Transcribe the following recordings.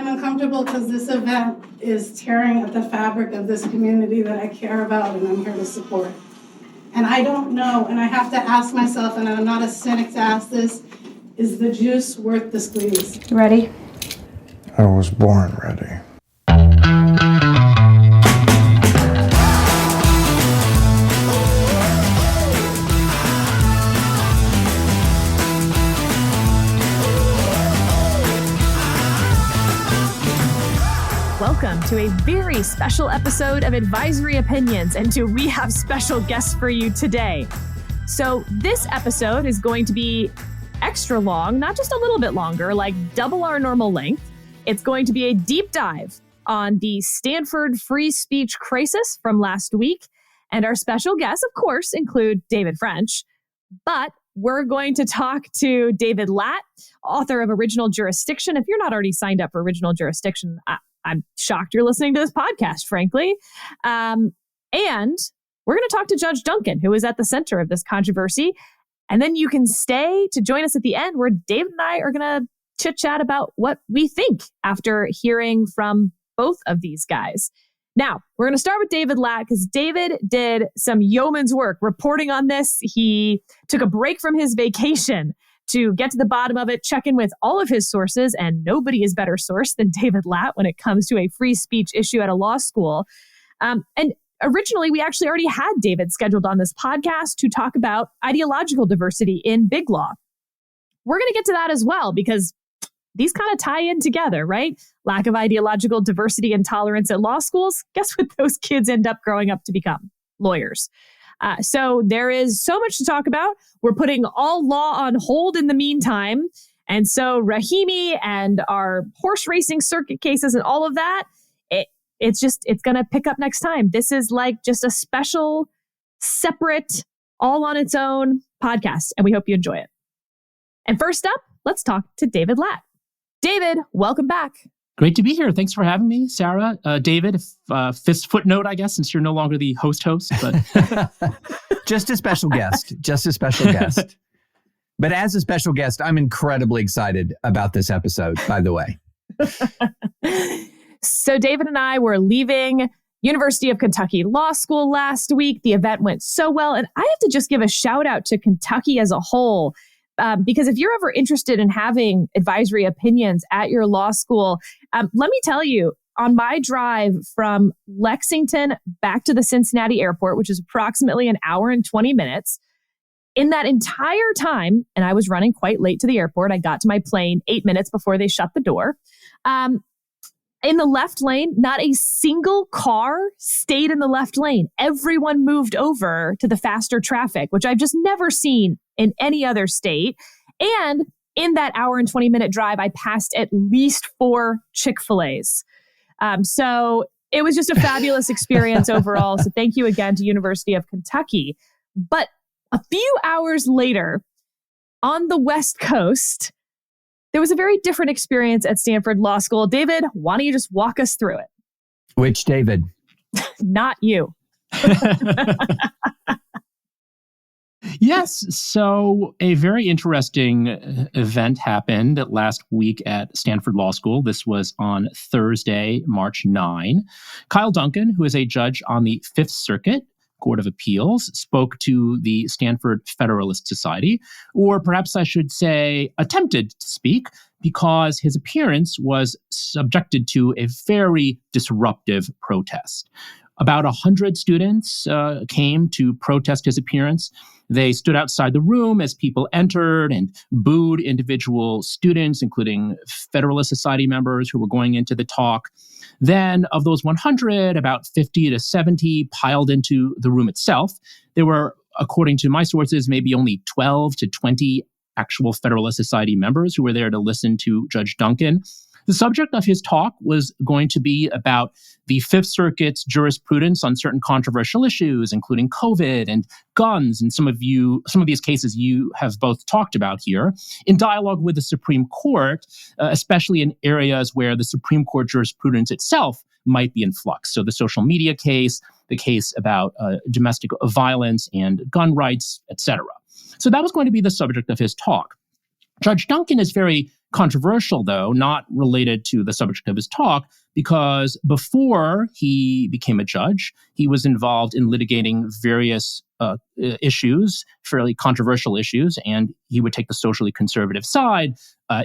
I'm uncomfortable because this event is tearing at the fabric of this community that I care about and I'm here to support. And I don't know, and I have to ask myself, and I'm not a cynic to ask this, is the juice worth the squeeze? Ready? I was born ready. Welcome to a very special episode of Advisory Opinions, and we have special guests for you today. So this episode is going to be extra long, not just a little bit longer, like double our normal length. It's going to be a deep dive on the Stanford free speech crisis from last week. And our special guests, of course, include David French, but we're going to talk to David Lat, author of Original Jurisdiction. If you're not already signed up for Original Jurisdiction, I'm shocked you're listening to this podcast, frankly. And we're going to talk to Judge Duncan, who is at the center of this controversy. And then you can stay to join us at the end, where David and I are going to chit-chat about what we think after hearing from both of these guys. Now, we're going to start with David Lat, because David did some yeoman's work reporting on this. He took a break from his vacation to get to the bottom of it, check in with all of his sources, and nobody is better sourced than David Lat when it comes to a free speech issue at a law school. And originally, we actually already had David scheduled on this podcast to talk about ideological diversity in big law. We're going to get to that as well, because these kind of tie in together, right? Lack of ideological diversity and tolerance at law schools. Guess what those kids end up growing up to become? Lawyers. So there is so much to talk about. We're putting all law on hold in the meantime. And so Rahimi and our horse racing circuit cases and all of that, it's going to pick up next time. This is like just a special, separate, all on its own podcast. And we hope you enjoy it. And first up, let's talk to David Lat. David, welcome back. Great to be here. Thanks for having me, Sarah. David, fifth footnote, I guess, since you're no longer the host, but Just a special guest. But as a special guest, I'm incredibly excited about this episode, by the way. So David and I were leaving University of Kentucky Law School last week. The event went so well. And I have to just give a shout out to Kentucky as a whole. Because if you're ever interested in having advisory opinions at your law school, let me tell you, on my drive from Lexington back to the Cincinnati airport, which is approximately an hour and 20 minutes, in that entire time, and I was running quite late to the airport, I got to my plane 8 minutes before they shut the door. In the left lane, not a single car stayed in the left lane. Everyone moved over to the faster traffic, which I've just never seen in any other state. And in that hour and 20-minute drive, I passed at least 4 Chick-fil-A's. So it was just a fabulous experience overall. So thank you again to University of Kentucky. But a few hours later, on the West Coast, there was a very different experience at Stanford Law School. David, why don't you just walk us through it? Which David? Not you. Yes. So a very interesting event happened last week at Stanford Law School. This was on Thursday, March 9. Kyle Duncan, who is a judge on the Fifth Circuit Court of Appeals, spoke to the Stanford Federalist Society, or perhaps I should say attempted to speak, because his appearance was subjected to a very disruptive protest. About 100 students came to protest his appearance. They stood outside the room as people entered and booed individual students, including Federalist Society members who were going into the talk. Then of those 100, about 50 to 70 piled into the room itself. There were, according to my sources, maybe only 12 to 20 actual Federalist Society members who were there to listen to Judge Duncan. The subject of his talk was going to be about the Fifth Circuit's jurisprudence on certain controversial issues, including COVID and guns, and some of these cases you have both talked about here, in dialogue with the Supreme Court, especially in areas where the Supreme Court jurisprudence itself might be in flux. So the social media case, the case about domestic violence and gun rights, etc. So that was going to be the subject of his talk. Judge Duncan is very controversial, though, not related to the subject of his talk, because before he became a judge, he was involved in litigating various issues, fairly controversial issues, and he would take the socially conservative side,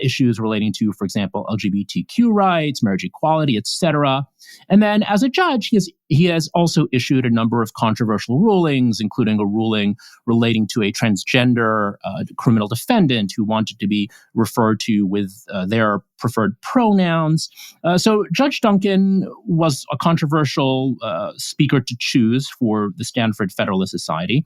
issues relating to, for example, LGBTQ rights, marriage equality, etc. And then as a judge, he has also issued a number of controversial rulings, including a ruling relating to a transgender criminal defendant who wanted to be referred to with their preferred pronouns. So Judge Duncan was a controversial speaker to choose for the Stanford Federalist Society.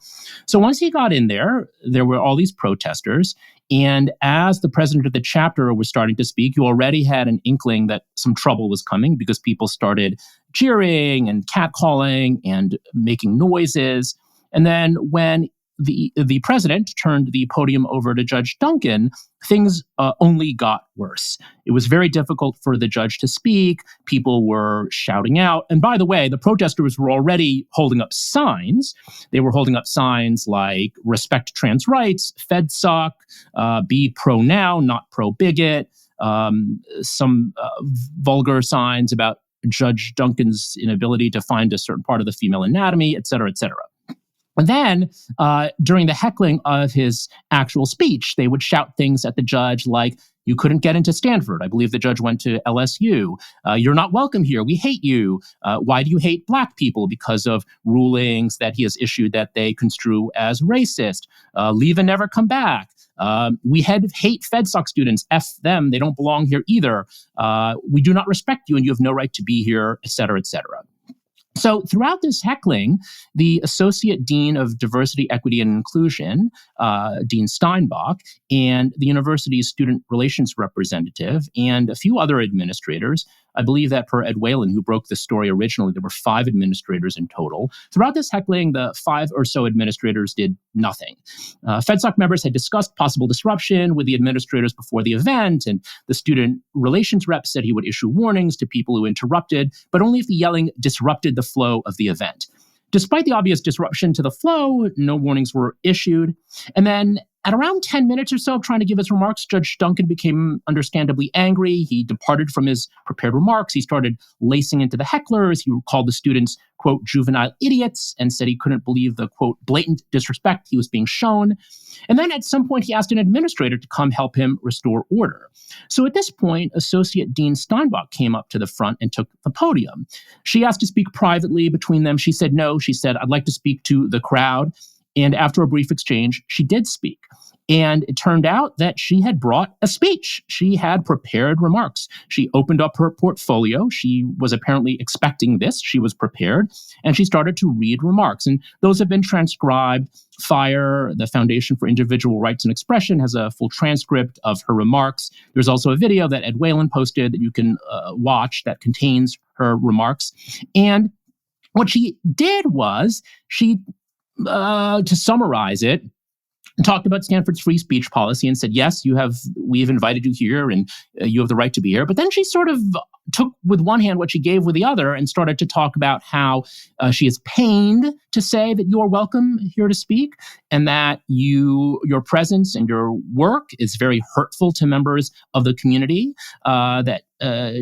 So once he got in there were all these protesters. And as the president of the chapter was starting to speak, you already had an inkling that some trouble was coming because people started cheering and catcalling and making noises. And then when the president turned the podium over to Judge Duncan, things only got worse. It was very difficult for the judge to speak. People were shouting out. And by the way, the protesters were already holding up signs. They were holding up signs like respect trans rights, FedSoc, be pro-now, not pro-bigot, some vulgar signs about Judge Duncan's inability to find a certain part of the female anatomy, et cetera, et cetera. And then during the heckling of his actual speech, they would shout things at the judge like, you couldn't get into Stanford. I believe the judge went to LSU. You're not welcome here. We hate you. Why do you hate Black people? Because of rulings that he has issued that they construe as racist. Leave and never come back. We hate FedSoc students. F them. They don't belong here either. We do not respect you and you have no right to be here, et cetera, et cetera. So throughout this heckling, the Associate Dean of Diversity, Equity, and Inclusion, Dean Steinbach, and the university's student relations representative, and a few other administrators, I believe that per Ed Whalen, who broke this story originally, there were 5 administrators in total. Throughout this heckling, the 5 or so administrators did nothing. FedSoc members had discussed possible disruption with the administrators before the event, and the student relations rep said he would issue warnings to people who interrupted, but only if the yelling disrupted the flow of the event. Despite the obvious disruption to the flow, no warnings were issued. And then at around 10 minutes or so of trying to give his remarks, Judge Duncan became understandably angry. He departed from his prepared remarks. He started lacing into the hecklers. He called the students, quote, juvenile idiots, and said he couldn't believe the, quote, blatant disrespect he was being shown. And then at some point, he asked an administrator to come help him restore order. So at this point, Associate Dean Steinbach came up to the front and took the podium. She asked to speak privately between them. She said no. She said, I'd like to speak to the crowd. And after a brief exchange, she did speak. And it turned out that she had brought a speech. She had prepared remarks. She opened up her portfolio. She was apparently expecting this. She was prepared. And she started to read remarks. And those have been transcribed. FIRE, the Foundation for Individual Rights and Expression, has a full transcript of her remarks. There's also a video that Ed Whalen posted that you can watch that contains her remarks. And what she did was to summarize it, talked about Stanford's free speech policy and said, yes, we've invited you here and you have the right to be here. But then she sort of took with one hand what she gave with the other and started to talk about how she is pained to say that you are welcome here to speak and that your presence and your work is very hurtful to members of the community, that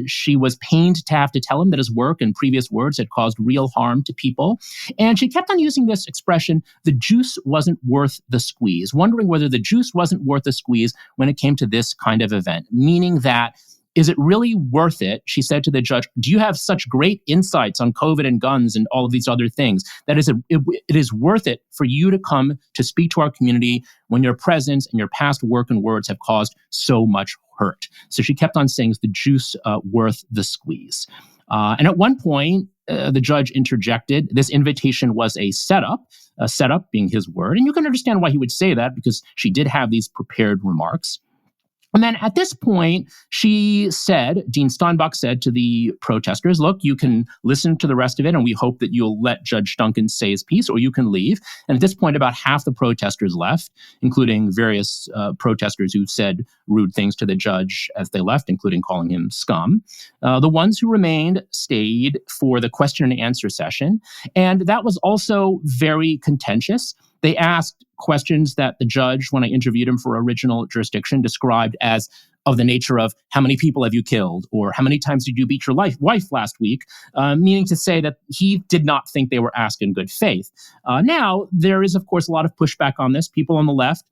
she was pained to have to tell him that his work and previous words had caused real harm to people. And she kept on using this expression, the juice wasn't worth the squeeze, wondering whether the juice wasn't worth the squeeze when it came to this kind of event, meaning that, is it really worth it? She said to the judge, do you have such great insights on COVID and guns and all of these other things that it is worth it for you to come to speak to our community when your presence and your past work and words have caused so much hurt? So she kept on saying, is the juice worth the squeeze? And at one point, the judge interjected, this invitation was a setup being his word. And you can understand why he would say that because she did have these prepared remarks. And then at this point, Dean Steinbach said to the protesters, look, you can listen to the rest of it, and we hope that you'll let Judge Duncan say his piece, or you can leave. And at this point, about half the protesters left, including various protesters who said rude things to the judge as they left, including calling him scum. The ones who remained stayed for the question and answer session. And that was also very contentious. They asked questions that the judge, when I interviewed him for original jurisdiction, described as of the nature of how many people have you killed or how many times did you beat your wife last week, meaning to say that he did not think they were asked in good faith. Now, there is, of course, a lot of pushback on this. People on the left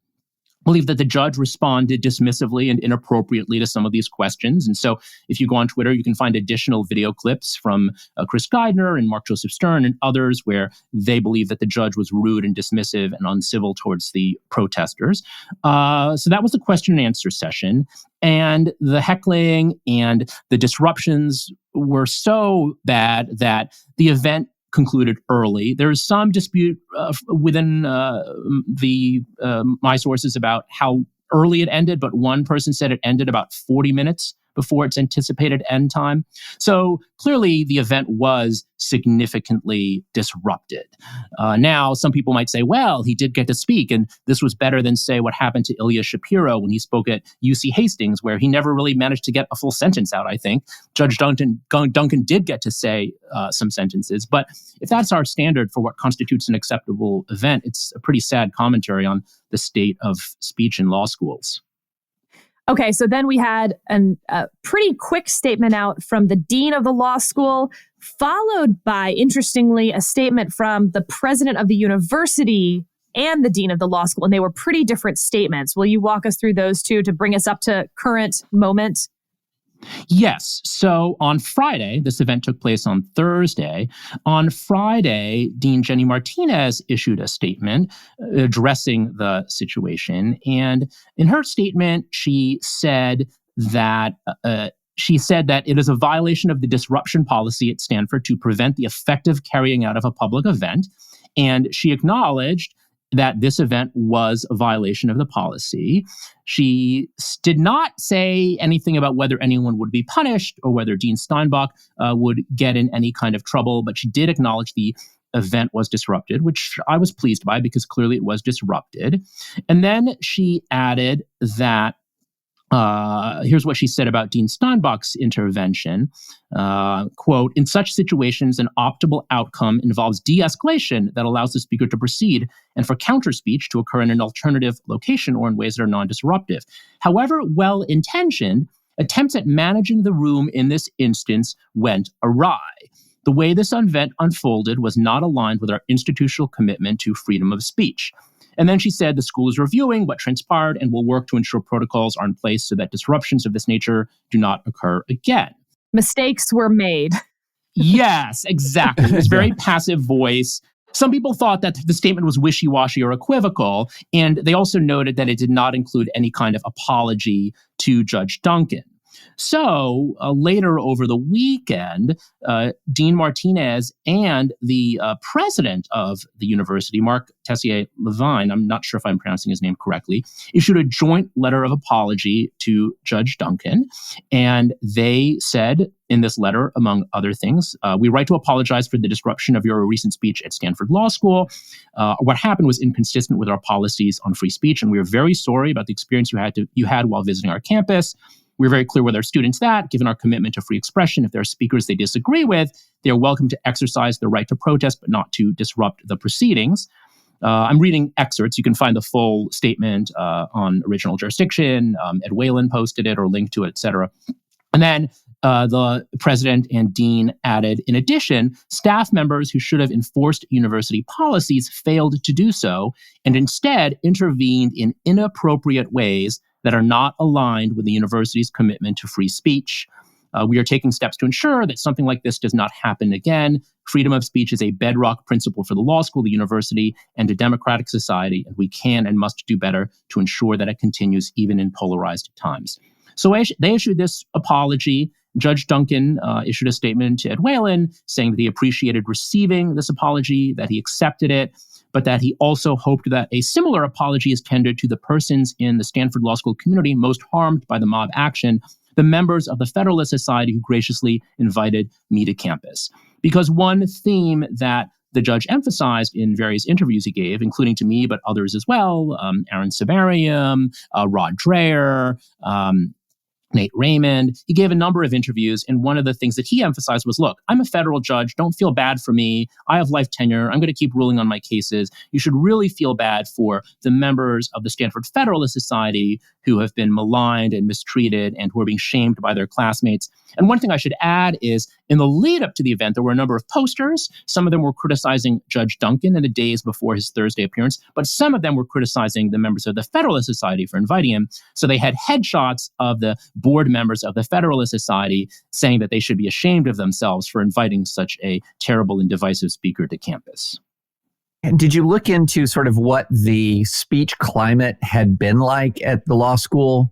believe that the judge responded dismissively and inappropriately to some of these questions. And so if you go on Twitter, you can find additional video clips from Chris Geidner and Mark Joseph Stern and others where they believe that the judge was rude and dismissive and uncivil towards the protesters. So that was the question and answer session. And the heckling and the disruptions were so bad that the event concluded early. There is some dispute within my sources about how early it ended, but one person said it ended about 40 minutes before its anticipated end time. So clearly the event was significantly disrupted. Now, some people might say, well, he did get to speak, and this was better than, say, what happened to Ilya Shapiro when he spoke at UC Hastings, where he never really managed to get a full sentence out, I think. Judge Duncan did get to say some sentences. But if that's our standard for what constitutes an acceptable event, it's a pretty sad commentary on the state of speech in law schools. Okay, so then we had a pretty quick statement out from the dean of the law school, followed by, interestingly, a statement from the president of the university and the dean of the law school. And they were pretty different statements. Will you walk us through those two to bring us up to current moment? Yes. So on Friday, this event took place on Thursday. On Friday, Dean Jenny Martinez issued a statement addressing the situation. And in her statement, she said that it is a violation of the disruption policy at Stanford to prevent the effective carrying out of a public event. And she acknowledged that this event was a violation of the policy. She did not say anything about whether anyone would be punished or whether Dean Steinbach would get in any kind of trouble, but she did acknowledge the event was disrupted, which I was pleased by because clearly it was disrupted. And then she added that here's what she said about Dean Steinbach's intervention. Quote, in such situations, an optimal outcome involves de-escalation that allows the speaker to proceed and for counter-speech to occur in an alternative location or in ways that are non-disruptive. However well-intentioned, attempts at managing the room in this instance went awry. The way this event unfolded was not aligned with our institutional commitment to freedom of speech. And then she said the school is reviewing what transpired and will work to ensure protocols are in place so that disruptions of this nature do not occur again. Mistakes were made. Yes, exactly. It was very passive voice. Some people thought that the statement was wishy-washy or equivocal, and they also noted that it did not include any kind of apology to Judge Duncan. So later over the weekend, Dean Martinez and the president of the university, Mark Tessier-Levine, I'm not sure if I'm pronouncing his name correctly, issued a joint letter of apology to Judge Duncan. And they said in this letter, among other things, we write to apologize for the disruption of your recent speech at Stanford Law School. What happened was inconsistent with our policies on free speech, and we are very sorry about the experience you had while visiting our campus. We're very clear with our students that, given our commitment to free expression, if there are speakers they disagree with, they are welcome to exercise their right to protest, but not to disrupt the proceedings. I'm reading excerpts. You can find the full statement on original jurisdiction. Ed Whalen posted it or linked to it, et cetera. And then the president and dean added, in addition, staff members who should have enforced university policies failed to do so and instead intervened in inappropriate ways that are not aligned with the university's commitment to free speech. We are taking steps to ensure that something like this does not happen again. Freedom of speech is a bedrock principle for the law school, the university, and a democratic society, and we can and must do better to ensure that it continues even in polarized times. So they issued this apology. Judge Duncan issued a statement to Ed Whalen saying that he appreciated receiving this apology, that he accepted it, but that he also hoped that a similar apology is tendered to the persons in the Stanford Law School community most harmed by the mob action, the members of the Federalist Society who graciously invited me to campus. Because one theme that the judge emphasized in various interviews he gave, including to me, but others as well, Aaron Sabarium, Rod Dreher, Nate Raymond. He gave a number of interviews, and one of the things that he emphasized was, look, I'm a federal judge. Don't feel bad for me. I have life tenure. I'm going to keep ruling on my cases. You should really feel bad for the members of the Stanford Federalist Society who have been maligned and mistreated and who are being shamed by their classmates. And one thing I should add is, in the lead up to the event, there were a number of posters. Some of them were criticizing Judge Duncan in the days before his Thursday appearance, but some of them were criticizing the members of the Federalist Society for inviting him. So they had headshots of the board members of the Federalist Society saying that they should be ashamed of themselves for inviting such a terrible and divisive speaker to campus. And did you look into sort of what the speech climate had been like at the law school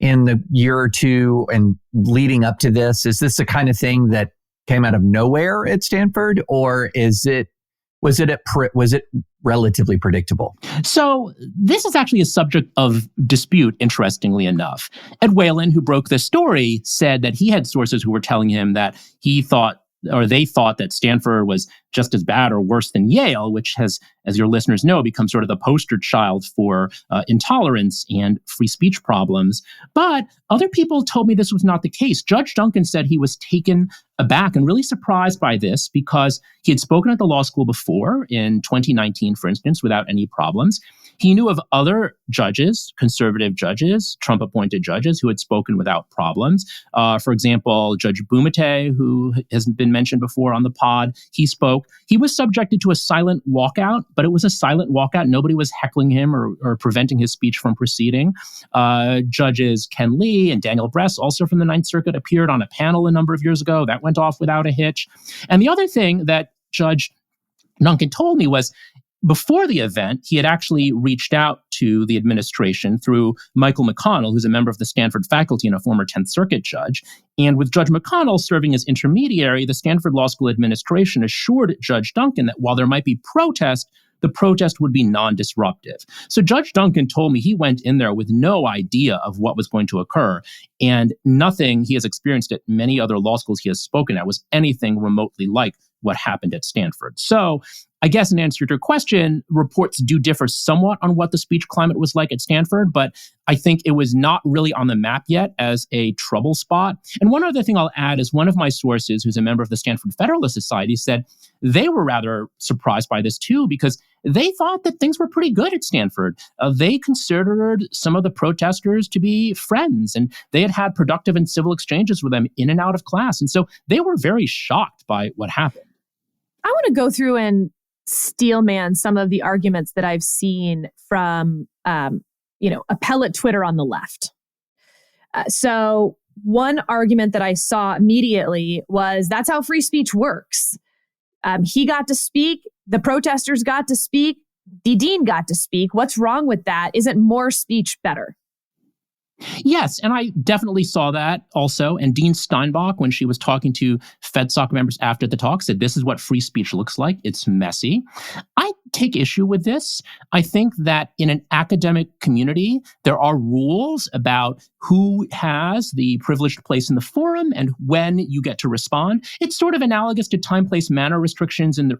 in the year or two and leading up to this? Is this the kind of thing that came out of nowhere at Stanford, or was it relatively predictable? So this is actually a subject of dispute, interestingly enough. Ed Whalen, who broke this story, said that he had sources who were telling him that they thought that Stanford was just as bad or worse than Yale, which has, as your listeners know, become sort of the poster child for intolerance and free speech problems. But other people told me this was not the case. Judge Duncan said he was taken aback and really surprised by this because he had spoken at the law school before in 2019, for instance, without any problems. He knew of other judges, conservative judges, Trump-appointed judges, who had spoken without problems. For example, Judge Bumate, who has been mentioned before on the pod, he spoke. He was subjected to a silent walkout, but it was a silent walkout. Nobody was heckling him or preventing his speech from proceeding. Judges Ken Lee and Daniel Bress, also from the Ninth Circuit, appeared on a panel a number of years ago. That went off without a hitch. And the other thing that Judge Duncan told me was, before the event, he had actually reached out to the administration through Michael McConnell, who's a member of the Stanford faculty and a former 10th Circuit judge. And with Judge McConnell serving as intermediary, the Stanford Law School administration assured Judge Duncan that while there might be protest, the protest would be non-disruptive. So Judge Duncan told me he went in there with no idea of what was going to occur, and nothing he has experienced at many other law schools he has spoken at was anything remotely like what happened at Stanford. So I guess in answer to your question, reports do differ somewhat on what the speech climate was like at Stanford, but I think it was not really on the map yet as a trouble spot. And one other thing I'll add is one of my sources, who's a member of the Stanford Federalist Society, said they were rather surprised by this too, because they thought that things were pretty good at Stanford. They considered some of the protesters to be friends, and they had productive and civil exchanges with them in and out of class. And so they were very shocked by what happened. I want to go through and steelman some of the arguments that I've seen from, appellate Twitter on the left. So one argument that I saw immediately was that's how free speech works. He got to speak. The protesters got to speak. The dean got to speak. What's wrong with that? Isn't more speech better? Yes, and I definitely saw that also. And Dean Steinbach, when she was talking to FedSoc members after the talk, said this is what free speech looks like. It's messy. I take issue with this. I think that in an academic community, there are rules about who has the privileged place in the forum and when you get to respond. It's sort of analogous to time, place, manner restrictions in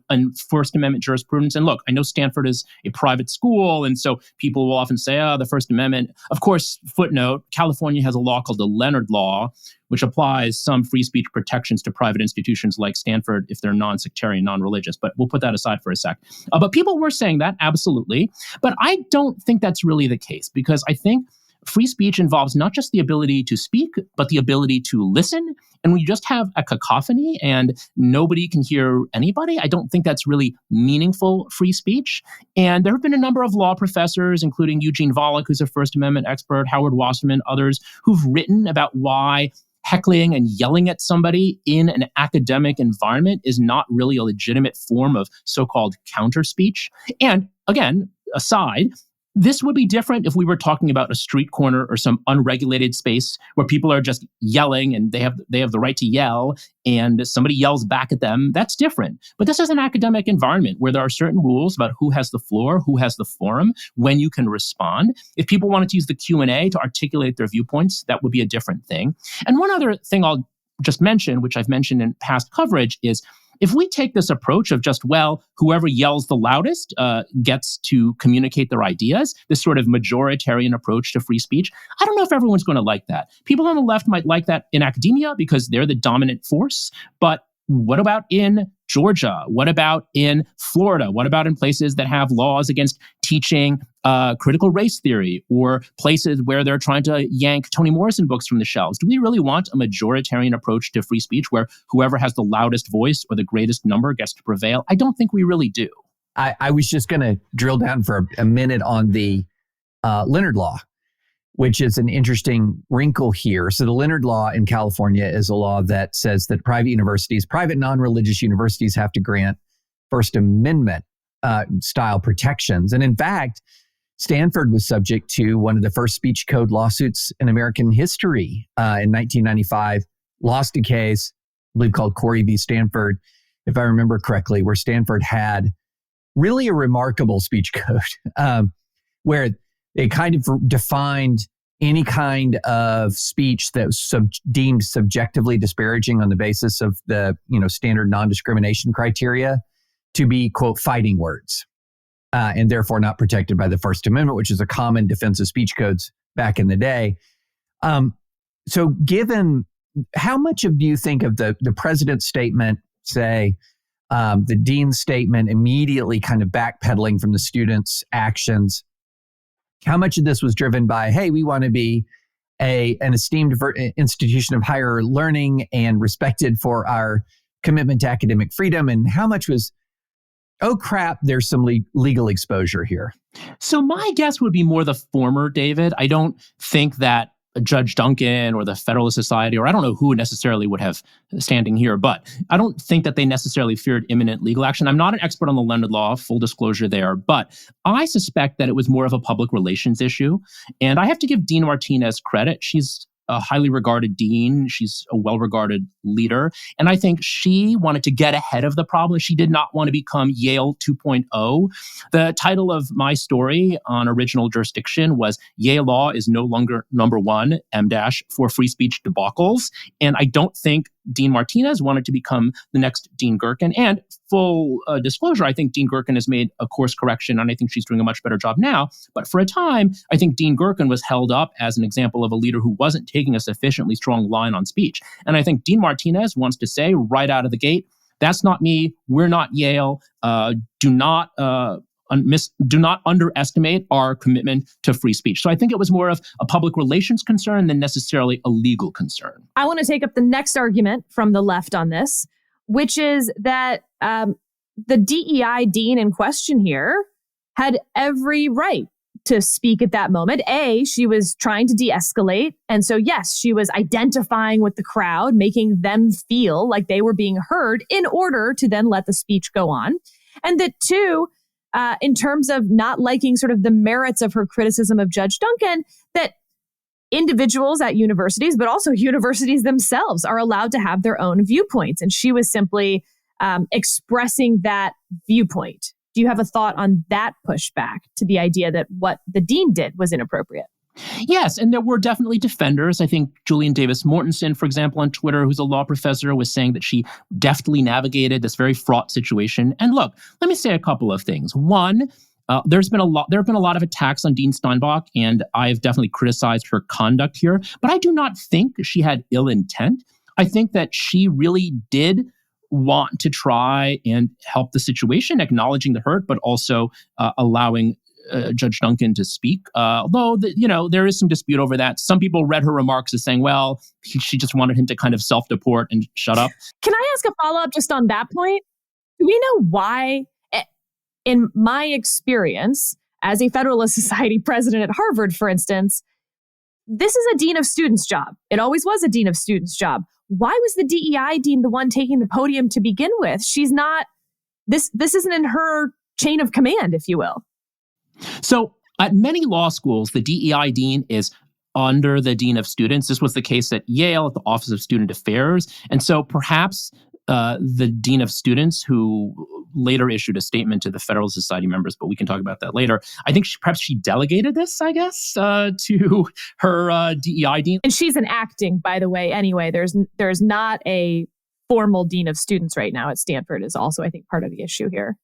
First Amendment jurisprudence. And look, I know Stanford is a private school, and so people will often say, the First Amendment. Of course, footnote, California has a law called the Leonard Law, which applies some free speech protections to private institutions like Stanford if they're non-sectarian, non-religious. But we'll put that aside for a sec. But people were saying that, absolutely. But I don't think that's really the case, because I think free speech involves not just the ability to speak, but the ability to listen. And when you just have a cacophony and nobody can hear anybody, I don't think that's really meaningful free speech. And there have been a number of law professors, including Eugene Volokh, who's a First Amendment expert, Howard Wasserman, others, who've written about why heckling and yelling at somebody in an academic environment is not really a legitimate form of so-called counter speech. And again, aside, this would be different if we were talking about a street corner or some unregulated space where people are just yelling and they have the right to yell and somebody yells back at them. That's different. But this is an academic environment where there are certain rules about who has the floor, who has the forum, when you can respond. If people wanted to use the Q&A to articulate their viewpoints, that would be a different thing. And one other thing I'll just mention, which I've mentioned in past coverage, is if we take this approach of just, well, whoever yells the loudest gets to communicate their ideas, this sort of majoritarian approach to free speech, I don't know if everyone's going to like that. People on the left might like that in academia because they're the dominant force, but what about in Georgia? What about in Florida? What about in places that have laws against teaching critical race theory, or places where they're trying to yank Toni Morrison books from the shelves? Do we really want a majoritarian approach to free speech where whoever has the loudest voice or the greatest number gets to prevail? I don't think we really do. I was just going to drill down for a minute on the Leonard Law, which is an interesting wrinkle here. So the Leonard Law in California is a law that says that private non-religious universities have to grant First Amendment style protections. And in fact, Stanford was subject to one of the first speech code lawsuits in American history in 1995, lost a case, I believe called Corey v. Stanford, if I remember correctly, where Stanford had really a remarkable speech code where it kind of defined any kind of speech that was deemed subjectively disparaging on the basis of the standard non-discrimination criteria to be, quote, fighting words, and therefore not protected by the First Amendment, which is a common defense of speech codes back in the day. So given, how much do you think of the president's statement, say, the dean's statement immediately kind of backpedaling from the students' actions? How much of this was driven by, hey, we want to be an esteemed institution of higher learning and respected for our commitment to academic freedom? And how much was, oh crap, there's some legal exposure here? So my guess would be more the former, David. I don't think that Judge Duncan or the Federalist Society, or I don't know who necessarily would have standing here, but I don't think that they necessarily feared imminent legal action. I'm not an expert on the Leonard Law, full disclosure there, but I suspect that it was more of a public relations issue. And I have to give Dean Martinez credit. She's a highly regarded dean. She's a well-regarded leader. And I think she wanted to get ahead of the problem. She did not want to become Yale 2.0. The title of my story on Original Jurisdiction was Yale Law is no longer number one, for free speech debacles. And I don't think Dean Martinez wanted to become the next Dean Gerken. And full disclosure, I think Dean Gerken has made a course correction, and I think she's doing a much better job now. But for a time, I think Dean Gerken was held up as an example of a leader who wasn't taking a sufficiently strong line on speech. And I think Dean Martinez wants to say right out of the gate, that's not me. We're not Yale. Do not underestimate our commitment to free speech. So I think it was more of a public relations concern than necessarily a legal concern. I want to take up the next argument from the left on this, which is that the DEI dean in question here had every right to speak at that moment. She was trying to de-escalate. And so, yes, she was identifying with the crowd, making them feel like they were being heard in order to then let the speech go on. And that two, in terms of not liking sort of the merits of her criticism of Judge Duncan, that individuals at universities, but also universities themselves, are allowed to have their own viewpoints. And she was simply expressing that viewpoint. Do you have a thought on that pushback to the idea that what the dean did was inappropriate? Yes, and there were definitely defenders. I think Julian Davis Mortensen, for example, on Twitter, who's a law professor, was saying that she deftly navigated this very fraught situation. And look, let me say a couple of things. One, there have been a lot of attacks on Dean Steinbach, and I've definitely criticized her conduct here. But I do not think she had ill intent. I think that she really did want to try and help the situation, acknowledging the hurt, but also allowing Judge Duncan to speak. Although, there is some dispute over that. Some people read her remarks as saying, well, she just wanted him to kind of self-deport and shut up. Can I ask a follow-up just on that point? Do we know why, in my experience as a Federalist Society president at Harvard, for instance, this is a dean of students' job. It always was a dean of students' job. Why was the DEI dean the one taking the podium to begin with? She's not, this isn't in her chain of command, if you will. So at many law schools, the DEI dean is under the dean of students. This was the case at Yale at the Office of Student Affairs. And so perhaps the dean of students, who later issued a statement to the Federal Society members, but we can talk about that later. I think perhaps she delegated this, I guess, to her DEI dean. And she's an acting, by the way, anyway. There's not a formal dean of students right now at Stanford is also, I think, part of the issue here.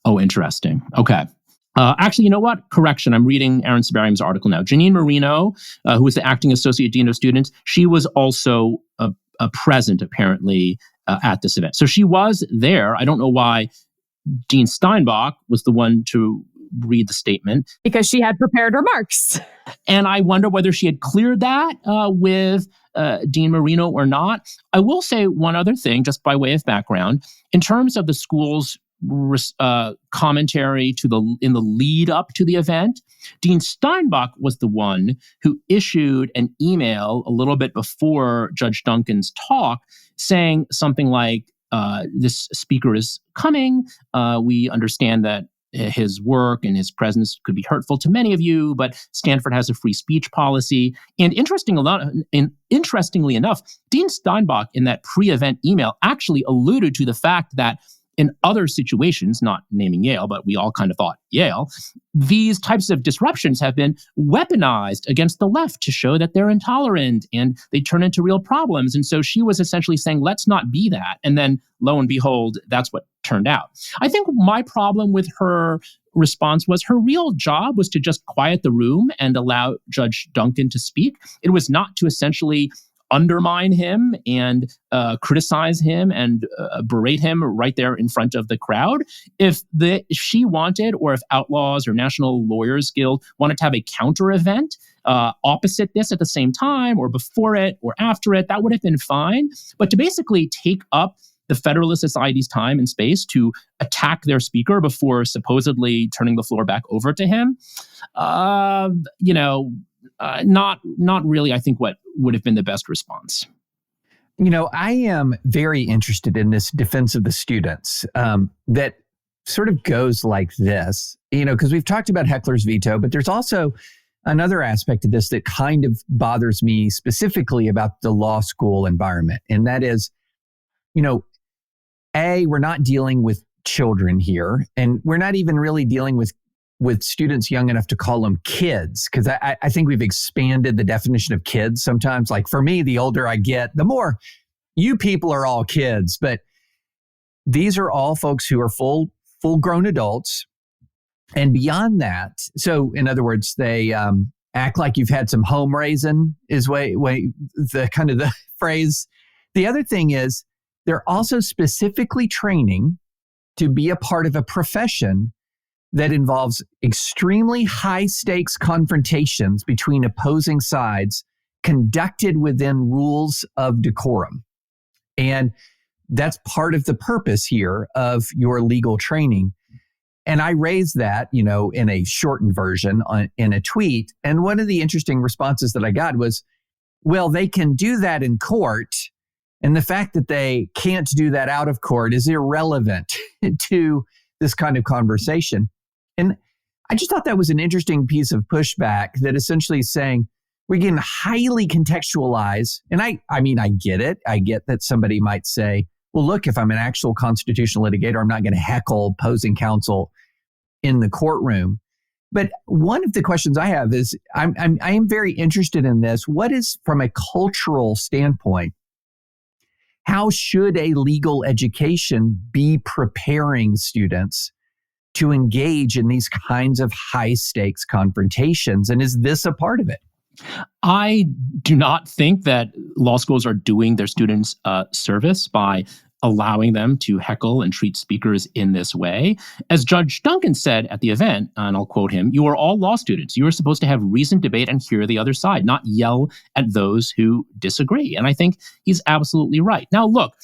Oh, interesting. Okay. Actually, you know what? Correction. I'm reading Aaron Sabarium's article now. Janine Marino, who is the acting associate dean of students, she was also present, apparently, at this event. So she was there. I don't know why Dean Steinbach was the one to read the statement. Because she had prepared remarks. And I wonder whether she had cleared that with Dean Marino or not. I will say one other thing, just by way of background. In terms of the school's commentary in the lead up to the event, Dean Steinbach was the one who issued an email a little bit before Judge Duncan's talk saying something like, this speaker is coming. We understand that his work and his presence could be hurtful to many of you, but Stanford has a free speech policy. And interestingly enough, Dean Steinbach in that pre-event email actually alluded to the fact that in other situations, not naming Yale, but we all kind of thought Yale, these types of disruptions have been weaponized against the left to show that they're intolerant and they turn into real problems. And so she was essentially saying, let's not be that. And then lo and behold, that's what turned out. I think my problem with her response was her real job was to just quiet the room and allow Judge Duncan to speak. It was not to essentially undermine him and criticize him and berate him right there in front of the crowd. If she wanted, or if Outlaws or National Lawyers Guild wanted to have a counter event opposite this at the same time or before it or after it, that would have been fine. But to basically take up the Federalist Society's time and space to attack their speaker before supposedly turning the floor back over to him, not really, I think, what would have been the best response. I am very interested in this defense of the students that sort of goes like this, because we've talked about heckler's veto, but there's also another aspect of this that kind of bothers me specifically about the law school environment. And that is, we're not dealing with children here, and we're not even really dealing with students young enough to call them kids, because I think we've expanded the definition of kids sometimes. Like for me, the older I get, the more you people are all kids, but these are all folks who are full-grown adults. And beyond that, so in other words, they act like you've had some home raising is way the kind of the phrase. The other thing is they're also specifically training to be a part of a profession that involves extremely high stakes confrontations between opposing sides conducted within rules of decorum. And that's part of the purpose here of your legal training. And I raised that, in a shortened version in a tweet. And one of the interesting responses that I got was, well, they can do that in court. And the fact that they can't do that out of court is irrelevant to this kind of conversation. And I just thought that was an interesting piece of pushback that essentially is saying we're getting highly contextualized. And I get it. I get that somebody might say, well, look, if I'm an actual constitutional litigator, I'm not going to heckle opposing counsel in the courtroom. But one of the questions I have is, I am very interested in this. What is, from a cultural standpoint, how should a legal education be preparing students to engage in these kinds of high stakes confrontations? And is this a part of it? I do not think that law schools are doing their students service by allowing them to heckle and treat speakers in this way. As Judge Duncan said at the event, and I'll quote him, "You are all law students. You are supposed to have reasoned debate and hear the other side, not yell at those who disagree." And I think he's absolutely right. Now, look,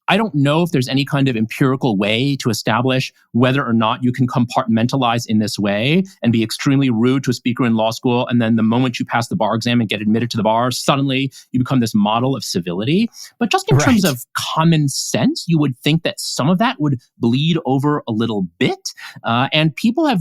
I don't know if there's any kind of empirical way to establish whether or not you can compartmentalize in this way and be extremely rude to a speaker in law school. And then the moment you pass the bar exam and get admitted to the bar, suddenly you become this model of civility. But just in terms of common sense, you would think that some of that would bleed over a little bit. And people have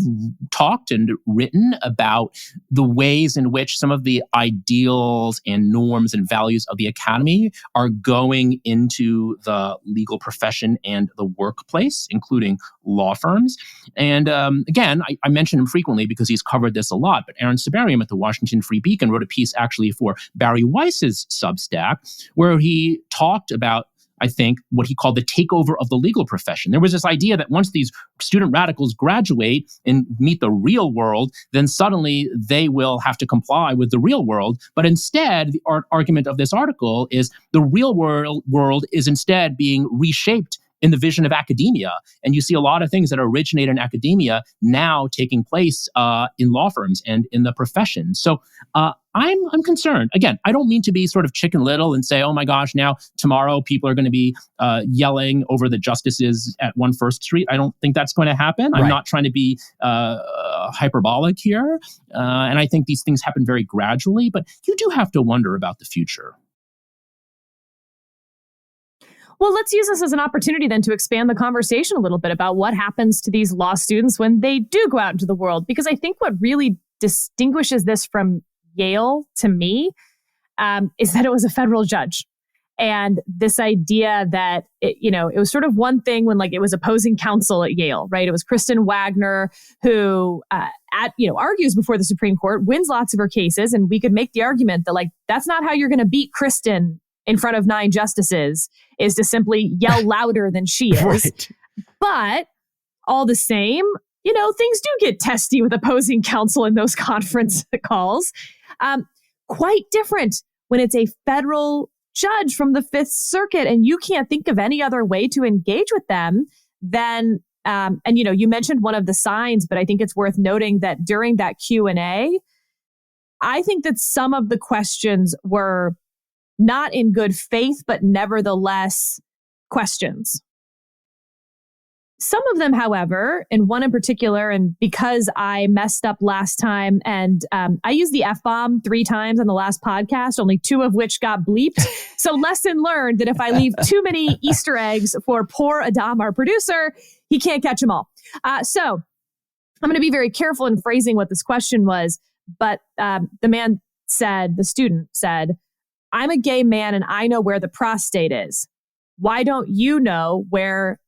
talked and written about the ways in which some of the ideals and norms and values of the academy are going into the legal profession and the workplace, including law firms. And again, I mention him frequently because he's covered this a lot, but Aaron Sabarium at the Washington Free Beacon wrote a piece actually for Barry Weiss's Substack, where he talked about I think, what he called the takeover of the legal profession. There was this idea that once these student radicals graduate and meet the real world, then suddenly they will have to comply with the real world. But instead, the argument of this article is the real world is instead being reshaped in the vision of academia. And you see a lot of things that originate in academia now taking place in law firms and in the profession. So I'm concerned. Again, I don't mean to be sort of Chicken Little and say, oh my gosh, now tomorrow people are going to be yelling over the justices at 1 First Street. I don't think that's going to happen. Right. I'm not trying to be hyperbolic here. And I think these things happen very gradually, but you do have to wonder about the future. Well, let's use this as an opportunity then to expand the conversation a little bit about what happens to these law students when they do go out into the world. Because I think what really distinguishes this from Yale to me is that it was a federal judge. And this idea that, it was sort of one thing when it was opposing counsel at Yale, right? It was Kristen Wagner who, argues before the Supreme Court, wins lots of her cases. And we could make the argument that that's not how you're going to beat Kristen in front of 9 justices, is to simply yell louder than she is. Right. But all the same, things do get testy with opposing counsel in those conference calls. Quite different when it's a federal judge from the Fifth Circuit and you can't think of any other way to engage with them than, you mentioned one of the signs, but I think it's worth noting that during that Q&A, I think that some of the questions were not in good faith, but nevertheless questions. Some of them, however, and one in particular, and because I messed up last time, and I used the F-bomb 3 times on the last podcast, only 2 of which got bleeped. So lesson learned that if I leave too many Easter eggs for poor Adam, our producer, he can't catch them all. So I'm going to be very careful in phrasing what this question was, but the student said, I'm a gay man and I know where the prostate is. Why don't you know where,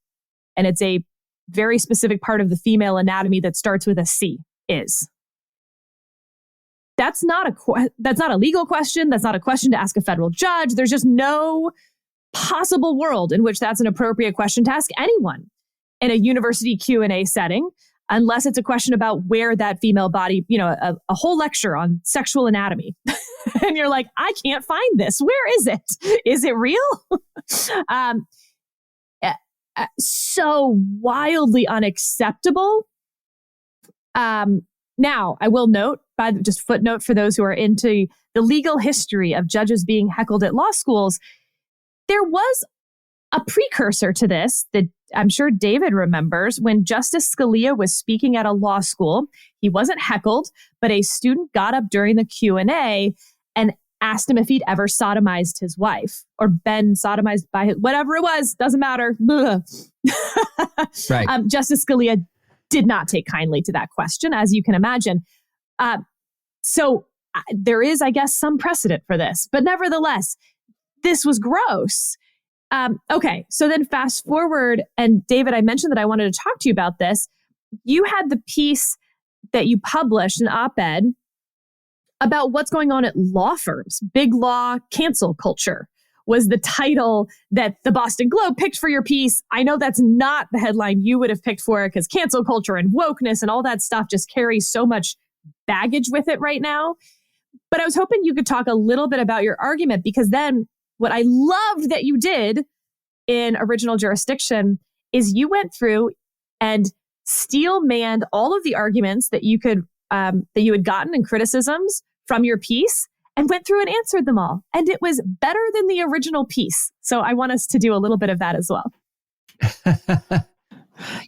and it's a very specific part of the female anatomy that starts with a C, is? That's not a legal question. That's not a question to ask a federal judge. There's just no possible world in which that's an appropriate question to ask anyone in a university Q&A setting, unless it's a question about where that female body, a whole lecture on sexual anatomy. And you're like, I can't find this. Where is it? Is it real? So wildly unacceptable. Now, I will note, just footnote for those who are into the legal history of judges being heckled at law schools, there was a precursor to this that I'm sure David remembers. When Justice Scalia was speaking at a law school, he wasn't heckled, but a student got up during the Q&A and asked him if he'd ever sodomized his wife or been sodomized by whatever it was, doesn't matter. Right. Justice Scalia did not take kindly to that question, as you can imagine. So there is, I guess, some precedent for this, but nevertheless, this was gross. Okay, so then fast forward, and David, I mentioned that I wanted to talk to you about this. You had the piece that you published, an op-ed, about what's going on at law firms. Big law cancel culture was the title that the Boston Globe picked for your piece. I know that's not the headline you would have picked for it, because cancel culture and wokeness and all that stuff just carries so much baggage with it right now. But I was hoping you could talk a little bit about your argument, because then what I loved that you did in original jurisdiction is you went through and steel-manned all of the arguments that you could that you had gotten and criticisms from your piece, and went through and answered them all. And it was better than the original piece. So I want us to do a little bit of that as well.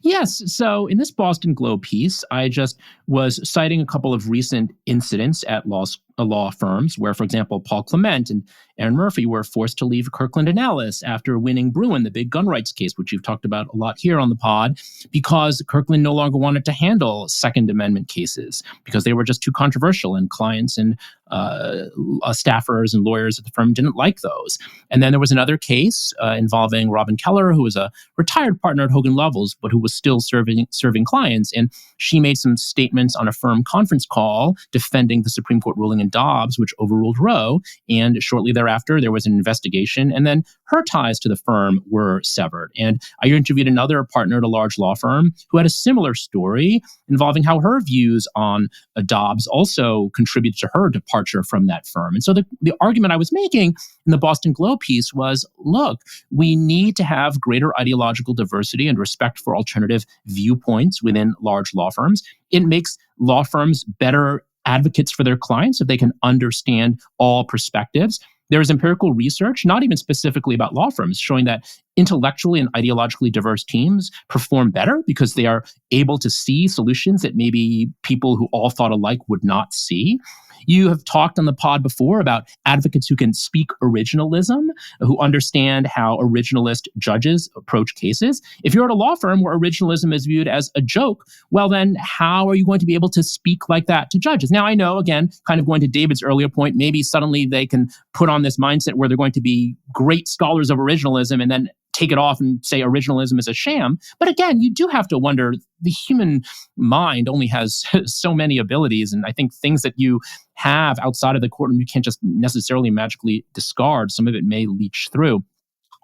Yes. So in this Boston Globe piece, I just was citing a couple of recent incidents at law firms where, for example, Paul Clement and Aaron Murphy were forced to leave Kirkland & Ellis after winning Bruin, the big gun rights case, which you've talked about a lot here on the pod, because Kirkland no longer wanted to handle Second Amendment cases because they were just too controversial, and clients and staffers and lawyers at the firm didn't like those. And then there was another case involving Robin Keller, who was a retired partner at Hogan Lovells, but who was still serving clients. And she made some statements statements on a firm conference call defending the Supreme Court ruling in Dobbs, which overruled Roe. And shortly thereafter, there was an investigation. And then her ties to the firm were severed. And I interviewed another partner at a large law firm who had a similar story involving how her views on Dobbs also contributed to her departure from that firm. And so the argument I was making in the Boston Globe piece was, look, we need to have greater ideological diversity and respect for alternative viewpoints within large law firms. It makes law firms better advocates for their clients if they can understand all perspectives. There is empirical research, not even specifically about law firms, showing that intellectually and ideologically diverse teams perform better because they are able to see solutions that maybe people who all thought alike would not see. You have talked on the pod before about advocates who can speak originalism, who understand how originalist judges approach cases. If you're at a law firm where originalism is viewed as a joke, well, then how are you going to be able to speak like that to judges? Now, I know, again, kind of going to David's earlier point, maybe suddenly they can put on this mindset where they're going to be great scholars of originalism and then take it off and say originalism is a sham. But again, you do have to wonder, the human mind only has so many abilities. And I think things that you have outside of the courtroom, you can't just necessarily magically discard. Some of it may leach through.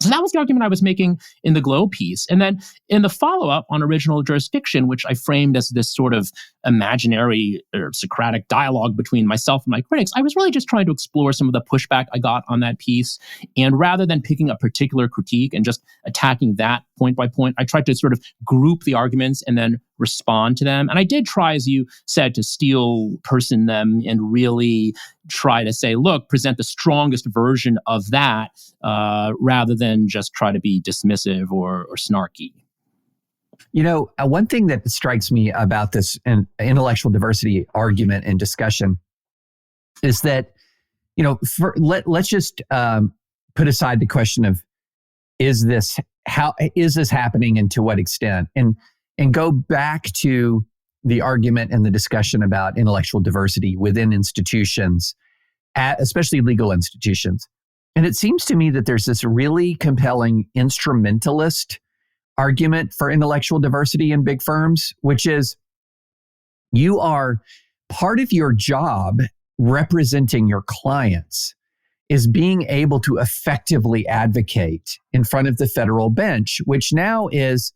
So that was the argument I was making in the Globe piece. And then in the follow-up on original jurisdiction, which I framed as this sort of imaginary or Socratic dialogue between myself and my critics, I was really just trying to explore some of the pushback I got on that piece. And rather than picking a particular critique and just attacking that point by point, I tried to sort of group the arguments and then respond to them. And I did try, as you said, to steel person them and really try to say, look, present the strongest version of that rather than just try to be dismissive or snarky. You know, one thing that strikes me about this intellectual diversity argument and discussion is that, you know, let's just put aside the question of is this happening and to what extent, and go back to the argument and the discussion about intellectual diversity within institutions, especially legal institutions. And it seems to me that there's this really compelling instrumentalist argument for intellectual diversity in big firms, which is you are part of your job representing your clients is being able to effectively advocate in front of the federal bench, which now is,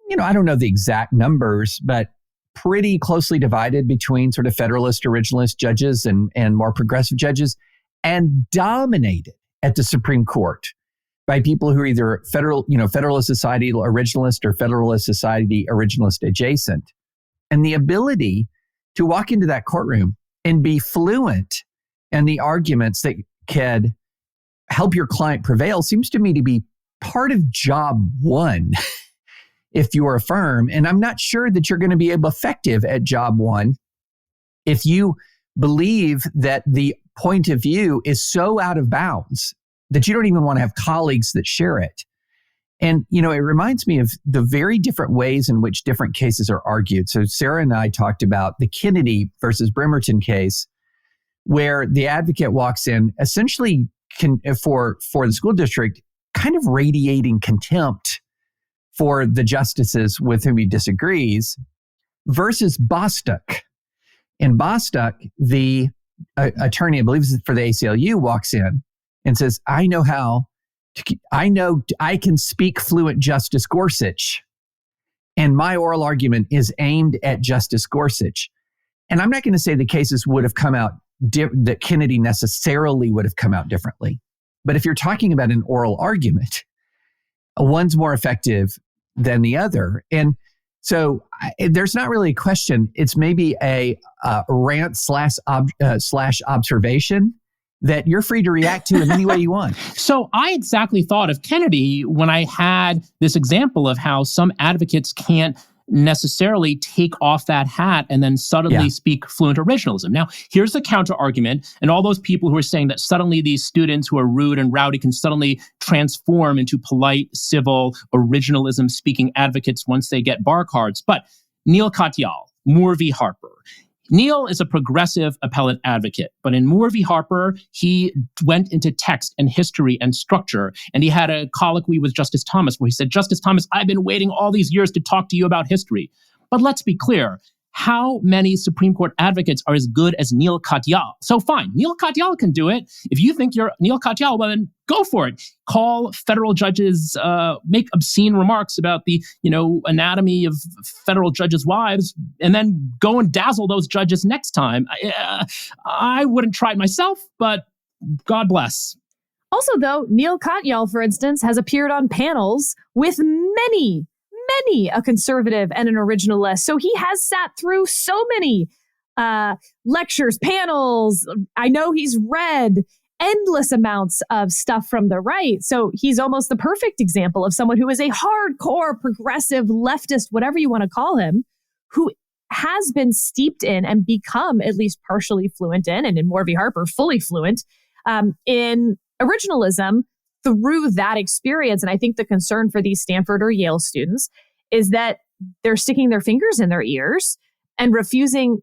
you know, I don't know the exact numbers, but pretty closely divided between sort of Federalist, originalist judges and more progressive judges, and dominated at the Supreme Court by people who are either Federalist Society originalist or Federalist Society originalist adjacent. And the ability to walk into that courtroom and be fluent in the arguments that could help your client prevail seems to me to be part of job one if you're a firm. And I'm not sure that you're going to be effective at job one if you believe that the point of view is so out of bounds that you don't even want to have colleagues that share it. And, you know, it reminds me of the very different ways in which different cases are argued. So Sarah and I talked about the Kennedy versus Bremerton case, where the advocate walks in essentially for the school district, kind of radiating contempt for the justices with whom he disagrees, versus Bostock. In Bostock, the attorney, I believe it's for the ACLU, walks in and says, I know I can speak fluent Justice Gorsuch, and my oral argument is aimed at Justice Gorsuch. And I'm not going to say the cases would have come out, that Kennedy necessarily would have come out differently. But if you're talking about an oral argument, one's more effective than the other. And so there's not really a question. It's maybe a rant slash observation that you're free to react to in any way you want. So I exactly thought of Kennedy when I had this example of how some advocates can't necessarily take off that hat and then suddenly speak fluent originalism. Now, here's the counter argument. And all those people who are saying that suddenly these students who are rude and rowdy can suddenly transform into polite, civil, originalism speaking advocates once they get bar cards. But Neil Katyal, Moore v. Harper. Neil is a progressive appellate advocate, but in Moore v. Harper, he went into text and history and structure, and he had a colloquy with Justice Thomas where he said, Justice Thomas, I've been waiting all these years to talk to you about history. But let's be clear, how many Supreme Court advocates are as good as Neil Katyal? So fine, Neil Katyal can do it. If you think you're Neil Katyal, well then go for it. Call federal judges, make obscene remarks about the, anatomy of federal judges' wives, and then go and dazzle those judges next time. I wouldn't try it myself, but God bless. Also, though, Neil Katyal, for instance, has appeared on panels with many a conservative and an originalist. So he has sat through so many lectures, panels. I know he's read endless amounts of stuff from the right. So he's almost the perfect example of someone who is a hardcore progressive leftist, whatever you want to call him, who has been steeped in and become at least partially fluent in, and in Moore v. Harper, fully fluent in originalism through that experience. And I think the concern for these Stanford or Yale students is that they're sticking their fingers in their ears and refusing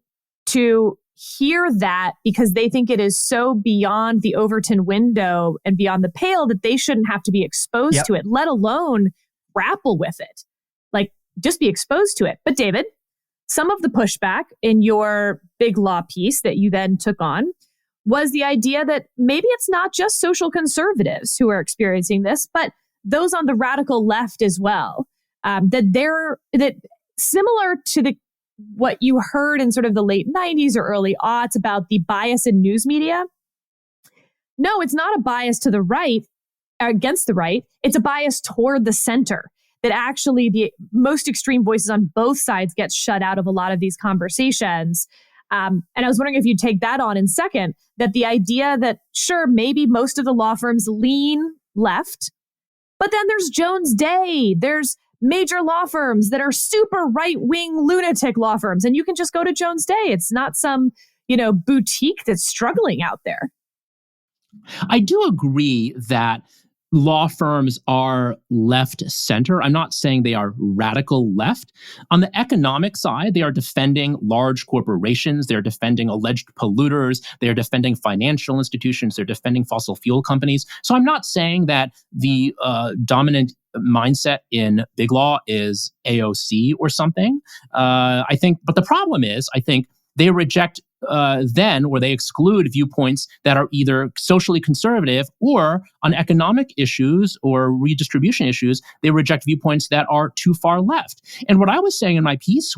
to hear that because they think it is so beyond the Overton window and beyond the pale that they shouldn't have to be exposed to it, let alone grapple with it. Like, just be exposed to it. But David, some of the pushback in your big law piece that you then took on was the idea that maybe it's not just social conservatives who are experiencing this, but those on the radical left as well. That similar to what you heard in sort of the late 90s or early aughts about the bias in news media. No, it's not a bias to the right, against the right. It's a bias toward the center. That actually the most extreme voices on both sides get shut out of a lot of these conversations. And I was wondering if you'd take that on in second, that the idea that, sure, maybe most of the law firms lean left, but then there's Jones Day, there's major law firms that are super right-wing lunatic law firms, and you can just go to Jones Day. It's not some, boutique that's struggling out there. I do agree that law firms are left center. I'm not saying they are radical left. On the economic side, they are defending large corporations. They're defending alleged polluters. They're defending financial institutions. They're defending fossil fuel companies. So I'm not saying that the dominant mindset in big law is AOC or something. But the problem is, I think they reject they exclude viewpoints that are either socially conservative or on economic issues or redistribution issues, they reject viewpoints that are too far left. And what I was saying in my piece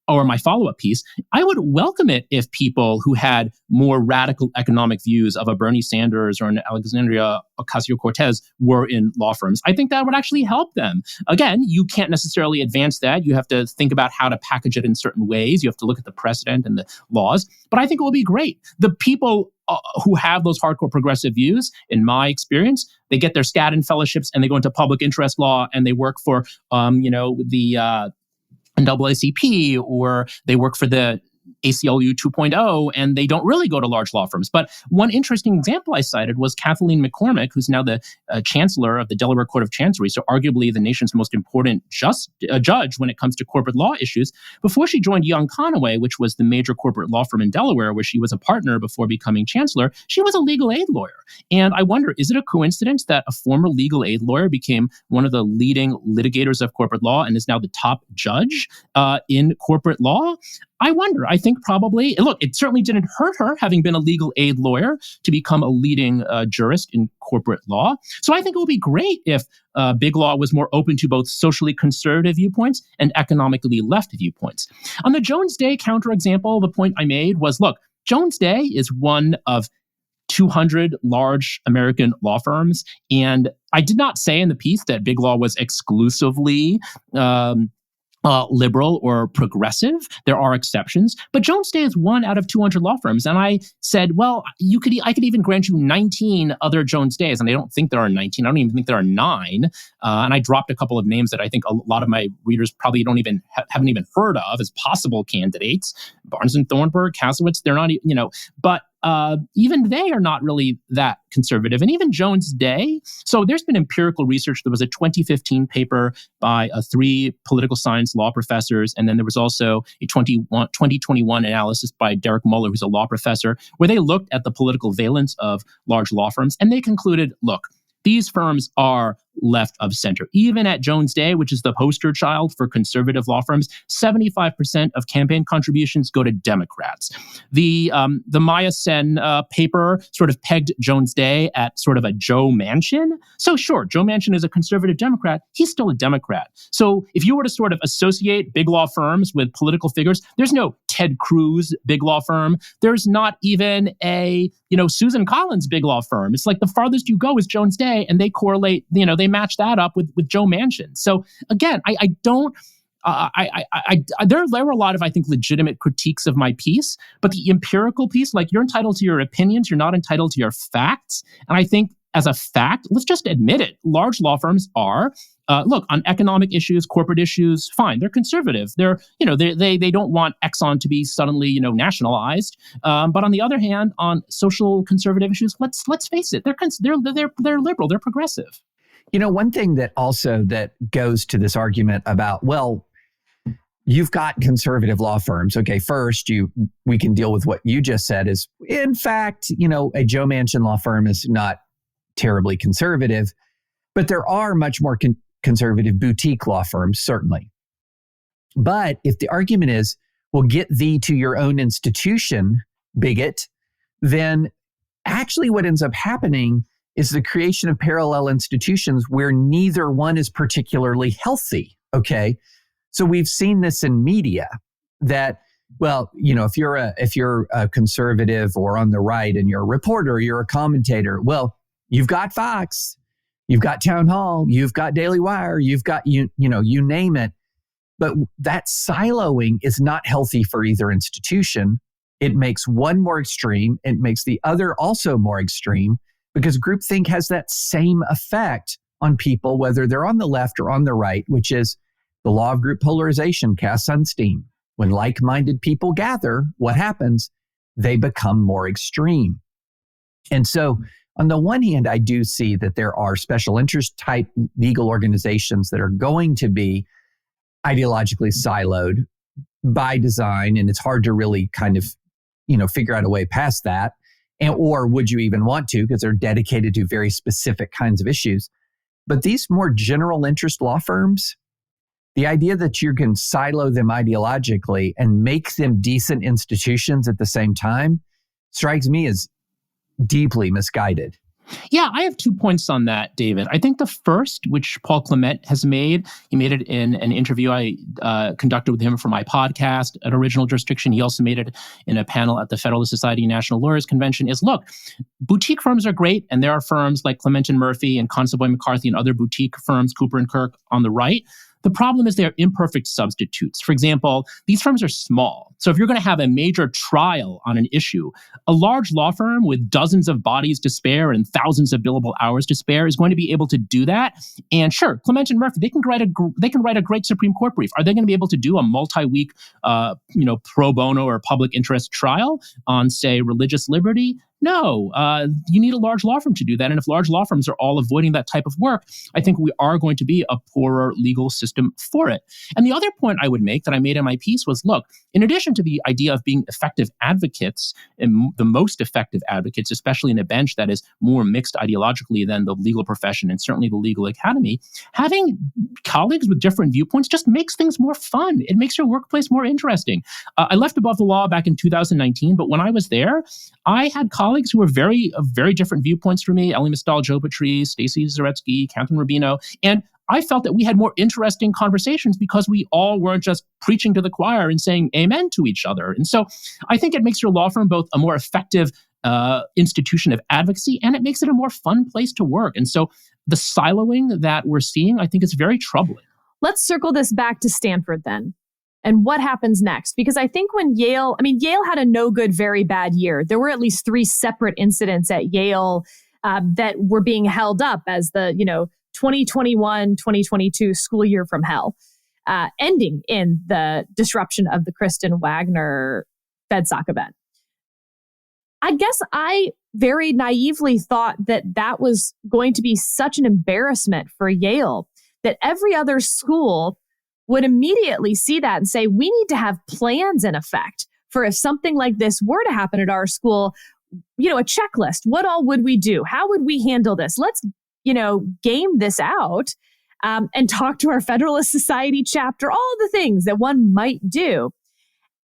or my follow-up piece, I would welcome it if people who had more radical economic views of a Bernie Sanders or an Alexandria Ocasio-Cortez were in law firms. I think that would actually help them. Again, you can't necessarily advance that. You have to think about how to package it in certain ways. You have to look at the precedent and the laws. But I think it will be great. The people who have those hardcore progressive views, in my experience, they get their Skadden fellowships and they go into public interest law and they work for, the NAACP, or they work for the ACLU 2.0, and they don't really go to large law firms. But one interesting example I cited was Kathleen McCormick, who's now the chancellor of the Delaware Court of Chancery, so arguably the nation's most important judge when it comes to corporate law issues. Before she joined Young Conaway, which was the major corporate law firm in Delaware, where she was a partner before becoming chancellor, she was a legal aid lawyer. And I wonder, is it a coincidence that a former legal aid lawyer became one of the leading litigators of corporate law and is now the top judge in corporate law? I wonder. I think probably, look, it certainly didn't hurt her, having been a legal aid lawyer, to become a leading jurist in corporate law. So I think it would be great if big law was more open to both socially conservative viewpoints and economically left viewpoints. On the Jones Day counterexample, the point I made was, look, Jones Day is one of 200 large American law firms. And I did not say in the piece that big law was exclusively liberal or progressive. There are exceptions, but Jones Day is one out of 200 law firms. And I said, well, I could even grant you 19 other Jones Days. And I don't think there are 19. I don't even think there are 9. And I dropped a couple of names that I think a lot of my readers probably haven't even heard of as possible candidates. Barnes and Thornburg, Kasowitz, they're not, but even they are not really that conservative. And even Jones Day. So there's been empirical research. There was a 2015 paper by 3 political science law professors. And then there was also a 2021 analysis by Derek Muller, who's a law professor, where they looked at the political valence of large law firms. And they concluded, look, these firms are left of center. Even at Jones Day, which is the poster child for conservative law firms, 75% of campaign contributions go to Democrats. The Maya Sen paper sort of pegged Jones Day at sort of a Joe Manchin. So sure, Joe Manchin is a conservative Democrat. He's still a Democrat. So if you were to sort of associate big law firms with political figures, there's no Ted Cruz big law firm. There's not even a, Susan Collins big law firm. It's like the farthest you go is Jones Day, and they correlate, they match that up with Joe Manchin. So again, there were a lot of, I think, legitimate critiques of my piece, but the empirical piece, like, you're entitled to your opinions, you're not entitled to your facts. And I think as a fact, let's just admit it. Large law firms are, look, on economic issues, corporate issues, fine. They're conservative. They don't want Exxon to be suddenly, nationalized. But on the other hand, on social conservative issues, let's face it, they're liberal, they're progressive. One thing that also that goes to this argument about, well, you've got conservative law firms. Okay, first, we can deal with what you just said is, in fact, a Joe Manchin law firm is not terribly conservative, but there are much more conservative boutique law firms, certainly. But if the argument is, well, get thee to your own institution, bigot, then actually what ends up happening is the creation of parallel institutions where neither one is particularly healthy, okay? So we've seen this in media that, well, if you're a conservative or on the right and you're a reporter, you're a commentator, well, you've got Fox, you've got Town Hall, you've got Daily Wire, you've got, you name it. But that siloing is not healthy for either institution. It makes one more extreme. It makes the other also more extreme, because groupthink has that same effect on people, whether they're on the left or on the right, which is the law of group polarization casts on steam. When like-minded people gather, what happens? They become more extreme. And so on the one hand, I do see that there are special interest type legal organizations that are going to be ideologically siloed by design, and it's hard to really kind of, figure out a way past that. Or would you even want to, because they're dedicated to very specific kinds of issues. But these more general interest law firms, the idea that you can silo them ideologically and make them decent institutions at the same time strikes me as deeply misguided. Yeah, I have 2 points on that, David. I think the first, which Paul Clement has made, he made it in an interview I conducted with him for my podcast at Original Jurisdiction. He also made it in a panel at the Federalist Society National Lawyers Convention, is, look, boutique firms are great, and there are firms like Clement and Murphy and Consovoy McCarthy and other boutique firms, Cooper and Kirk, on the right. The problem is they're imperfect substitutes. For example, these firms are small. So if you're going to have a major trial on an issue, a large law firm with dozens of bodies to spare and thousands of billable hours to spare is going to be able to do that. And sure, Clement and Murphy, they can write a great Supreme Court brief. Are they going to be able to do a multi-week, pro bono or public interest trial on, say, religious liberty? No, you need a large law firm to do that. And if large law firms are all avoiding that type of work, I think we are going to be a poorer legal system for it. And the other point I would make that I made in my piece was, look, in addition to the idea of being effective advocates, and the most effective advocates, especially in a bench that is more mixed ideologically than the legal profession and certainly the legal academy, having colleagues with different viewpoints just makes things more fun. It makes your workplace more interesting. I left Above the Law back in 2019, but when I was there, I had colleagues who were very different viewpoints from me: Ellie Mistal, Joe Patrice, Stacey Zaretsky, Catherine Rubino. And I felt that we had more interesting conversations because we all weren't just preaching to the choir and saying amen to each other. And so I think it makes your law firm both a more effective institution of advocacy, and it makes it a more fun place to work. And so the siloing that we're seeing, I think, is very troubling. Let's circle this back to Stanford then. And what happens next? Because I think when Yale had a no good, very bad year. There were at least 3 separate incidents at Yale that were being held up as the, 2021-2022 school year from hell, ending in the disruption of the Kristen Wagner FedSoc event. I guess I very naively thought that was going to be such an embarrassment for Yale that every other school would immediately see that and say, we need to have plans in effect for if something like this were to happen at our school, a checklist. What all would we do? How would we handle this? Let's game this out and talk to our Federalist Society chapter, all the things that one might do.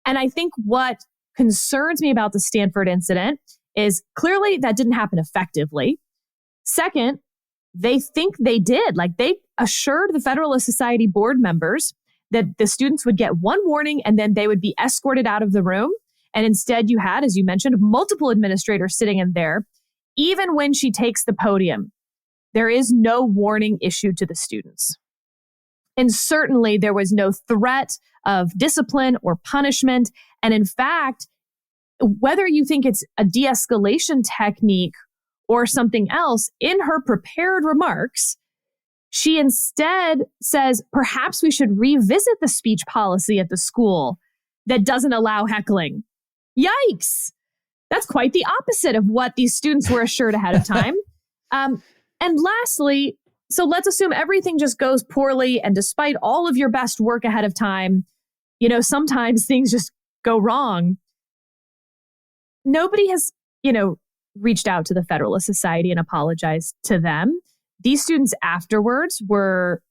And I think what concerns me about the Stanford incident is clearly that didn't happen effectively. Second, they think they did. Like, they assured the Federalist Society board members that the students would get one warning and then they would be escorted out of the room. And instead you had, as you mentioned, multiple administrators sitting in there. Even when she takes the podium, there is no warning issued to the students. And certainly there was no threat of discipline or punishment. And in fact, whether you think it's a de-escalation technique or something else, in her prepared remarks, she instead says, perhaps we should revisit the speech policy at the school that doesn't allow heckling. Yikes! That's quite the opposite of what these students were assured ahead of time. And lastly, so let's assume everything just goes poorly, and despite all of your best work ahead of time, sometimes things just go wrong. Nobody has, reached out to the Federalist Society and apologized to them. These students afterwards were,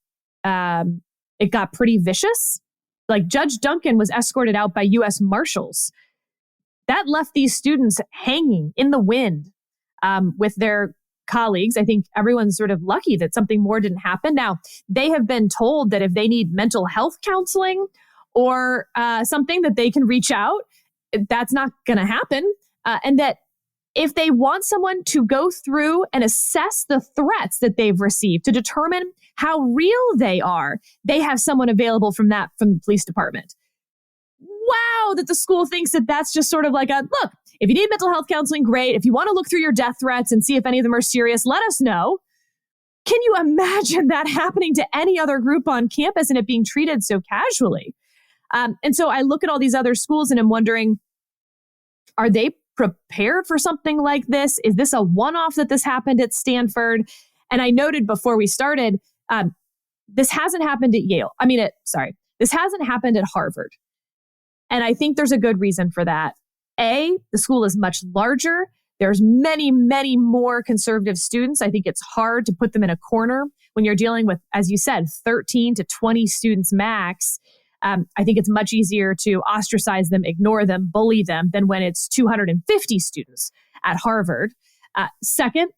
it got pretty vicious. Like, Judge Duncan was escorted out by U.S. Marshals. That left these students hanging in the wind with their colleagues. I think everyone's sort of lucky that something more didn't happen. Now, they have been told that if they need mental health counseling or something, that they can reach out. That's not going to happen. And that if they want someone to go through and assess the threats that they've received to determine how real they are, they have someone available from the police department. Wow, that the school thinks that that's just sort of like look, if you need mental health counseling, great. If you want to look through your death threats and see if any of them are serious, let us know. Can you imagine that happening to any other group on campus and it being treated so casually? And so I look at all these other schools and I'm wondering, are they prepared for something like this? Is this a one-off that this happened at Stanford? And I noted before we started, this hasn't happened at Yale. This hasn't happened at Harvard. And I think there's a good reason for that. A, the school is much larger. There's many, many more conservative students. I think it's hard to put them in a corner when you're dealing with, as you said, 13 to 20 students max. I think it's much easier to ostracize them, ignore them, bully them than when it's 250 students at Harvard. Second,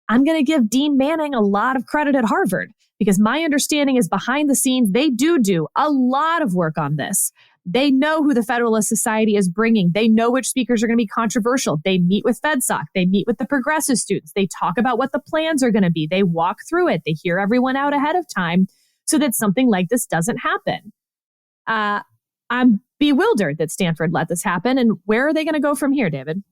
I'm going to give Dean Manning a lot of credit at Harvard because my understanding is behind the scenes, they do a lot of work on this. They know who the Federalist Society is bringing. They know which speakers are going to be controversial. They meet with FedSoc. They meet with the progressive students. They talk about what the plans are going to be. They walk through it. They hear everyone out ahead of time so that something like this doesn't happen. I'm bewildered that Stanford let this happen. And where are they going to go from here, David?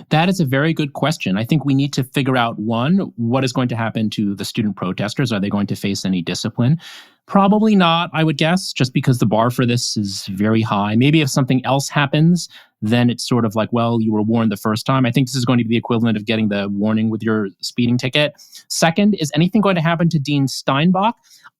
That is a very good question. I think we need to figure out, one, what is going to happen to the student protesters? Are they going to face any discipline? Probably not, I would guess, just because the bar for this is very high. Maybe if something else happens, then it's sort of like, well, you were warned the first time. I think this is going to be the equivalent of getting the warning with your speeding ticket. Second, is anything going to happen to Dean Steinbach?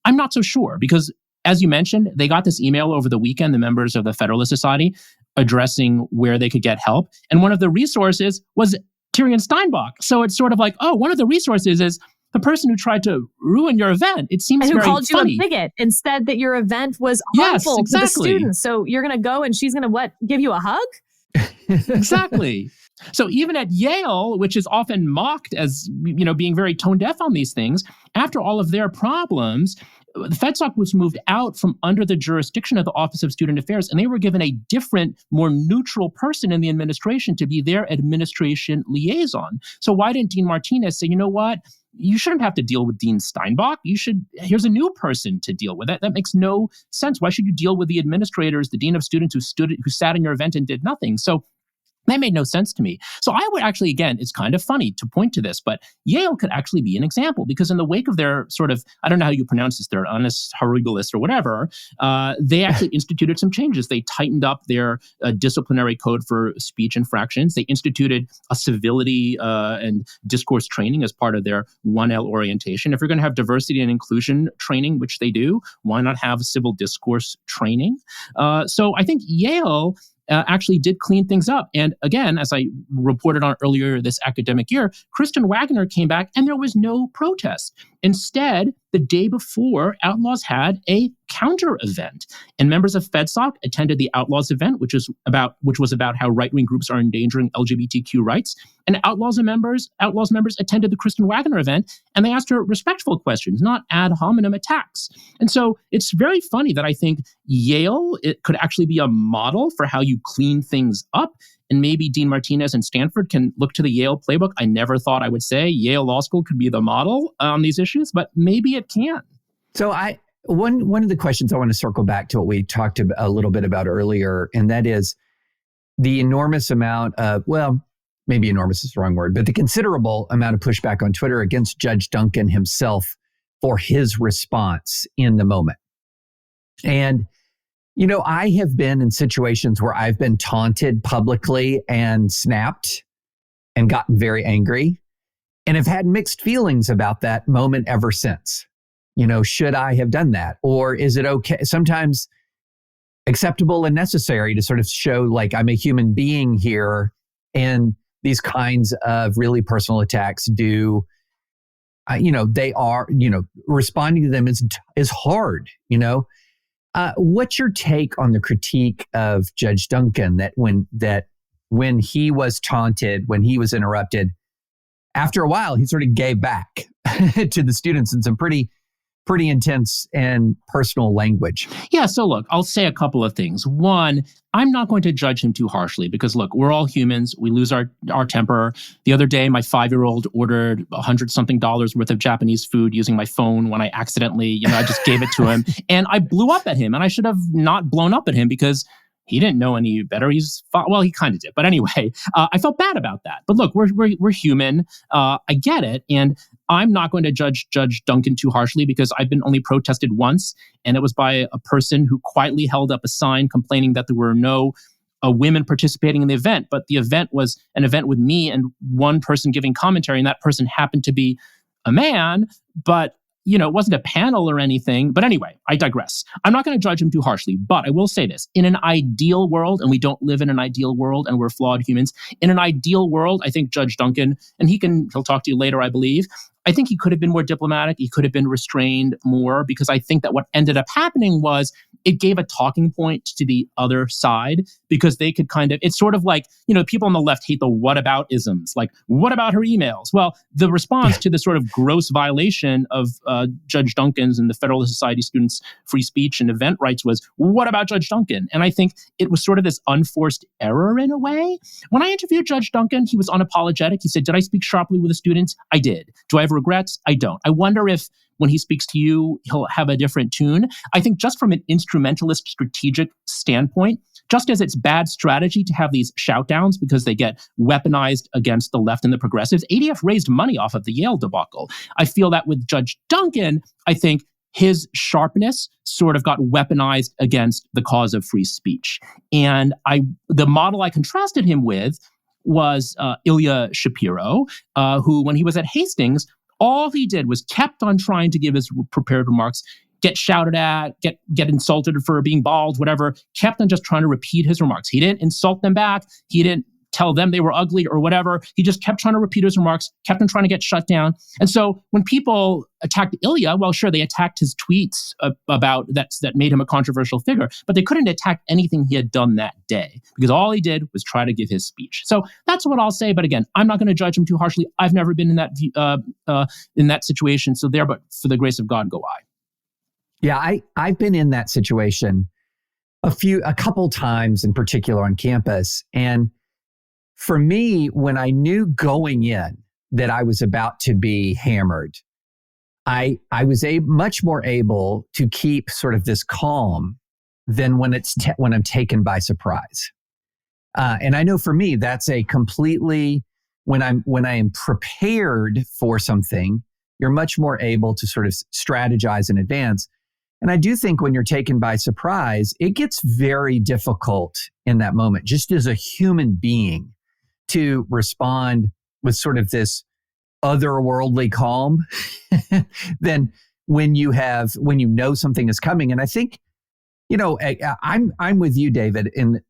I'm not so sure because, as you mentioned, they got this email over the weekend, the members of the Federalist Society, addressing where they could get help. And one of the resources was Tyrion Steinbach. So it's sort of like, oh, one of the resources is the person who tried to ruin your event. It seems very funny. And who called you a bigot and said that your event was harmful to the students. So you're going to go and she's going to give you a hug? Exactly. So even at Yale, which is often mocked as, being very tone deaf on these things, after all of their problems, the FedSoc was moved out from under the jurisdiction of the Office of Student Affairs, and they were given a different, more neutral person in the administration to be their administration liaison. So why didn't Dean Martinez say, you know what? You shouldn't have to deal with Dean Steinbach. Here's a new person to deal with. That makes no sense. Why should you deal with the administrators, the dean of students who sat in your event and did nothing? So that made no sense to me. So I would actually, again, it's kind of funny to point to this, but Yale could actually be an example because in the wake of their sort of, I don't know how you pronounce this, their honest horribilis or whatever, they actually instituted some changes. They tightened up their disciplinary code for speech infractions. They instituted a civility and discourse training as part of their 1L orientation. If you're going to have diversity and inclusion training, which they do, why not have civil discourse training? So I think Yale actually did clean things up. And again, as I reported on earlier this academic year, Kristen Wagner came back and there was no protest. Instead, the day before, Outlaws had a counter event, and members of FedSoc attended the Outlaws event, which was about how right-wing groups are endangering LGBTQ rights. And Outlaws members attended the Kristen Wagner event, and they asked her respectful questions, not ad hominem attacks. And so it's very funny that I think Yale, it could actually be a model for how you clean things up. And maybe Dean Martinez and Stanford can look to the Yale playbook. I never thought I would say Yale Law School could be the model on these issues, but maybe it can. So one of the questions I want to circle back to what we talked a little bit about earlier, and that is the enormous amount of, well, maybe enormous is the wrong word, but the considerable amount of pushback on Twitter against Judge Duncan himself for his response in the moment. And I have been in situations where I've been taunted publicly and snapped and gotten very angry and have had mixed feelings about that moment ever since. Should I have done that? Or is it okay? Sometimes acceptable and necessary to sort of show like I'm a human being here. And these kinds of really personal attacks they are, responding to them is hard, What's your take on the critique of Judge Duncan that when he was taunted, when he was interrupted, after a while, he sort of gave back to the students in some pretty intense and personal language? Yeah, so look, I'll say a couple of things. One, I'm not going to judge him too harshly because look, we're all humans. We lose our temper. The other day, my 5-year-old ordered $100-something worth of Japanese food using my phone when I accidentally, I just gave it to him. And I blew up at him, and I should have not blown up at him because he didn't know any better. He kind of did. But anyway, I felt bad about that. But look, we're human. I get it. And I'm not going to judge Judge Duncan too harshly because I've been only protested once. And it was by a person who quietly held up a sign complaining that there were no women participating in the event. But the event was an event with me and one person giving commentary. And that person happened to be a man. But it wasn't a panel or anything. But anyway, I digress. I'm not going to judge him too harshly, but I will say this. In an ideal world, and we don't live in an ideal world, and we're flawed humans, in an ideal world, I think Judge Duncan, and he'll talk to you later, I believe, I think he could have been more diplomatic. He could have been restrained more because I think that what ended up happening was it gave a talking point to the other side because they could it's sort of like, people on the left hate the what about isms, like what about her emails? Well, the response to the sort of gross violation of Judge Duncan's and the Federalist Society students' free speech and event rights was, what about Judge Duncan? And I think it was sort of this unforced error in a way. When I interviewed Judge Duncan, he was unapologetic. He said, did I speak sharply with the students? I did. Do I have regrets? I don't. I wonder if when he speaks to you, he'll have a different tune. I think just from an instrumentalist strategic standpoint, just as it's bad strategy to have these shout downs because they get weaponized against the left and the progressives, ADF raised money off of the Yale debacle. I feel that with Judge Duncan, I think his sharpness sort of got weaponized against the cause of free speech. And the model I contrasted him with was Ilya Shapiro, who, when he was at Hastings, all he did was kept on trying to give his prepared remarks, get shouted at, get insulted for being bald, whatever, kept on just trying to repeat his remarks. He didn't insult them back. He didn't tell them they were ugly or whatever. He just kept trying to repeat his remarks, kept on trying to get shut down. And so when people attacked Ilya, well, sure, they attacked his tweets about that made him a controversial figure, but they couldn't attack anything he had done that day because all he did was try to give his speech. So that's what I'll say. But again, I'm not going to judge him too harshly. I've never been in that situation. So but for the grace of God, go I. Yeah, I've been in that situation a couple times in particular on campus. And for me, when I knew going in that I was about to be hammered, I was much more able to keep sort of this calm than when I'm taken by surprise. And I know for me, that's a completely, when I am prepared for something, you're much more able to sort of strategize in advance. And I do think when you're taken by surprise, it gets very difficult in that moment, just as a human being, to respond with sort of this otherworldly calm than when you know something is coming. And I think, I'm with you, David, in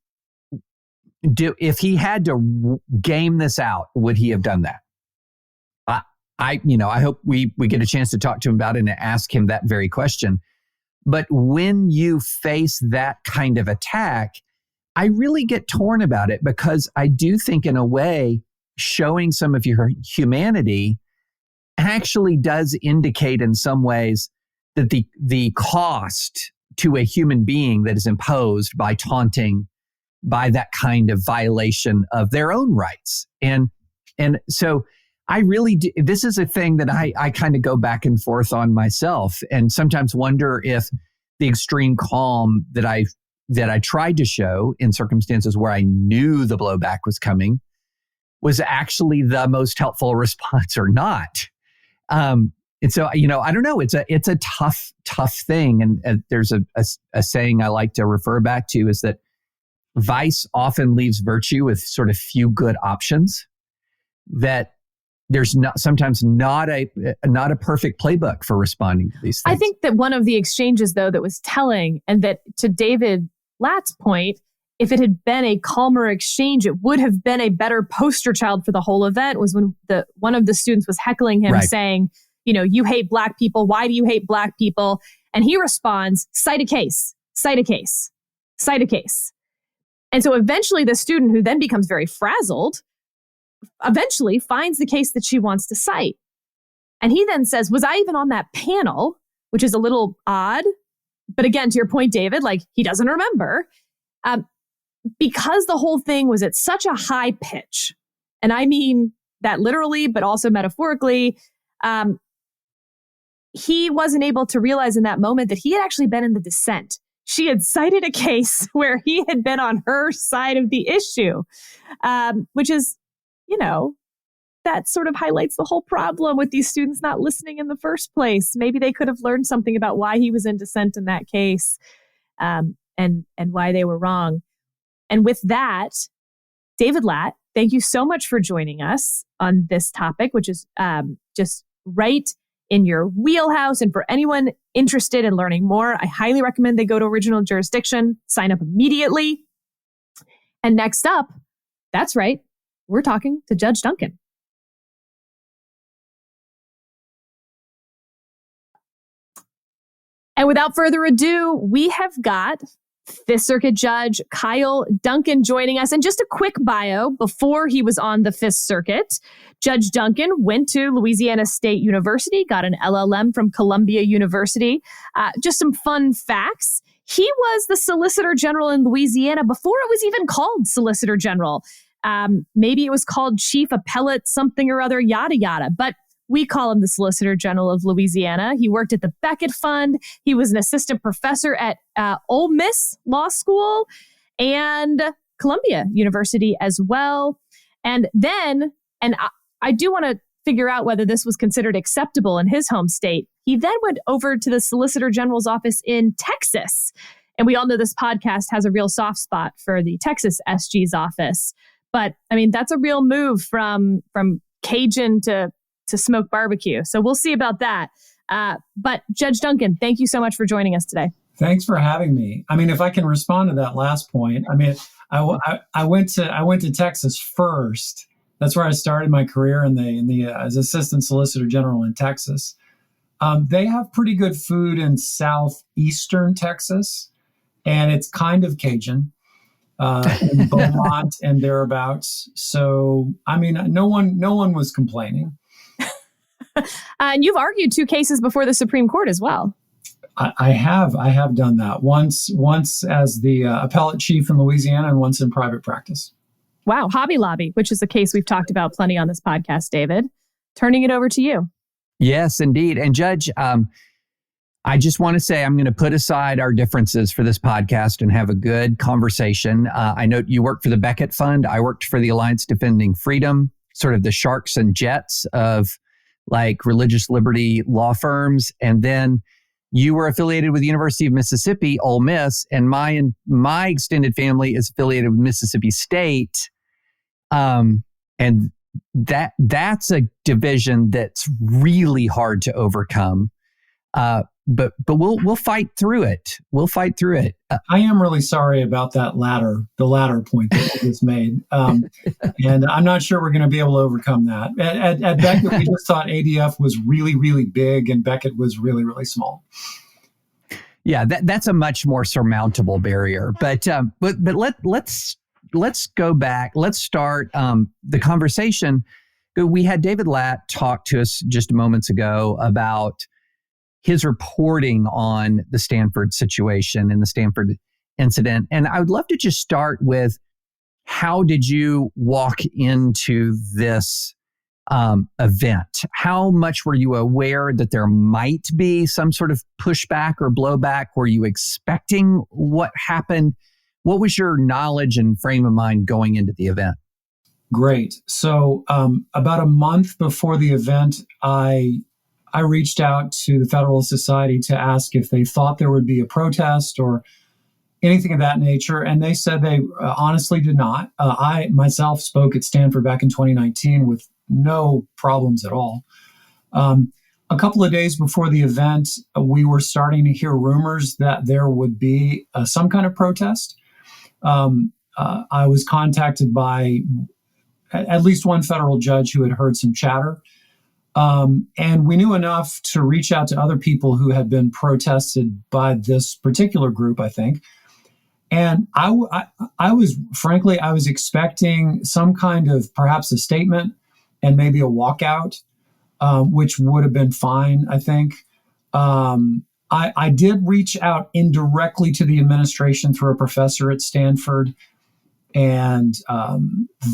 if he had to game this out, would he have done that? I hope we get a chance to talk to him about it and ask him that very question. But when you face that kind of attack, I really get torn about it, because I do think, in a way, showing some of your humanity actually does indicate in some ways that the cost to a human being that is imposed by taunting, by that kind of violation of their own rights. And so I really do, this is a thing that I kind of go back and forth on myself, and sometimes wonder if the extreme calm that I tried to show in circumstances where I knew the blowback was coming was actually the most helpful response or not. And so, I don't know. It's a tough thing. And there's a saying I like to refer back to, is that vice often leaves virtue with sort of few good options, that there's sometimes not a perfect playbook for responding to these things. I think that one of the exchanges, though, that was telling, and that, to David Lat's point, if it had been a calmer exchange, it would have been a better poster child for the whole event, was when one of the students was heckling him, saying, you hate Black people. Why do you hate Black people? And he responds, cite a case, cite a case, cite a case. And so eventually the student, who then becomes very frazzled, eventually finds the case that she wants to cite. And he then says, was I even on that panel? Which is a little odd. But again, to your point, David, he doesn't remember. Because the whole thing was at such a high pitch, and I mean that literally, but also metaphorically, he wasn't able to realize in that moment that he had actually been in the dissent. She had cited a case where he had been on her side of the issue, which is, that sort of highlights the whole problem with these students not listening in the first place. Maybe they could have learned something about why he was in dissent in that case, and why they were wrong. And with that, David Lat, thank you so much for joining us on this topic, which is just right in your wheelhouse. And for anyone interested in learning more, I highly recommend they go to Original Jurisdiction, sign up immediately. And next up, that's right, we're talking to Judge Duncan. And without further ado, we have got Fifth Circuit Judge Kyle Duncan joining us. And just a quick bio before he was on the Fifth Circuit. Judge Duncan went to Louisiana State University, got an LLM from Columbia University. Just some fun facts. He was the Solicitor General in Louisiana before it was even called Solicitor General. Maybe it was called Chief Appellate something or other, yada, yada. But we call him the Solicitor General of Louisiana. He worked at the Beckett Fund. He was an assistant professor at Ole Miss Law School and Columbia University as well. And then, I do want to figure out whether this was considered acceptable in his home state. He then went over to the Solicitor General's office in Texas. And we all know this podcast has a real soft spot for the Texas SG's office. But I mean, that's a real move from Cajun to smoke barbecue. So we'll see about that. But Judge Duncan, thank you so much for joining us today. Thanks for having me. I mean, if I can respond to that last point, I mean, I went to Texas first. That's where I started my career as Assistant Solicitor General in Texas. They have pretty good food in southeastern Texas, and it's kind of Cajun. In Beaumont and thereabouts. So, I mean, no one was complaining. And you've argued 2 cases before the Supreme Court as well. I have done that once as the appellate chief in Louisiana and once in private practice. Wow. Hobby Lobby, which is a case we've talked about plenty on this podcast, David. Turning it over to you. Yes, indeed. And Judge, I just want to say I'm going to put aside our differences for this podcast and have a good conversation. I know you worked for the Beckett Fund. I worked for the Alliance Defending Freedom, sort of the sharks and jets of religious liberty law firms. And then you were affiliated with the University of Mississippi, Ole Miss, and my extended family is affiliated with Mississippi State. And that's a division that's really hard to overcome. we'll fight through it. We'll fight through it. I am really sorry about the latter point that you just made. And I'm not sure we're going to be able to overcome that. At Beckett, we just thought ADF was really, really big and Beckett was really, really small. Yeah, that's a much more surmountable barrier. But let's go back. Let's start the conversation. We had David Lat talk to us just moments ago about his reporting on the Stanford situation and the Stanford incident. And I would love to just start with, how did you walk into this event? How much were you aware that there might be some sort of pushback or blowback? Were you expecting what happened? What was your knowledge and frame of mind going into the event? Great. So about a month before the event, I reached out to the Federalist Society to ask if they thought there would be a protest or anything of that nature. And they said they honestly did not. I myself spoke at Stanford back in 2019 with no problems at all. A couple of days before the event, we were starting to hear rumors that there would be some kind of protest. I was contacted by at least one federal judge who had heard some chatter. And we knew enough to reach out to other people who had been protested by this particular group, I think. And I was expecting some kind of perhaps a statement and maybe a walkout, which would have been fine, I think. I did reach out indirectly to the administration through a professor at Stanford. And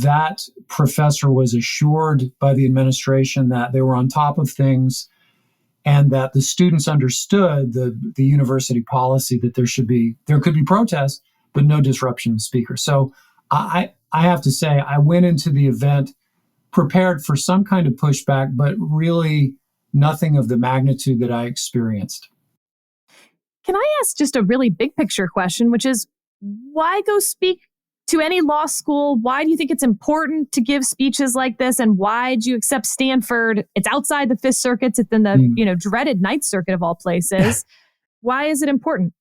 that professor was assured by the administration that they were on top of things and that the students understood the university policy that there could be protests, but no disruption of speakers. So I have to say, I went into the event prepared for some kind of pushback, but really nothing of the magnitude that I experienced. Can I ask just a really big picture question, which is, why go speak to any law school? Why do you think it's important to give speeches like this? And why do you accept Stanford? It's outside the Fifth Circuit. It's in the dreaded Ninth Circuit of all places. Why is it important?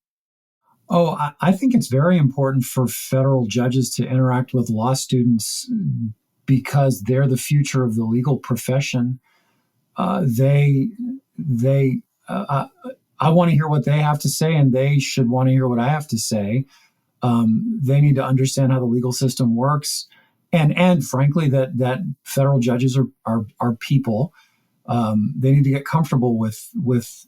Oh, I think it's very important for federal judges to interact with law students because they're the future of the legal profession. I want to hear what they have to say, and they should want to hear what I have to say. They need to understand how the legal system works, and frankly, that federal judges are people. They need to get comfortable with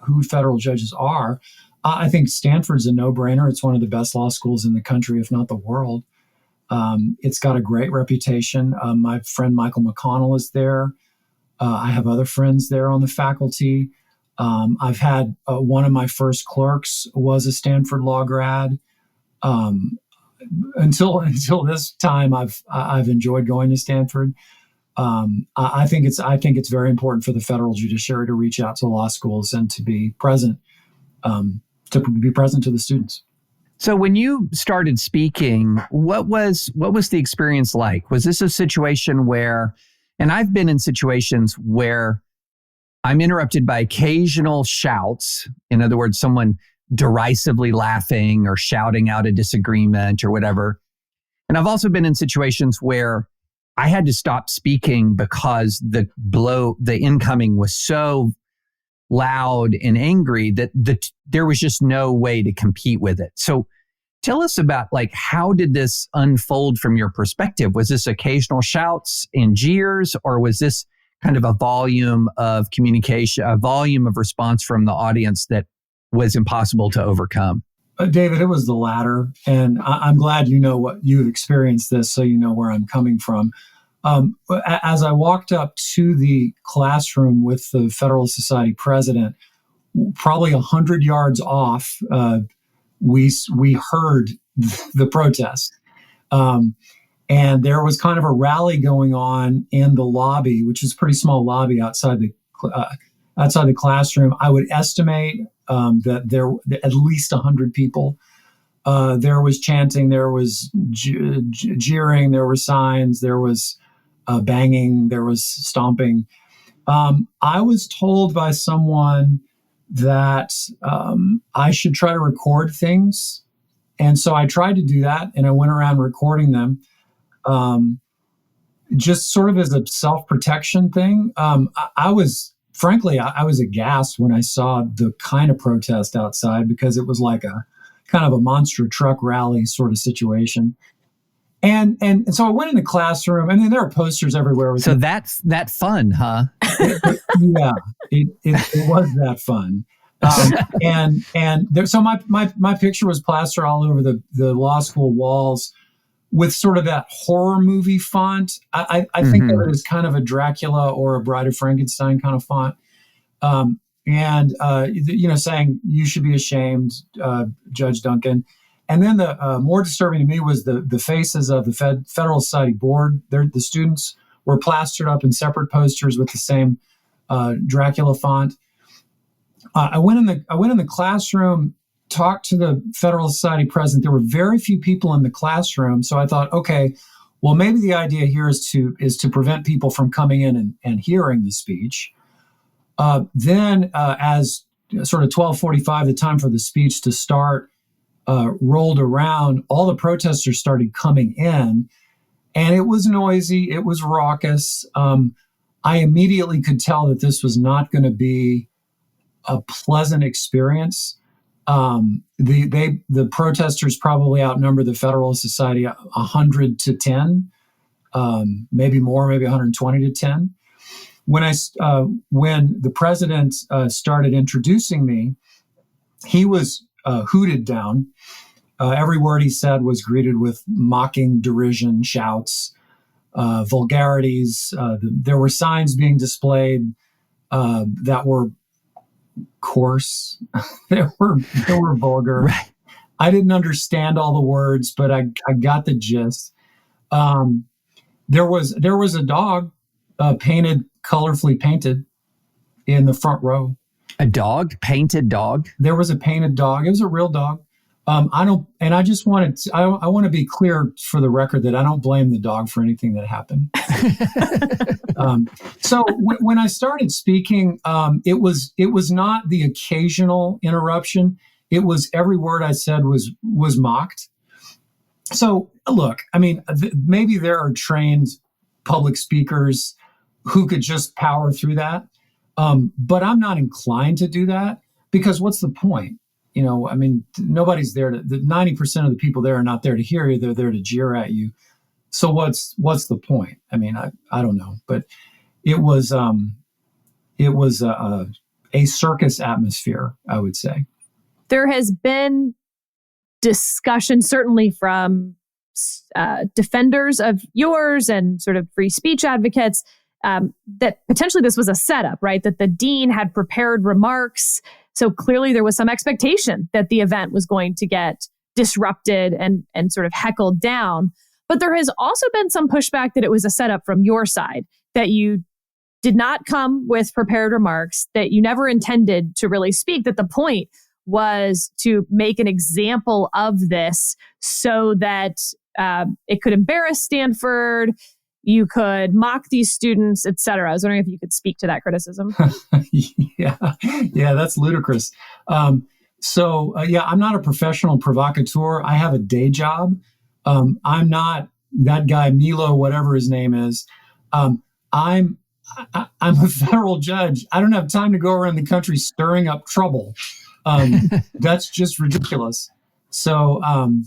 who federal judges are. I think Stanford's a no-brainer. It's one of the best law schools in the country, if not the world. It's got a great reputation. My friend Michael McConnell is there. I have other friends there on the faculty. I've had one of my first clerks was a Stanford law grad. Until this time, I've enjoyed going to Stanford. I think it's very important for the federal judiciary to reach out to law schools and to be present to the students. So when you started speaking, what was the experience like? Was this a situation where, and I've been in situations where I'm interrupted by occasional shouts. In other words, someone derisively laughing or shouting out a disagreement or whatever. And I've also been in situations where I had to stop speaking because the incoming was so loud and angry that there was just no way to compete with it. So tell us about, how did this unfold from your perspective? Was this occasional shouts and jeers, or was this kind of a volume of communication, a volume of response from the audience that was impossible to overcome? David, it was the latter. And I'm glad you know what you've experienced this, so you know where I'm coming from. As I walked up to the classroom with the Federalist Society president, probably 100 yards off, we heard the protest. And there was kind of a rally going on in the lobby, which is a pretty small lobby outside the classroom. I would estimate that there were at least 100 people. There was chanting, there was jeering, there were signs, there was banging, there was stomping. I was told by someone that I should try to record things. And so I tried to do that, and I went around recording them, just sort of as a self-protection thing. I was aghast when I saw the kind of protest outside, because it was like a kind of a monster truck rally sort of situation. And so I went in the classroom. I mean, there are posters everywhere. So that's that fun, huh? Yeah, it was that fun. And there, so my picture was plastered all over the law school walls with sort of that horror movie font. I think of it as kind of a Dracula or a Bride of Frankenstein kind of font. Saying you should be ashamed, Judge Duncan. And then the more disturbing to me was the faces of the Federal Society board. The students were plastered up in separate posters with the same Dracula font. I went in the classroom, talked to the Federal Society president. There were very few people in the classroom, so I thought, okay, well, maybe the idea here is to prevent people from coming in and hearing the speech. Then, as sort of 12:45, the time for the speech to start, rolled around, all the protesters started coming in, and it was noisy. It was raucous. I immediately could tell that this was not going to be a pleasant experience. The protesters probably outnumbered the Federalist Society 100 to 10, maybe more, maybe 120 to 10. When the president started introducing me, he was hooted down. Every word he said was greeted with mocking derision, shouts, vulgarities. There were signs being displayed that were coarse. they were vulgar. Right. I didn't understand all the words, but I got the gist. There was a dog colorfully painted in the front row. A dog? Painted dog? There was a painted dog. It was a real dog. I want to be clear for the record that I don't blame the dog for anything that happened. So when I started speaking, it was not the occasional interruption. It was every word I said was mocked. So look, I mean, maybe there are trained public speakers who could just power through that. But I'm not inclined to do that, because what's the point? You know, I mean, nobody's there 90% of the people there are not there to hear you. They're there to jeer at you. So what's the point? I mean, I don't know, but it was a circus atmosphere, I would say. There has been discussion, certainly from defenders of yours and sort of free speech advocates, that potentially this was a setup, right? That the dean had prepared remarks. So clearly there was some expectation that the event was going to get disrupted and sort of heckled down. But there has also been some pushback that it was a setup from your side, that you did not come with prepared remarks, that you never intended to really speak, that the point was to make an example of this so that it could embarrass Stanford, you could mock these students, et cetera. I was wondering if you could speak to that criticism. Yeah, that's ludicrous. I'm not a professional provocateur. I have a day job. I'm not that guy, Milo, whatever his name is. I'm a federal judge. I don't have time to go around the country stirring up trouble. That's just ridiculous. Of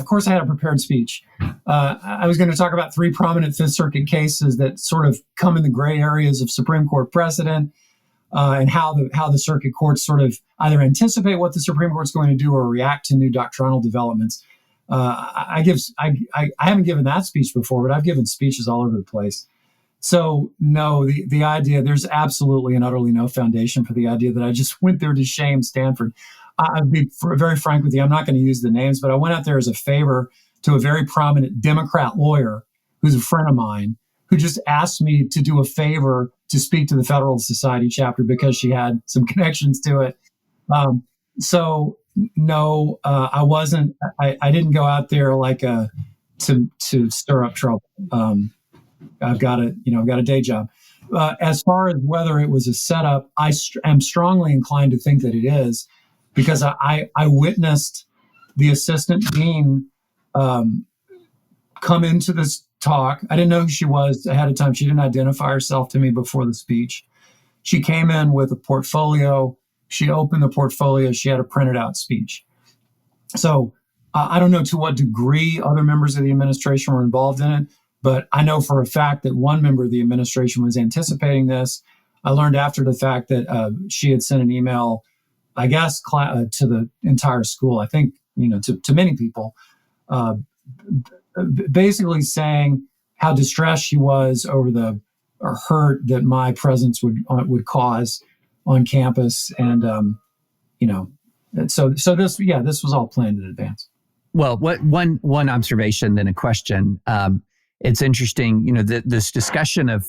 course I had a prepared speech. I was going to talk about 3 prominent Fifth Circuit cases that sort of come in the gray areas of Supreme Court precedent, and how the circuit courts sort of either anticipate what the Supreme Court's going to do or react to new doctrinal developments. I haven't given that speech before, but I've given speeches all over the place. So no, the idea, there's absolutely and utterly no foundation for the idea that I just went there to shame Stanford. I'll be very frank with you. I'm not going to use the names, but I went out there as a favor to a very prominent Democrat lawyer who's a friend of mine, who just asked me to do a favor to speak to the Federal Society chapter because she had some connections to it. No, I wasn't. I didn't go out there like to stir up trouble. I've got a day job. as far as whether it was a setup, I am strongly inclined to think that it is, because I witnessed the assistant dean come into this talk. I didn't know who she was ahead of time. She didn't identify herself to me before the speech. She came in with a portfolio. She opened the portfolio. She had a printed out speech. So I don't know to what degree other members of the administration were involved in it, but I know for a fact that one member of the administration was anticipating this. I learned after the fact that she had sent an email, I guess, to the entire school, I think, to many people, basically saying how distressed she was over the hurt that my presence would cause on campus. And, so this was all planned in advance. Well, one observation, then a question. It's interesting, this discussion of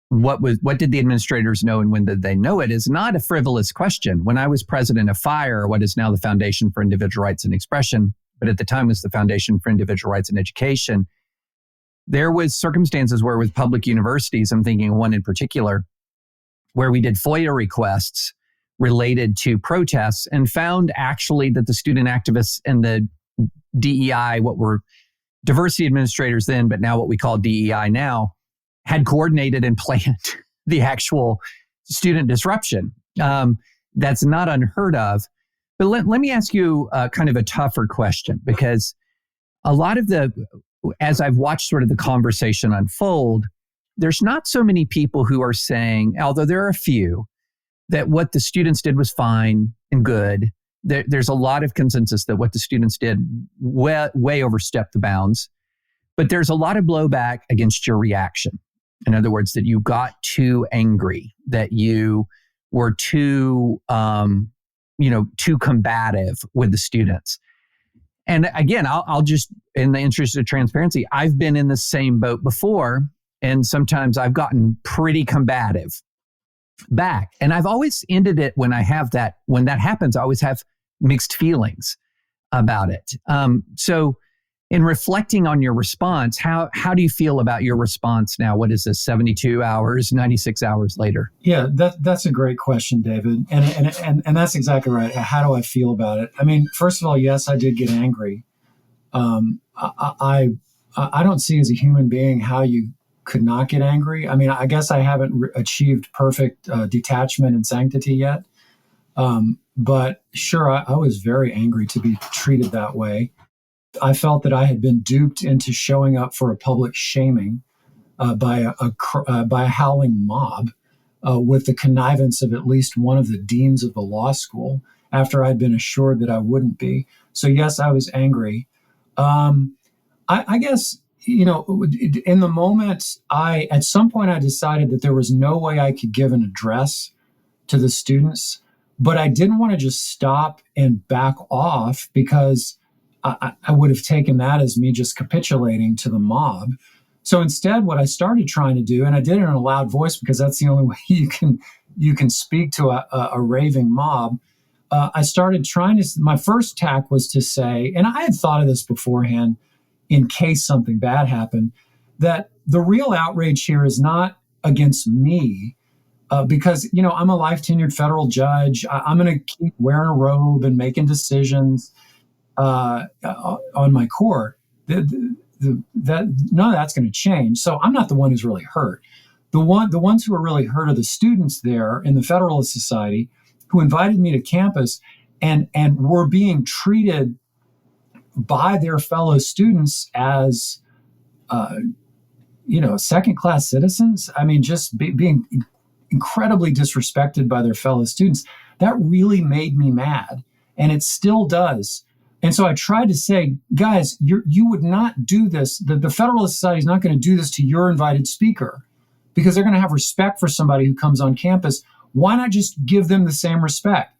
what did the administrators know and when did they know it is not a frivolous question. When I was president of FIRE, what is now the Foundation for Individual Rights and Expression, but at the time was the Foundation for Individual Rights and Education, there was circumstances where with public universities, I'm thinking of one in particular, where we did FOIA requests related to protests and found actually that the student activists and the DEI, what were diversity administrators then, but now what we call DEI now, had coordinated and planned the actual student disruption. That's not unheard of. But let me ask you kind of a tougher question, because a lot of as I've watched sort of the conversation unfold, there's not so many people who are saying, although there are a few, that what the students did was fine and good. There's a lot of consensus that what the students did way overstepped the bounds. But there's a lot of blowback against your reaction. In other words, that you got too angry, that you were too combative with the students. And again, I'll just, in the interest of transparency, I've been in the same boat before, and sometimes I've gotten pretty combative back. And I've always ended it when that happens, I always have mixed feelings about it. So in reflecting on your response, how do you feel about your response now? What is this, 72 hours, 96 hours later? Yeah, that's a great question, David. And that's exactly right. How do I feel about it? I mean, first of all, yes, I did get angry. I don't see as a human being how you could not get angry. I mean, I guess I haven't achieved perfect detachment and sanctity yet. But sure, I was very angry to be treated that way. I felt that I had been duped into showing up for a public shaming by a howling mob with the connivance of at least one of the deans of the law school after I'd been assured that I wouldn't be. So yes, I was angry. I guess, in the moment, at some point I decided that there was no way I could give an address to the students, but I didn't want to just stop and back off, because I would have taken that as me just capitulating to the mob. So instead, what I started trying to do, and I did it in a loud voice because that's the only way you can speak to a raving mob. I started my first tack was to say, and I had thought of this beforehand in case something bad happened, that the real outrage here is not against me, because, I'm a life tenured federal judge. I'm going to keep wearing a robe and making decisions on my court. None of that's going to change. So I'm not the one who's really hurt. The ones who are really hurt are the students there in the Federalist Society who invited me to campus and were being treated by their fellow students as, second-class citizens. I mean, just being incredibly disrespected by their fellow students. That really made me mad, and it still does. And so I tried to say, guys, you would not do this. The Federalist Society is not going to do this to your invited speaker, because they're going to have respect for somebody who comes on campus. Why not just give them the same respect?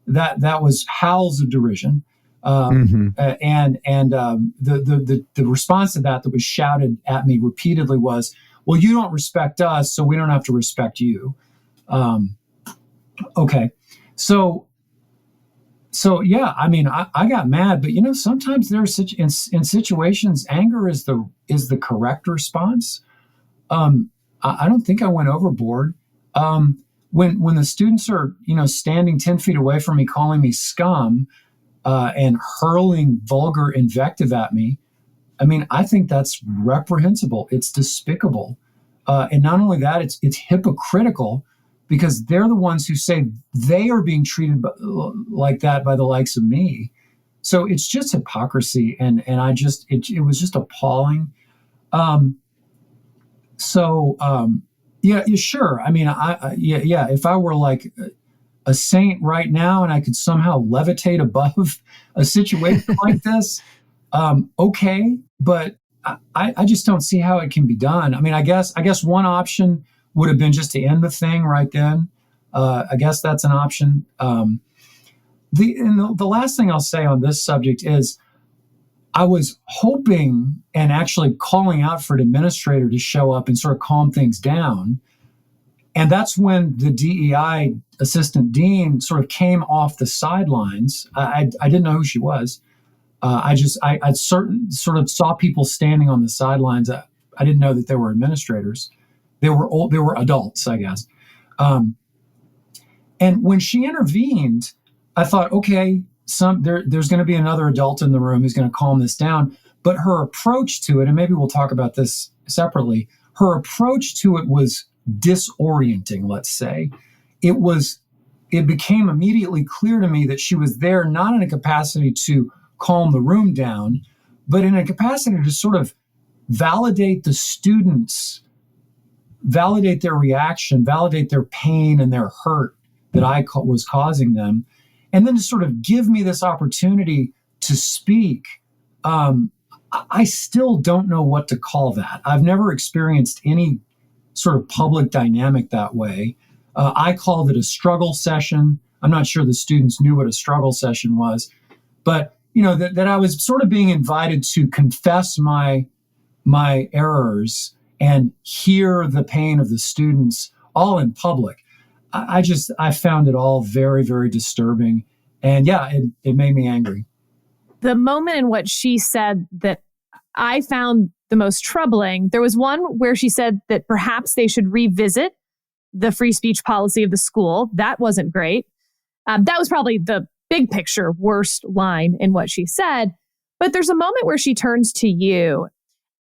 That was howls of derision. And the response to that was shouted at me repeatedly was, well, you don't respect us, so we don't have to respect you. Okay. So yeah, I mean, I got mad, but sometimes there's in situations, anger is the correct response. I don't think I went overboard. When the students are, standing 10 feet away from me, calling me scum, and hurling vulgar invective at me, I mean, I think that's reprehensible. It's despicable. And not only that, it's hypocritical, because they're the ones who say they are being treated like that by the likes of me. So it's just hypocrisy. And it was just appalling. Yeah, sure. I mean, if I were like a saint right now and I could somehow levitate above a situation like this, okay. But I just don't see how it can be done. I mean, I guess one option would have been just to end the thing right then. I guess that's an option. The last thing I'll say on this subject is I was hoping and actually calling out for an administrator to show up and sort of calm things down. And that's when the DEI assistant dean sort of came off the sidelines. I didn't know who she was. I sort of saw people standing on the sidelines. I didn't know that they were administrators. They were adults, I guess. And when she intervened, I thought, okay, there's going to be another adult in the room who's going to calm this down. But her approach to it, and maybe we'll talk about this separately, her approach to it was disorienting, let's say. It became immediately clear to me that she was there not in a capacity to calm the room down, but in a capacity to sort of validate the students, validate their reaction, validate their pain and their hurt that I was causing them, and then to sort of give me this opportunity to speak. I still don't know what to call that. I've never experienced any sort of public dynamic that way. I called it a struggle session. I'm not sure the students knew what a struggle session was, but that I was sort of being invited to confess my errors and hear the pain of the students all in public. I found it all very, very disturbing. And yeah, it made me angry. The moment in which she said that I found the most troubling, there was one where she said that perhaps they should revisit the free speech policy of the school. That wasn't great. That was probably the big picture worst line in what she said. But there's a moment where she turns to you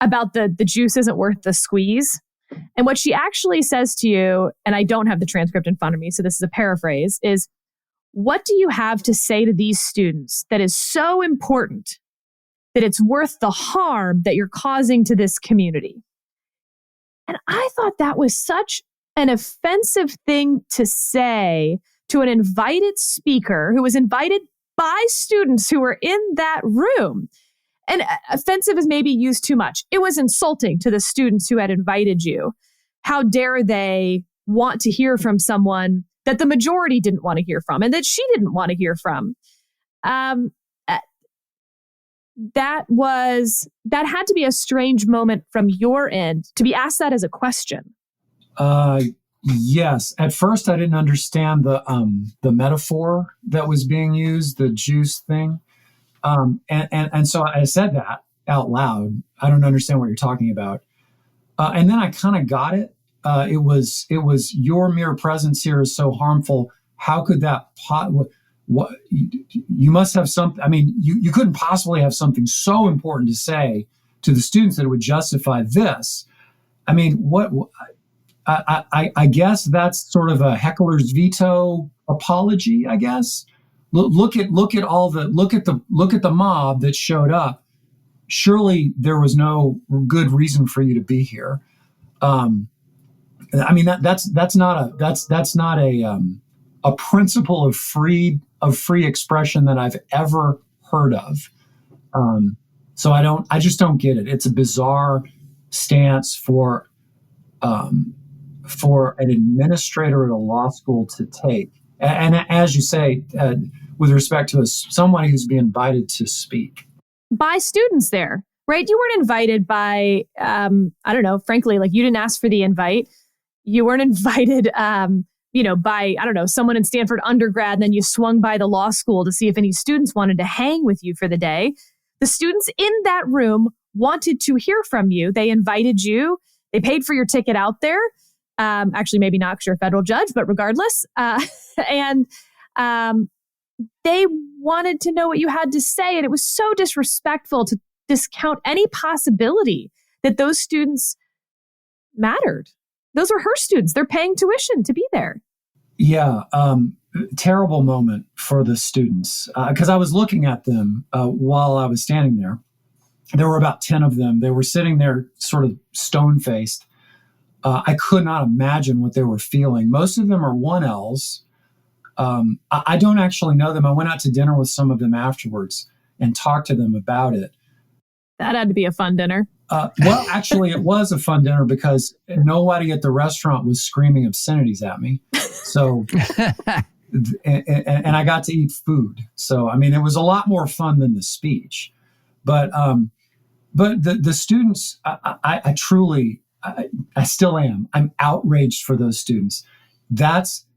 about the juice isn't worth the squeeze. And what she actually says to you, and I don't have the transcript in front of me, so this is a paraphrase, is, what do you have to say to these students that is so important that it's worth the harm that you're causing to this community? And I thought that was such an offensive thing to say to an invited speaker who was invited by students who were in that room. And offensive is maybe used too much. It was insulting to the students who had invited you. How dare they want to hear from someone that the majority didn't want to hear from and that she didn't want to hear from? That had to be a strange moment from your end to be asked that as a question. Yes. At first, I didn't understand the metaphor that was being used, the juice thing. And so I said that out loud. I don't understand what you're talking about. And then I kind of got it. It was your mere presence here is so harmful. How could that what you must have something? I mean, you couldn't possibly have something so important to say to the students that it would justify this. I mean, what? I guess that's sort of a heckler's veto apology, I guess. Look at the mob that showed up. Surely there was no good reason for you to be here. I mean that's not a principle of free expression that I've ever heard of. So I just don't get it. It's a bizarre stance for an administrator at a law school to take. And as you say, with respect to somebody who's being invited to speak. By students there, right? You weren't invited by, I don't know, frankly, like you didn't ask for the invite. You weren't invited, by, I don't know, someone in Stanford undergrad, and then you swung by the law school to see if any students wanted to hang with you for the day. The students in that room wanted to hear from you. They invited you. They paid for your ticket out there. Actually, maybe not because you're a federal judge, but regardless. And they wanted to know what you had to say. And it was so disrespectful to discount any possibility that those students mattered. Those were her students. They're paying tuition to be there. Yeah. Terrible moment for the students. Because I was looking at them while I was standing there. There were about 10 of them. They were sitting there sort of stone-faced. I could not imagine what they were feeling. Most of them are 1Ls. I don't actually know them. I went out to dinner with some of them afterwards and talked to them about it. That had to be a fun dinner. Well, actually, it was a fun dinner because nobody at the restaurant was screaming obscenities at me. So, and I got to eat food. So, I mean, it was a lot more fun than the speech. But the students, I truly, I still am. I'm outraged for those students. Those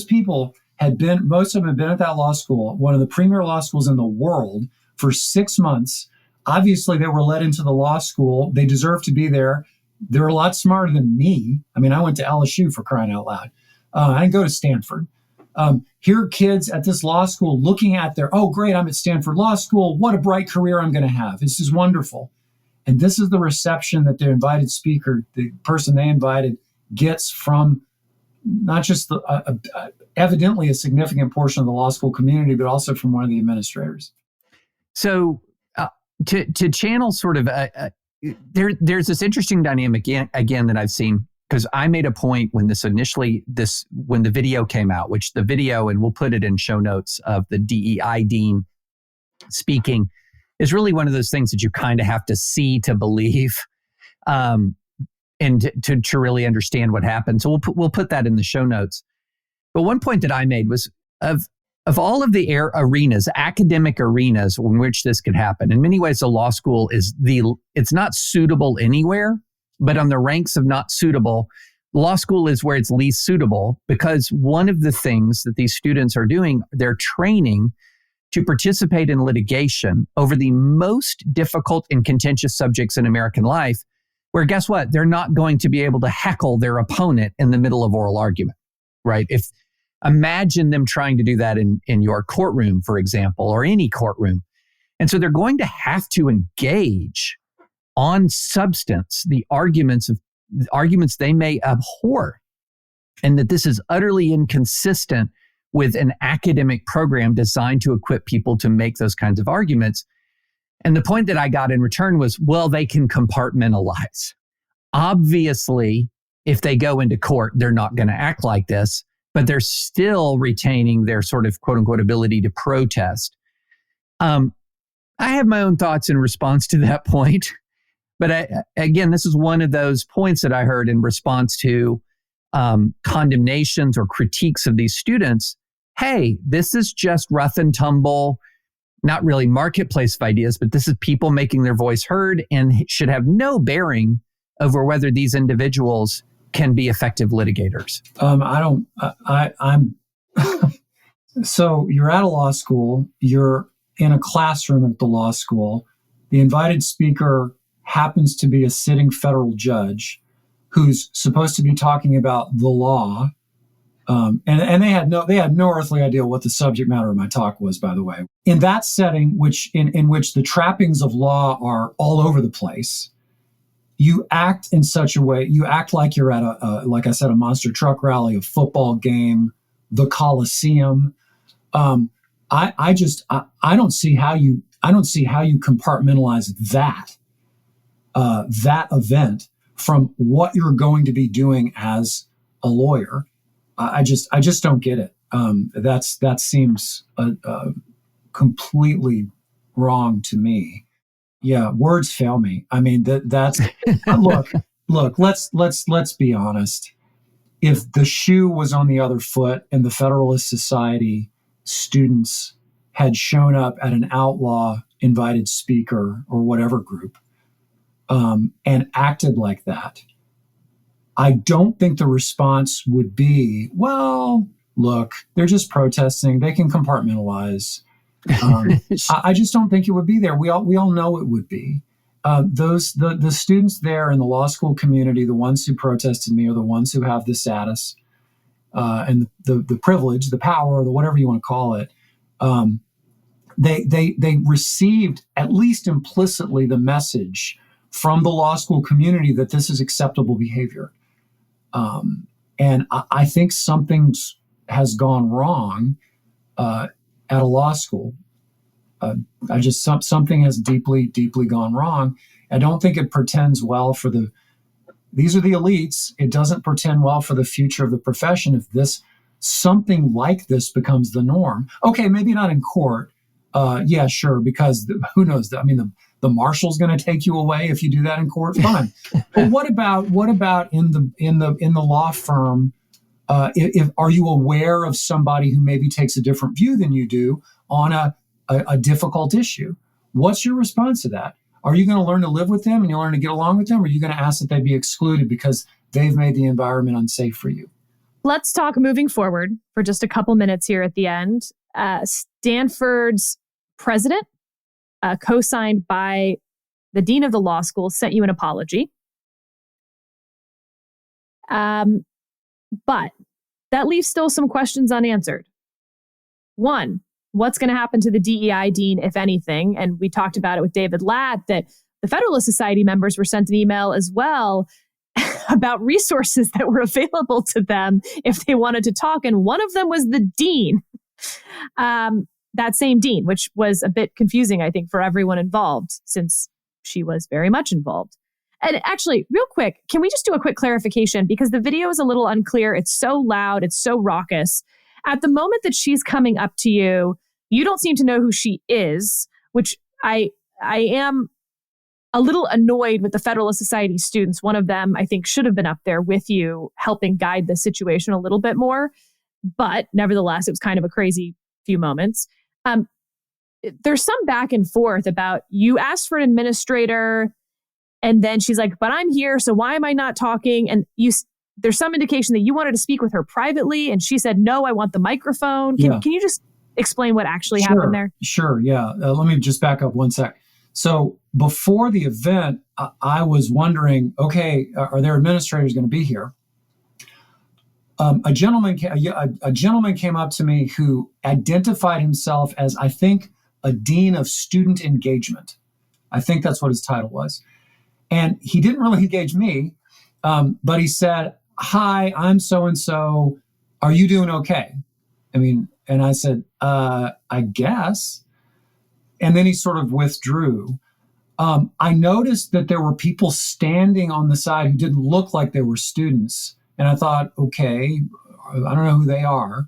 people most of them had been at that law school, one of the premier law schools in the world, for 6 months. Obviously, they were led into the law school. They deserve to be there. They're a lot smarter than me. I mean, I went to LSU, for crying out loud. I didn't go to Stanford. Here are kids at this law school looking at oh, great, I'm at Stanford Law School. What a bright career I'm going to have. This is wonderful. And this is the reception that their invited speaker, the person they invited, gets from not just evidently a significant portion of the law school community, but also from one of the administrators. So to channel sort of, there's this interesting dynamic again that I've seen, because I made a point when when the video came out, which the video, and we'll put it in show notes, of the DEI dean speaking, is really one of those things that you kind of have to see to believe, and to really understand what happened. So we'll put that in the show notes. But one point that I made was of all of the academic arenas in which this could happen, in many ways, the law school it's not suitable anywhere, but on the ranks of not suitable, law school is where it's least suitable, because one of the things that these students are doing, they're training to participate in litigation over the most difficult and contentious subjects in American life, where guess what? They're not going to be able to heckle their opponent in the middle of oral argument, right? Imagine them trying to do that in your courtroom, for example, or any courtroom. And so they're going to have to engage on substance the arguments they may abhor, and that this is utterly inconsistent with an academic program designed to equip people to make those kinds of arguments. And the point that I got in return was, well, they can compartmentalize. Obviously, if they go into court, they're not going to act like this, but they're still retaining their sort of quote unquote ability to protest. I have my own thoughts in response to that point. But again, this is one of those points that I heard in response to condemnations or critiques of these students. Hey, this is just rough and tumble, not really marketplace of ideas, but this is people making their voice heard, and should have no bearing over whether these individuals can be effective litigators. I'm so you're at a law school, you're in a classroom at the law school. The invited speaker happens to be a sitting federal judge who's supposed to be talking about the law. And they had no earthly idea what the subject matter of my talk was, by the way. In that setting, in which the trappings of law are all over the place, you act in such a way, you act like you're at like I said, a monster truck rally, a football game, the Coliseum. I don't see how you compartmentalize that event from what you're going to be doing as a lawyer. I just don't get it. That seems completely wrong to me. Yeah, words fail me. I mean, that's look. Let's be honest. If the shoe was on the other foot and the Federalist Society students had shown up at an outlaw invited speaker or whatever group and acted like that, I don't think the response would be, well, look, they're just protesting. They can compartmentalize. I just don't think it would be there. We all know it would be. the students there in the law school community, the ones who protested me, are the ones who have the status and the privilege, the power, the whatever you want to call it. They received, at least implicitly, the message from the law school community that this is acceptable behavior. And I think something has gone wrong at a law school. Something has deeply, deeply gone wrong. I don't think it portends well for these are the elites. It doesn't portend well for the future of the profession if something like this becomes the norm. Okay, maybe not in court. Yeah, sure, because who knows? I mean, the marshal's going to take you away if you do that in court. Fine, but what about in the law firm? If are you aware of somebody who maybe takes a different view than you do on a difficult issue? What's your response to that? Are you going to learn to live with them and you learn to get along with them? Or are you going to ask that they be excluded because they've made the environment unsafe for you? Let's talk moving forward for just a couple minutes here at the end. Stanford's president, co-signed by the dean of the law school, sent you an apology. But that leaves still some questions unanswered. One, what's going to happen to the DEI dean, if anything? And we talked about it with David Lat, that the Federalist Society members were sent an email as well about resources that were available to them if they wanted to talk. And one of them was the dean, that same dean, which was a bit confusing, I think, for everyone involved, since she was very much involved. And actually, real quick, can we just do a quick clarification? Because the video is a little unclear. It's so loud. It's so raucous. At the moment that she's coming up to you, you don't seem to know who she is, which I am a little annoyed with the Federalist Society students. One of them, I think, should have been up there with you, helping guide the situation a little bit more. But nevertheless, it was kind of a crazy few moments. There's some back and forth about you asked for an administrator, and then she's like, but I'm here, so why am I not talking? And there's some indication that you wanted to speak with her privately, and she said, no, I want the microphone. Can you just explain what actually happened there? Sure, yeah. Let me just back up one sec. So before the event, I was wondering, okay, are there administrators going to be here? A gentleman came up to me who identified himself as, I think, a dean of student engagement. I think that's what his title was. And he didn't really engage me, but he said, hi, I'm so-and-so. Are you doing okay? And I said, I guess. And then he sort of withdrew. I noticed that there were people standing on the side who didn't look like they were students. And I thought, okay, I don't know who they are.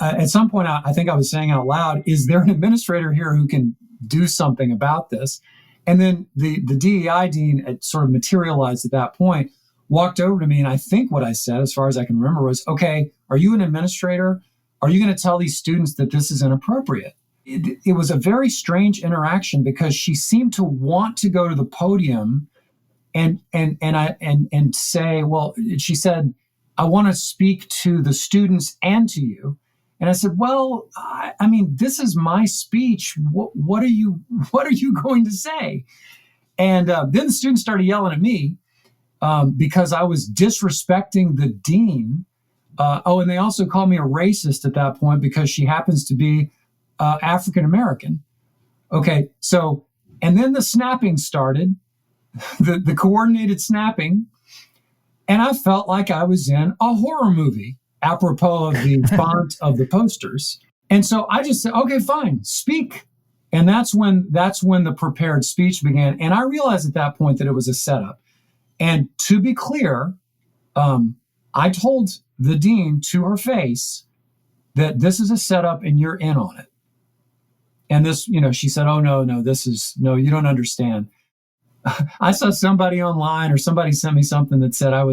At some point, I think I was saying out loud, is there an administrator here who can do something about this? And then the DEI dean sort of materialized at that point, walked over to me, and I think what I said, as far as I can remember, was, okay, are you an administrator? Are you going to tell these students that this is inappropriate? It was a very strange interaction because she seemed to want to go to the podium and say, well, she said, I want to speak to the students and to you. And I said, well, I mean, this is my speech. What are you going to say? And then the students started yelling at me because I was disrespecting the dean. And they also called me a racist at that point because she happens to be African-American. Okay, so, and then the snapping started, the coordinated snapping, and I felt like I was in a horror movie, apropos of the font of the posters. And so I just said, okay, fine, speak. And that's when the prepared speech began. And I realized at that point that it was a setup. And to be clear, I told the dean to her face that this is a setup and you're in on it. And this, she said, oh, no, you don't understand. I saw somebody online or somebody sent me something that said I'm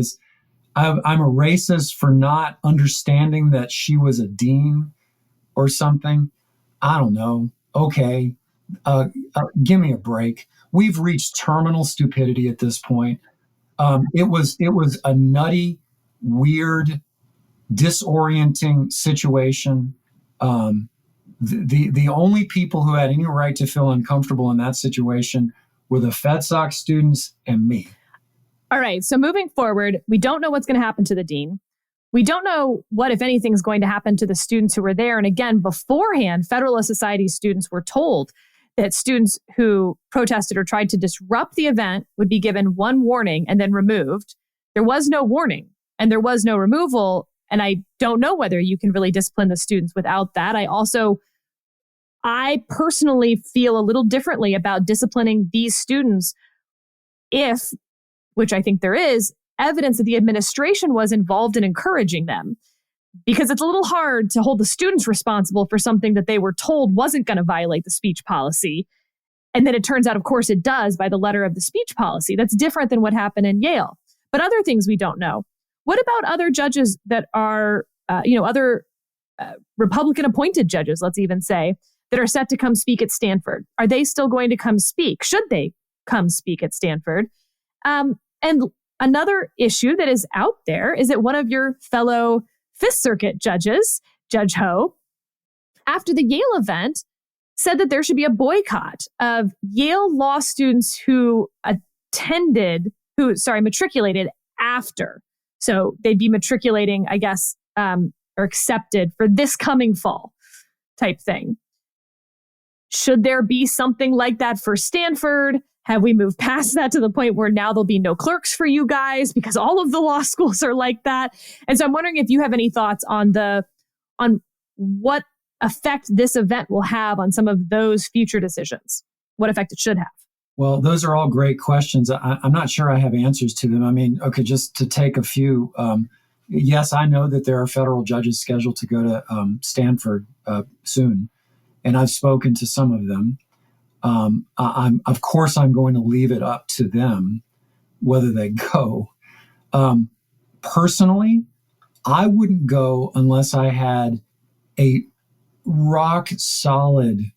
a racist for not understanding that she was a dean or something. I don't know. Okay. Give me a break. We've reached terminal stupidity at this point. It was a nutty, weird, disorienting situation. The only people who had any right to feel uncomfortable in that situation were the FedSoc students and me. All right. So moving forward, we don't know what's going to happen to the dean. We don't know what, if anything, is going to happen to the students who were there. And again, beforehand, Federalist Society students were told that students who protested or tried to disrupt the event would be given one warning and then removed. There was no warning and there was no removal. And I don't know whether you can really discipline the students without that. I personally feel a little differently about disciplining these students if, which I think there is, evidence that the administration was involved in encouraging them. Because it's a little hard to hold the students responsible for something that they were told wasn't going to violate the speech policy. And then it turns out, of course, it does by the letter of the speech policy. That's different than what happened in Yale. But other things we don't know. What about other judges that are, other Republican appointed judges, let's even say, that are set to come speak at Stanford? Are they still going to come speak? Should they come speak at Stanford? And another issue that is out there is that one of your fellow Fifth Circuit judges, Judge Ho, after the Yale event, said that there should be a boycott of Yale law students who matriculated after. So they'd be matriculating, I guess, or accepted for this coming fall type thing. Should there be something like that for Stanford? Have we moved past that to the point where now there'll be no clerks for you guys because all of the law schools are like that? And so I'm wondering if you have any thoughts on what effect this event will have on some of those future decisions, what effect it should have. Well, those are all great questions. I'm not sure I have answers to them. I mean, okay, just to take a few. Yes, I know that there are federal judges scheduled to go to Stanford soon, and I've spoken to some of them. Of course, I'm going to leave it up to them whether they go. Personally, I wouldn't go unless I had a rock solid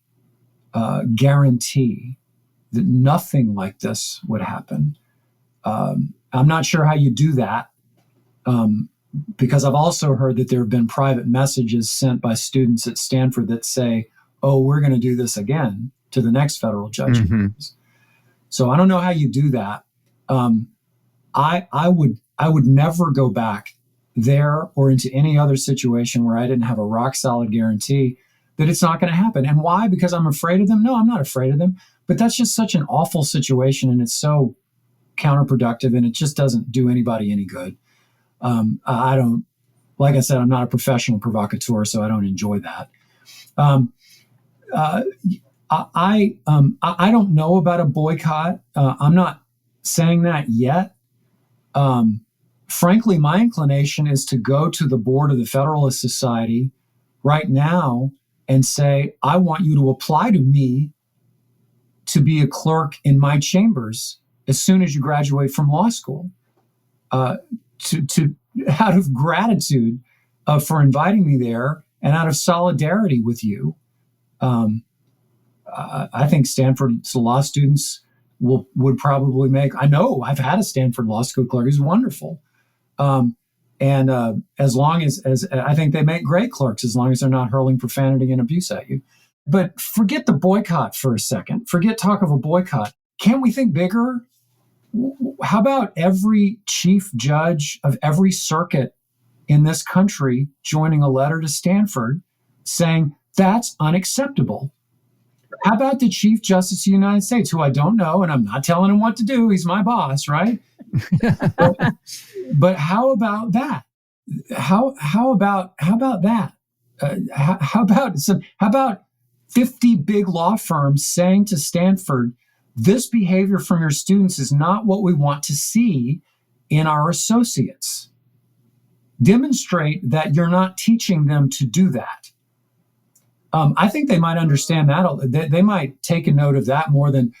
guarantee that nothing like this would happen. I'm not sure how you do that because I've also heard that there have been private messages sent by students at Stanford that say, oh, we're going to do this again to the next federal judge. Mm-hmm. So I don't know how you do that. I would never go back there or into any other situation where I didn't have a rock solid guarantee that it's not going to happen. And why? Because I'm afraid of them? No, I'm not afraid of them. But that's just such an awful situation, and it's so counterproductive, and it just doesn't do anybody any good. Like I said, I'm not a professional provocateur, so I don't enjoy that. I don't know about a boycott. I'm not saying that yet. Frankly, my inclination is to go to the board of the Federalist Society right now and say, I want you to apply to me to be a clerk in my chambers as soon as you graduate from law school, to out of gratitude for inviting me there and out of solidarity with you. I think Stanford's law students would probably I know I've had a Stanford Law School clerk who's wonderful. And as long as I think they make great clerks, as long as they're not hurling profanity and abuse at you. But forget the boycott for a second. Forget talk of a boycott. Can't we think bigger? How about every chief judge of every circuit in this country joining a letter to Stanford saying that's unacceptable? How about the Chief Justice of the United States, who I don't know, and I'm not telling him what to do. He's my boss, right? But how about that? How about that? How about 50 big law firms saying to Stanford, this behavior from your students is not what we want to see in our associates. Demonstrate that you're not teaching them to do that. I think they might understand that. They might take a note of that more than,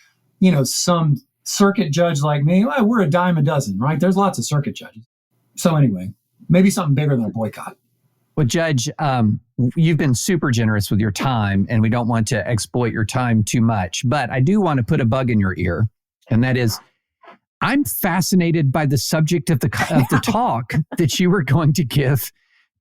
some circuit judge like me. Well, we're a dime a dozen, right? There's lots of circuit judges. So anyway, maybe something bigger than a boycott. Well, Judge, you've been super generous with your time, and we don't want to exploit your time too much. But I do want to put a bug in your ear, and that is, I'm fascinated by the subject of the talk that you were going to give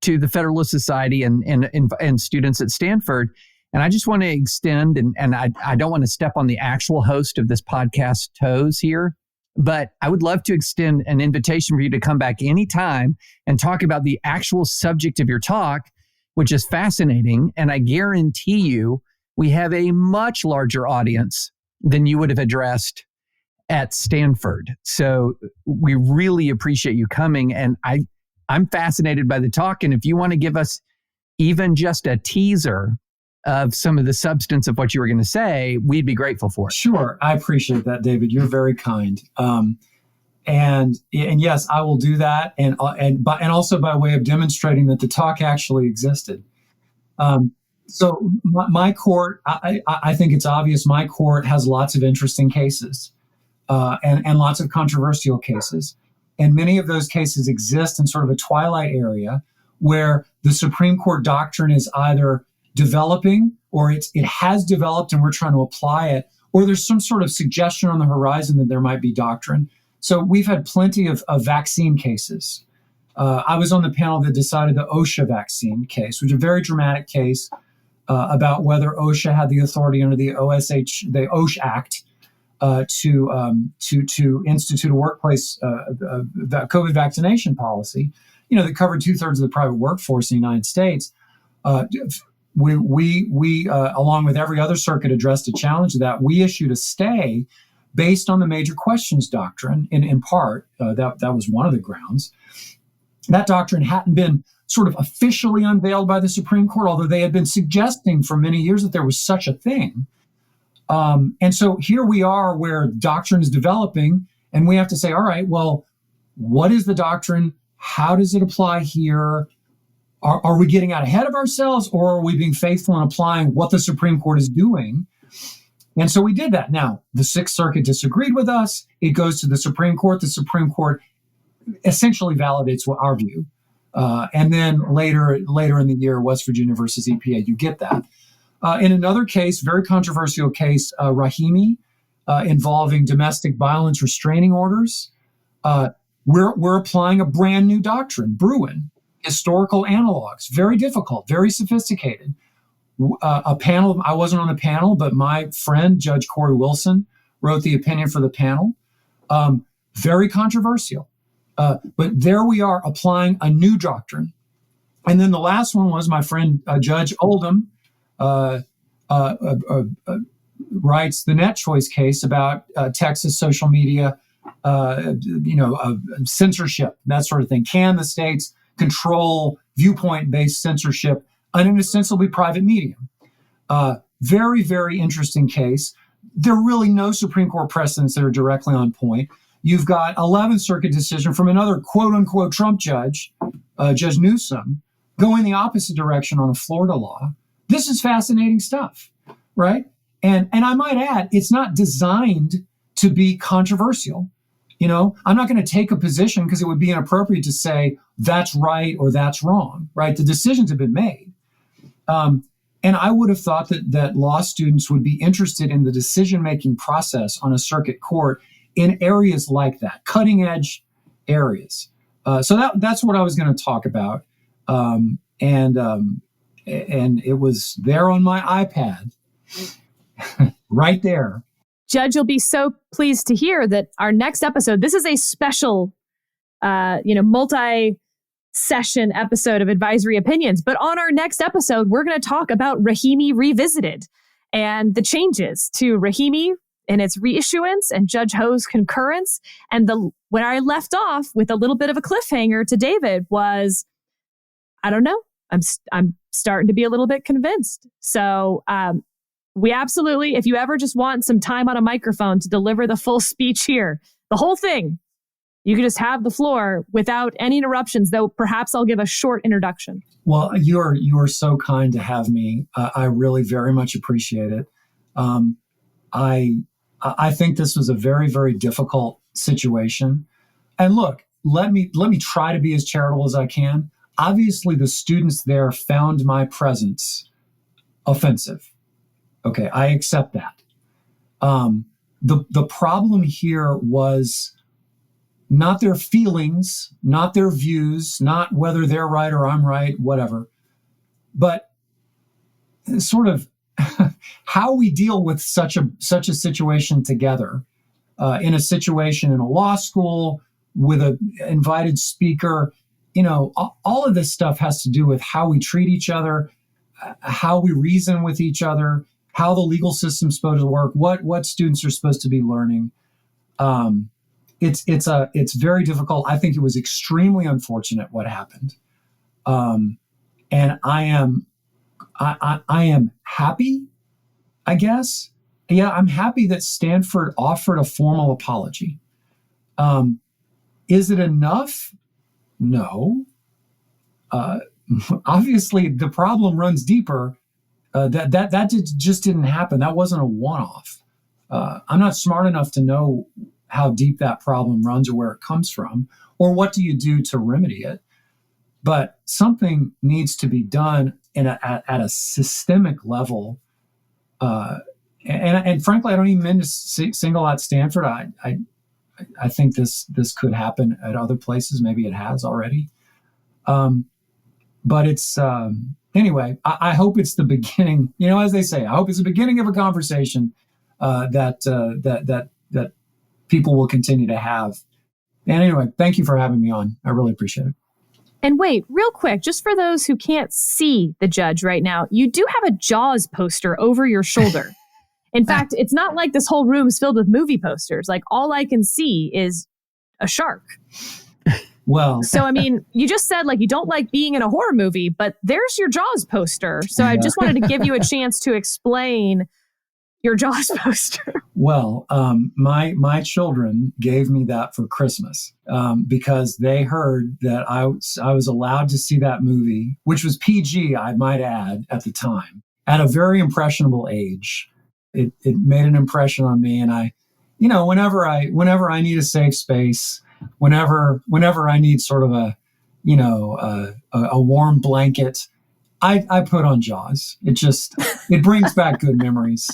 to the Federalist Society and students at Stanford. And I just want to extend, and I don't want to step on the actual host of this podcast toes here, but I would love to extend an invitation for you to come back anytime and talk about the actual subject of your talk, which is fascinating. And I guarantee you, we have a much larger audience than you would have addressed at Stanford. So we really appreciate you coming. And I'm fascinated by the talk. And if you want to give us even just a teaser of some of the substance of what you were going to say, we'd be grateful for it. Sure. I appreciate that, David. You're very kind. And yes, I will do that. And also by way of demonstrating that the talk actually existed. So my court, I think it's obvious my court has lots of interesting cases and lots of controversial cases. And many of those cases exist in sort of a twilight area where the Supreme Court doctrine is either developing or it has developed and we're trying to apply it, or there's some sort of suggestion on the horizon that there might be doctrine. So we've had plenty of vaccine cases. I was on the panel that decided the OSHA vaccine case, which is a very dramatic case about whether OSHA had the authority under the OSHA Act to institute a workplace COVID vaccination policy, that covered 2/3 of the private workforce in the United States. We along with every other circuit, addressed a challenge to that. We issued a stay based on the major questions doctrine, in part. That was one of the grounds. That doctrine hadn't been sort of officially unveiled by the Supreme Court, although they had been suggesting for many years that there was such a thing. And so here we are where doctrine is developing, and we have to say, all right, well, what is the doctrine? How does it apply here? Are we getting out ahead of ourselves, or are we being faithful in applying what the Supreme Court is doing? And so we did that. Now, the Sixth Circuit disagreed with us. It goes to the Supreme Court. The Supreme Court essentially validates our view. And then later in the year, West Virginia versus EPA, you get that. In another case, very controversial case, Rahimi, involving domestic violence restraining orders, we're applying a brand new doctrine, Bruin, historical analogs, very difficult, very sophisticated. A panel, I wasn't on the panel, but my friend, Judge Corey Wilson, wrote the opinion for the panel. Very controversial. But there we are applying a new doctrine. And then the last one was my friend, Judge Oldham, writes the Net Choice case about Texas social media, censorship, that sort of thing. Can the states control viewpoint-based censorship on an ostensibly private medium? Very, very interesting case. There are really no Supreme Court precedents that are directly on point. You've got 11th Circuit decision from another quote-unquote Trump judge, Judge Newsom, going the opposite direction on a Florida law. This is fascinating stuff, right? And I might add, it's not designed to be controversial. I'm not going to take a position because it would be inappropriate to say that's right or that's wrong, right? The decisions have been made. And I would have thought that law students would be interested in the decision-making process on a circuit court in areas like that, cutting-edge areas. So that's what I was going to talk about. And it was there on my iPad, right there. Judge, you'll be so pleased to hear that our next episode, this is a special, multi-session episode of Advisory Opinions. But on our next episode, we're going to talk about Rahimi Revisited and the changes to Rahimi and its reissuance and Judge Ho's concurrence. And when I left off with a little bit of a cliffhanger to David was, I don't know, I'm starting to be a little bit convinced. So we absolutely, if you ever just want some time on a microphone to deliver the full speech here, the whole thing, you can just have the floor without any interruptions, though perhaps I'll give a short introduction. Well, you are so kind to have me. I really very much appreciate it. I think this was a very, very difficult situation. And look, let me try to be as charitable as I can. Obviously, the students there found my presence offensive. Okay, I accept that. The problem here was not their feelings, not their views, not whether they're right or I'm right, whatever, but sort of how we deal with such a situation together, in a situation in a law school with an invited speaker. All of this stuff has to do with how we treat each other, how we reason with each other, how the legal system's supposed to work, what students are supposed to be learning. It's very difficult. I think it was extremely unfortunate what happened. And I am happy, I guess. Yeah, I'm happy that Stanford offered a formal apology. Is it enough? No. Obviously, the problem runs deeper. That just didn't happen. That wasn't a one-off. I'm not smart enough to know how deep that problem runs or where it comes from, or what do you do to remedy it. But something needs to be done at a systemic level. And frankly, I don't even mean to single out Stanford. I think this could happen at other places. Maybe it has already. But it's anyway. I hope it's the beginning. As they say, I hope it's the beginning of a conversation that people will continue to have. And anyway, thank you for having me on. I really appreciate it. And wait, real quick, just for those who can't see the judge right now, you do have a Jaws poster over your shoulder. In fact, it's not like this whole room is filled with movie posters. Like, all I can see is a shark. Well, so, I mean, you just said like you don't like being in a horror movie, but there's your Jaws poster. So I just wanted to give you a chance to explain your Jaws poster. Well, my children gave me that for Christmas because they heard that I was allowed to see that movie, which was PG, I might add, at the time, at a very impressionable age. It made an impression on me, and I, whenever I need a safe space, whenever I need sort of a warm blanket, I put on Jaws. It brings back good memories.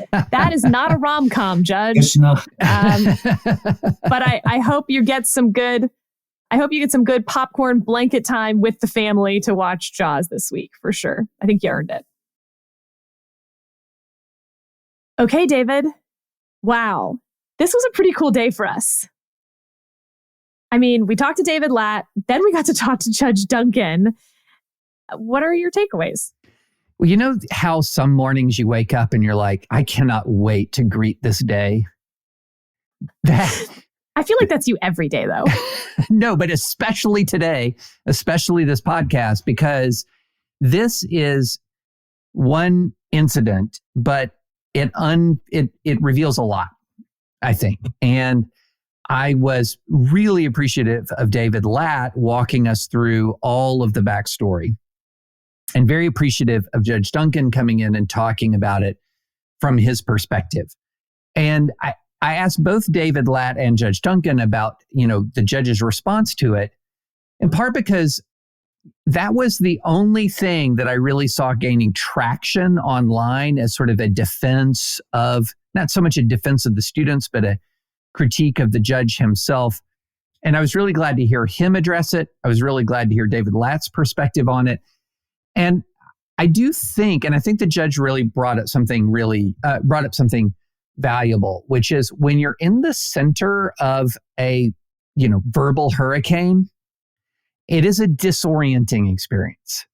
That is not a rom-com, Judge. It's not. But I hope you get some good. I hope you get some good popcorn blanket time with the family to watch Jaws this week for sure. I think you earned it. Okay, David. Wow, this was a pretty cool day for us. I mean, we talked to David Lat, then we got to talk to Judge Duncan. What are your takeaways? Well, you know how some mornings you wake up and you're like, I cannot wait to greet this day? I feel like that's you every day, though. No, but especially today, especially this podcast, because this is one incident, but it reveals a lot, I think. And I was really appreciative of David Lat walking us through all of the backstory, and very appreciative of Judge Duncan coming in and talking about it from his perspective. And I asked both David Lat and Judge Duncan about, the judge's response to it, in part because that was the only thing that I really saw gaining traction online as sort of a defense of, not so much a defense of the students, but a critique of the judge himself. And I was really glad to hear him address it. I was really glad to hear David Lat's perspective on it. And I do think, and I think the judge really brought up something valuable, which is when you're in the center of a, verbal hurricane, it is a disorienting experience.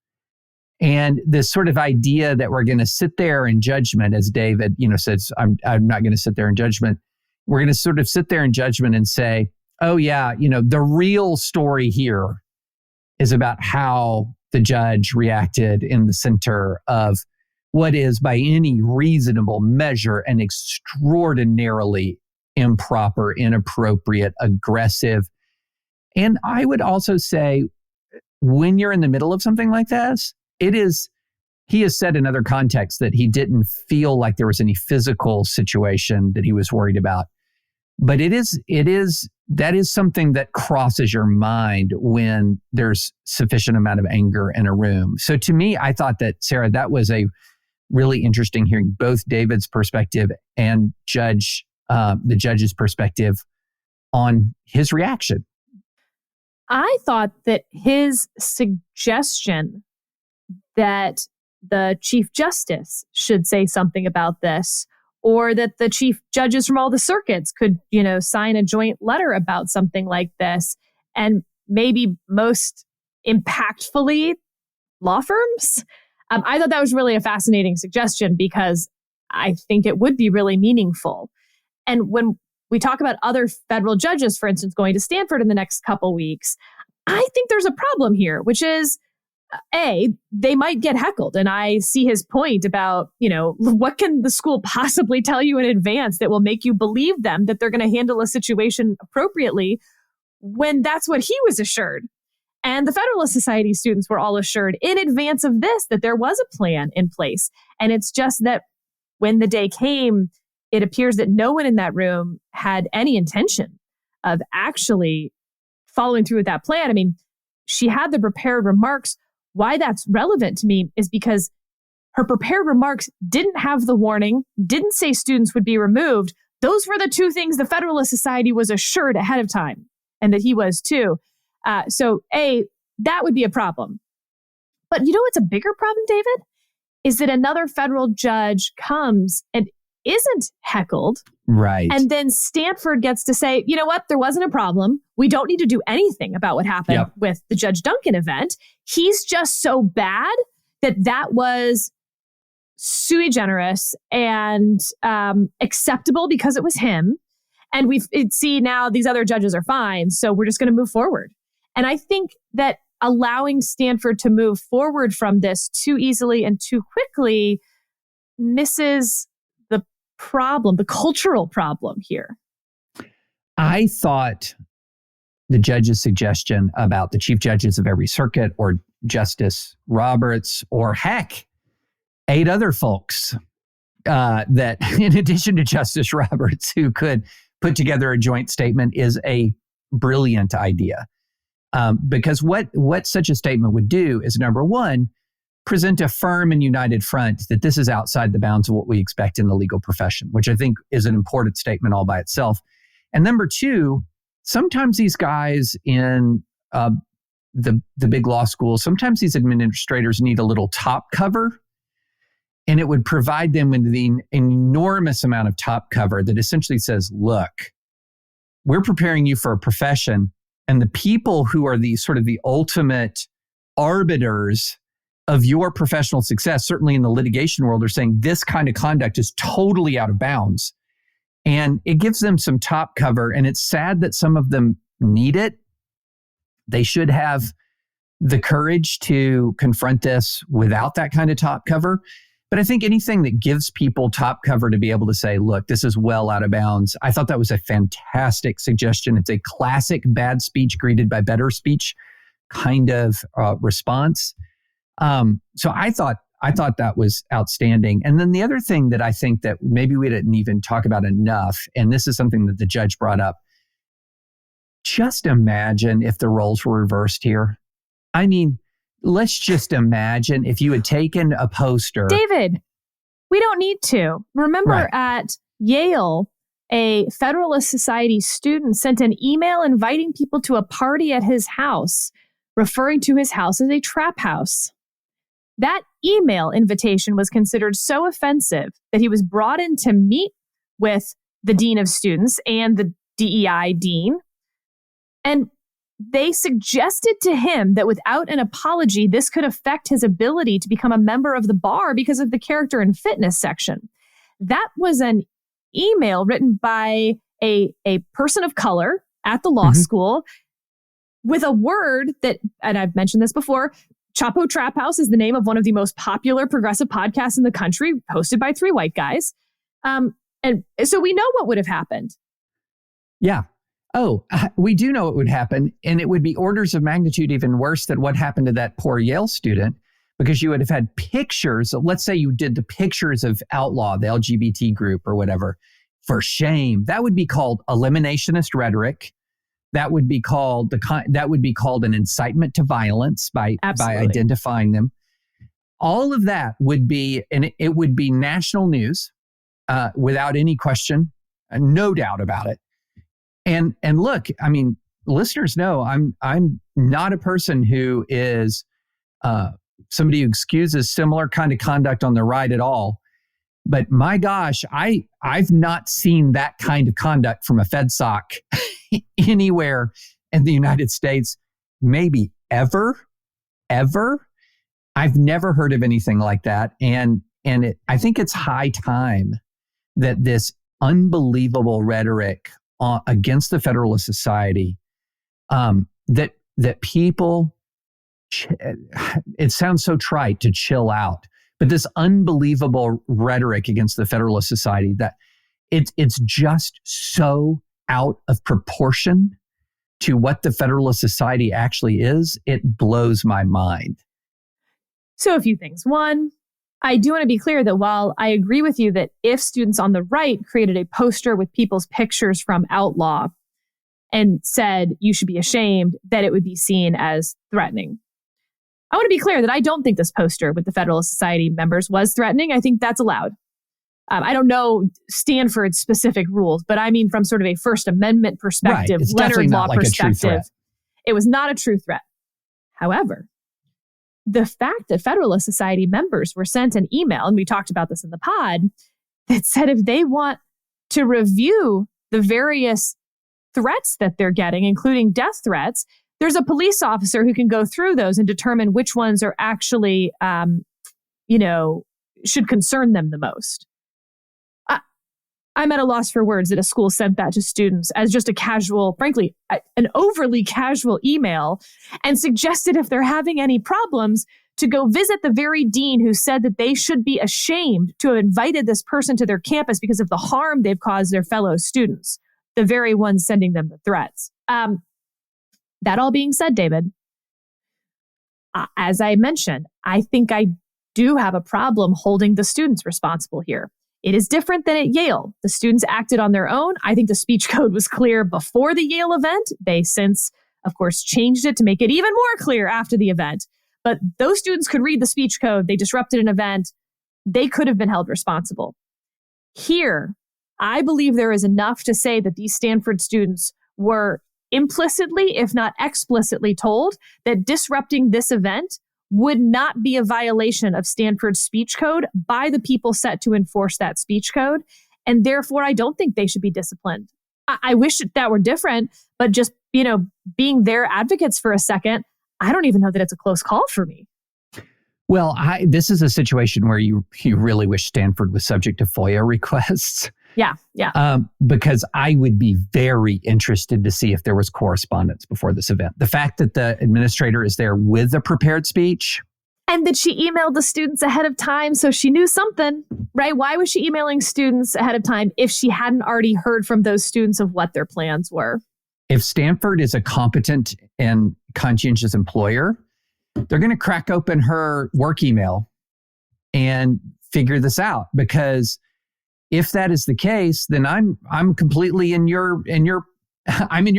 And this sort of idea that we're going to sit there in judgment, as David, says, I'm not going to sit there in judgment. We're going to sort of sit there in judgment and say, oh yeah, the real story here is about how the judge reacted in the center of what is, by any reasonable measure, an extraordinarily improper, inappropriate, aggressive. And I would also say, when you're in the middle of something like this, he has said in other contexts that he didn't feel like there was any physical situation that he was worried about. But that is something that crosses your mind when there's sufficient amount of anger in a room. So to me, I thought that, Sarah, that was a really interesting hearing both David's perspective and the judge's perspective on his reaction. I thought that his suggestion that the Chief Justice should say something about this, or that the chief judges from all the circuits could, sign a joint letter about something like this. And maybe most impactfully, law firms. I thought that was really a fascinating suggestion because I think it would be really meaningful. And when we talk about other federal judges, for instance, going to Stanford in the next couple weeks, I think there's a problem here, which is, they might get heckled. And I see his point about, what can the school possibly tell you in advance that will make you believe them that they're going to handle a situation appropriately when that's what he was assured. And the Federalist Society students were all assured in advance of this that there was a plan in place. And it's just that when the day came, it appears that no one in that room had any intention of actually following through with that plan. I mean, she had the prepared remarks. Why that's relevant to me is because her prepared remarks didn't have the warning, didn't say students would be removed. Those were the two things the Federalist Society was assured ahead of time, and that he was too. So that would be a problem. But what's a bigger problem, David? Is that another federal judge comes and isn't heckled. Right. And then Stanford gets to say, you know what, there wasn't a problem. We don't need to do anything about what happened with the Judge Duncan event. He's just so bad that was sui generis and acceptable because it was him. And we see now these other judges are fine. So we're just going to move forward. And I think that allowing Stanford to move forward from this too easily and too quickly misses the cultural problem here. I thought the judge's suggestion about the chief judges of every circuit, or Justice Roberts, or heck, 8 other folks that, in addition to Justice Roberts, who could put together a joint statement, is a brilliant idea. Because what such a statement would do is, number one, present a firm and united front that this is outside the bounds of what we expect in the legal profession, which I think is an important statement all by itself. And number two, sometimes these guys in the big law schools, sometimes these administrators need a little top cover, and it would provide them with the enormous amount of top cover that essentially says, look, we're preparing you for a profession, and the people who are the sort of the ultimate arbiters of your professional success, certainly in the litigation world, are saying this kind of conduct is totally out of bounds. And it gives them some top cover. And it's sad that some of them need it. They should have the courage to confront this without that kind of top cover. But I think anything that gives people top cover to be able to say, look, this is well out of bounds. I thought that was a fantastic suggestion. It's a classic bad speech greeted by better speech kind of response. So I thought that was outstanding. And then the other thing that I think that maybe we didn't even talk about enough, and this is something that the judge brought up, just imagine if the roles were reversed here. I mean, let's just imagine if you had taken a poster. David, we don't need to. Remember at Yale, a Federalist Society student sent an email inviting people to a party at his house, referring to his house as a trap house. That email invitation was considered so offensive that he was brought in to meet with the dean of students and the DEI dean. And they suggested to him that without an apology, this could affect his ability to become a member of the bar because of the character and fitness section. That was an email written by a person of color at the law school with a word that, and I've mentioned this before, Chapo Trap House is the name of one of the most popular progressive podcasts in the country, hosted by 3 white guys. And so we know what would have happened. Yeah. Oh, we do know what would happen. And it would be orders of magnitude even worse than what happened to that poor Yale student, because you would have had pictures. Let's say you did the pictures of Outlaw, the LGBT group or whatever, for shame. That would be called eliminationist rhetoric. That would be called an incitement to violence by identifying them. All of that would be, and it would be national news without any question, no doubt about it. And look, I mean, listeners know I'm not a person who is somebody who excuses similar kind of conduct on the right at all. But my gosh, I've not seen that kind of conduct from a FedSoc anywhere in the United States, maybe ever. I've never heard of anything like that. And I think it's high time that this unbelievable rhetoric against the Federalist Society, that people, it sounds so trite to chill out, but this unbelievable rhetoric against the Federalist Society, that it's just so out of proportion to what the Federalist Society actually is. It blows my mind. So a few things. One, I do want to be clear that while I agree with you that if students on the right created a poster with people's pictures from Outlaw and said, you should be ashamed, that it would be seen as threatening. I want to be clear that I don't think this poster with the Federalist Society members was threatening. I think that's allowed. I don't know Stanford's specific rules, but I mean from sort of a First Amendment perspective, right. It's letter law like perspective, it was not a true threat. However, the fact that Federalist Society members were sent an email, and we talked about this in the pod, that said if they want to review the various threats that they're getting, including death threats, there's a police officer who can go through those and determine which ones are actually, should concern them the most. I'm at a loss for words that a school sent that to students as just a casual, frankly, an overly casual email, and suggested if they're having any problems to go visit the very dean who said that they should be ashamed to have invited this person to their campus because of the harm they've caused their fellow students, the very ones sending them the threats. That all being said, David, as I mentioned, I think I do have a problem holding the students responsible here. It is different than at Yale. The students acted on their own. I think the speech code was clear before the Yale event. They since, of course, changed it to make it even more clear after the event. But those students could read the speech code. They disrupted an event. They could have been held responsible. Here, I believe there is enough to say that these Stanford students were implicitly, if not explicitly, told that disrupting this event would not be a violation of Stanford's speech code by the people set to enforce that speech code. And therefore, I don't think they should be disciplined. I wish that were different, but just, being their advocates for a second, I don't even know that it's a close call for me. Well, this is a situation where you really wish Stanford was subject to FOIA requests. Yeah. Because I would be very interested to see if there was correspondence before this event. The fact that the administrator is there with a prepared speech. And that she emailed the students ahead of time, so she knew something, right? Why was she emailing students ahead of time if she hadn't already heard from those students of what their plans were? If Stanford is a competent and conscientious employer, they're going to crack open her work email and figure this out, because if that is the case, then I'm completely in your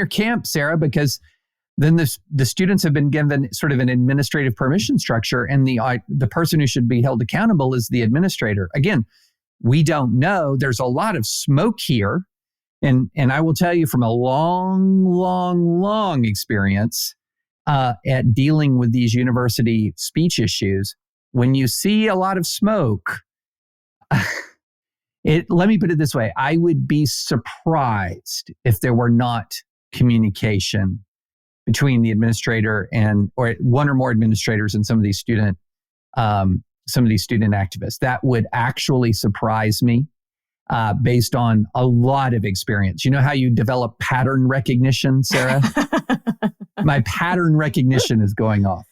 camp, Sarah, because then the students have been given sort of an administrative permission structure, and the person who should be held accountable is the administrator. Again, we don't know. There's a lot of smoke here, and I will tell you from a long experience at dealing with these university speech issues, when you see a lot of smoke. Let me put it this way. I would be surprised if there were not communication between the administrator or one or more administrators and some of these student activists. That would actually surprise me based on a lot of experience. You know how you develop pattern recognition, Sarah? My pattern recognition is going off.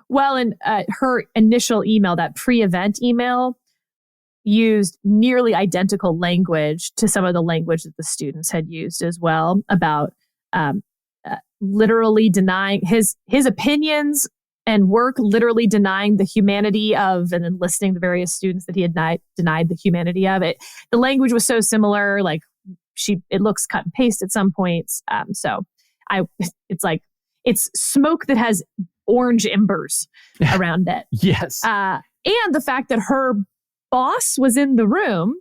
Well, and her initial email, that pre-event email, used nearly identical language to some of the language that the students had used as well, about literally denying his opinions and work, literally denying the humanity of, and then listing the various students that he had denied the humanity of it. The language was so similar, like it looks cut and paste at some points. It's like, it's smoke that has orange embers around it. Yes. And the fact that her boss was in the room.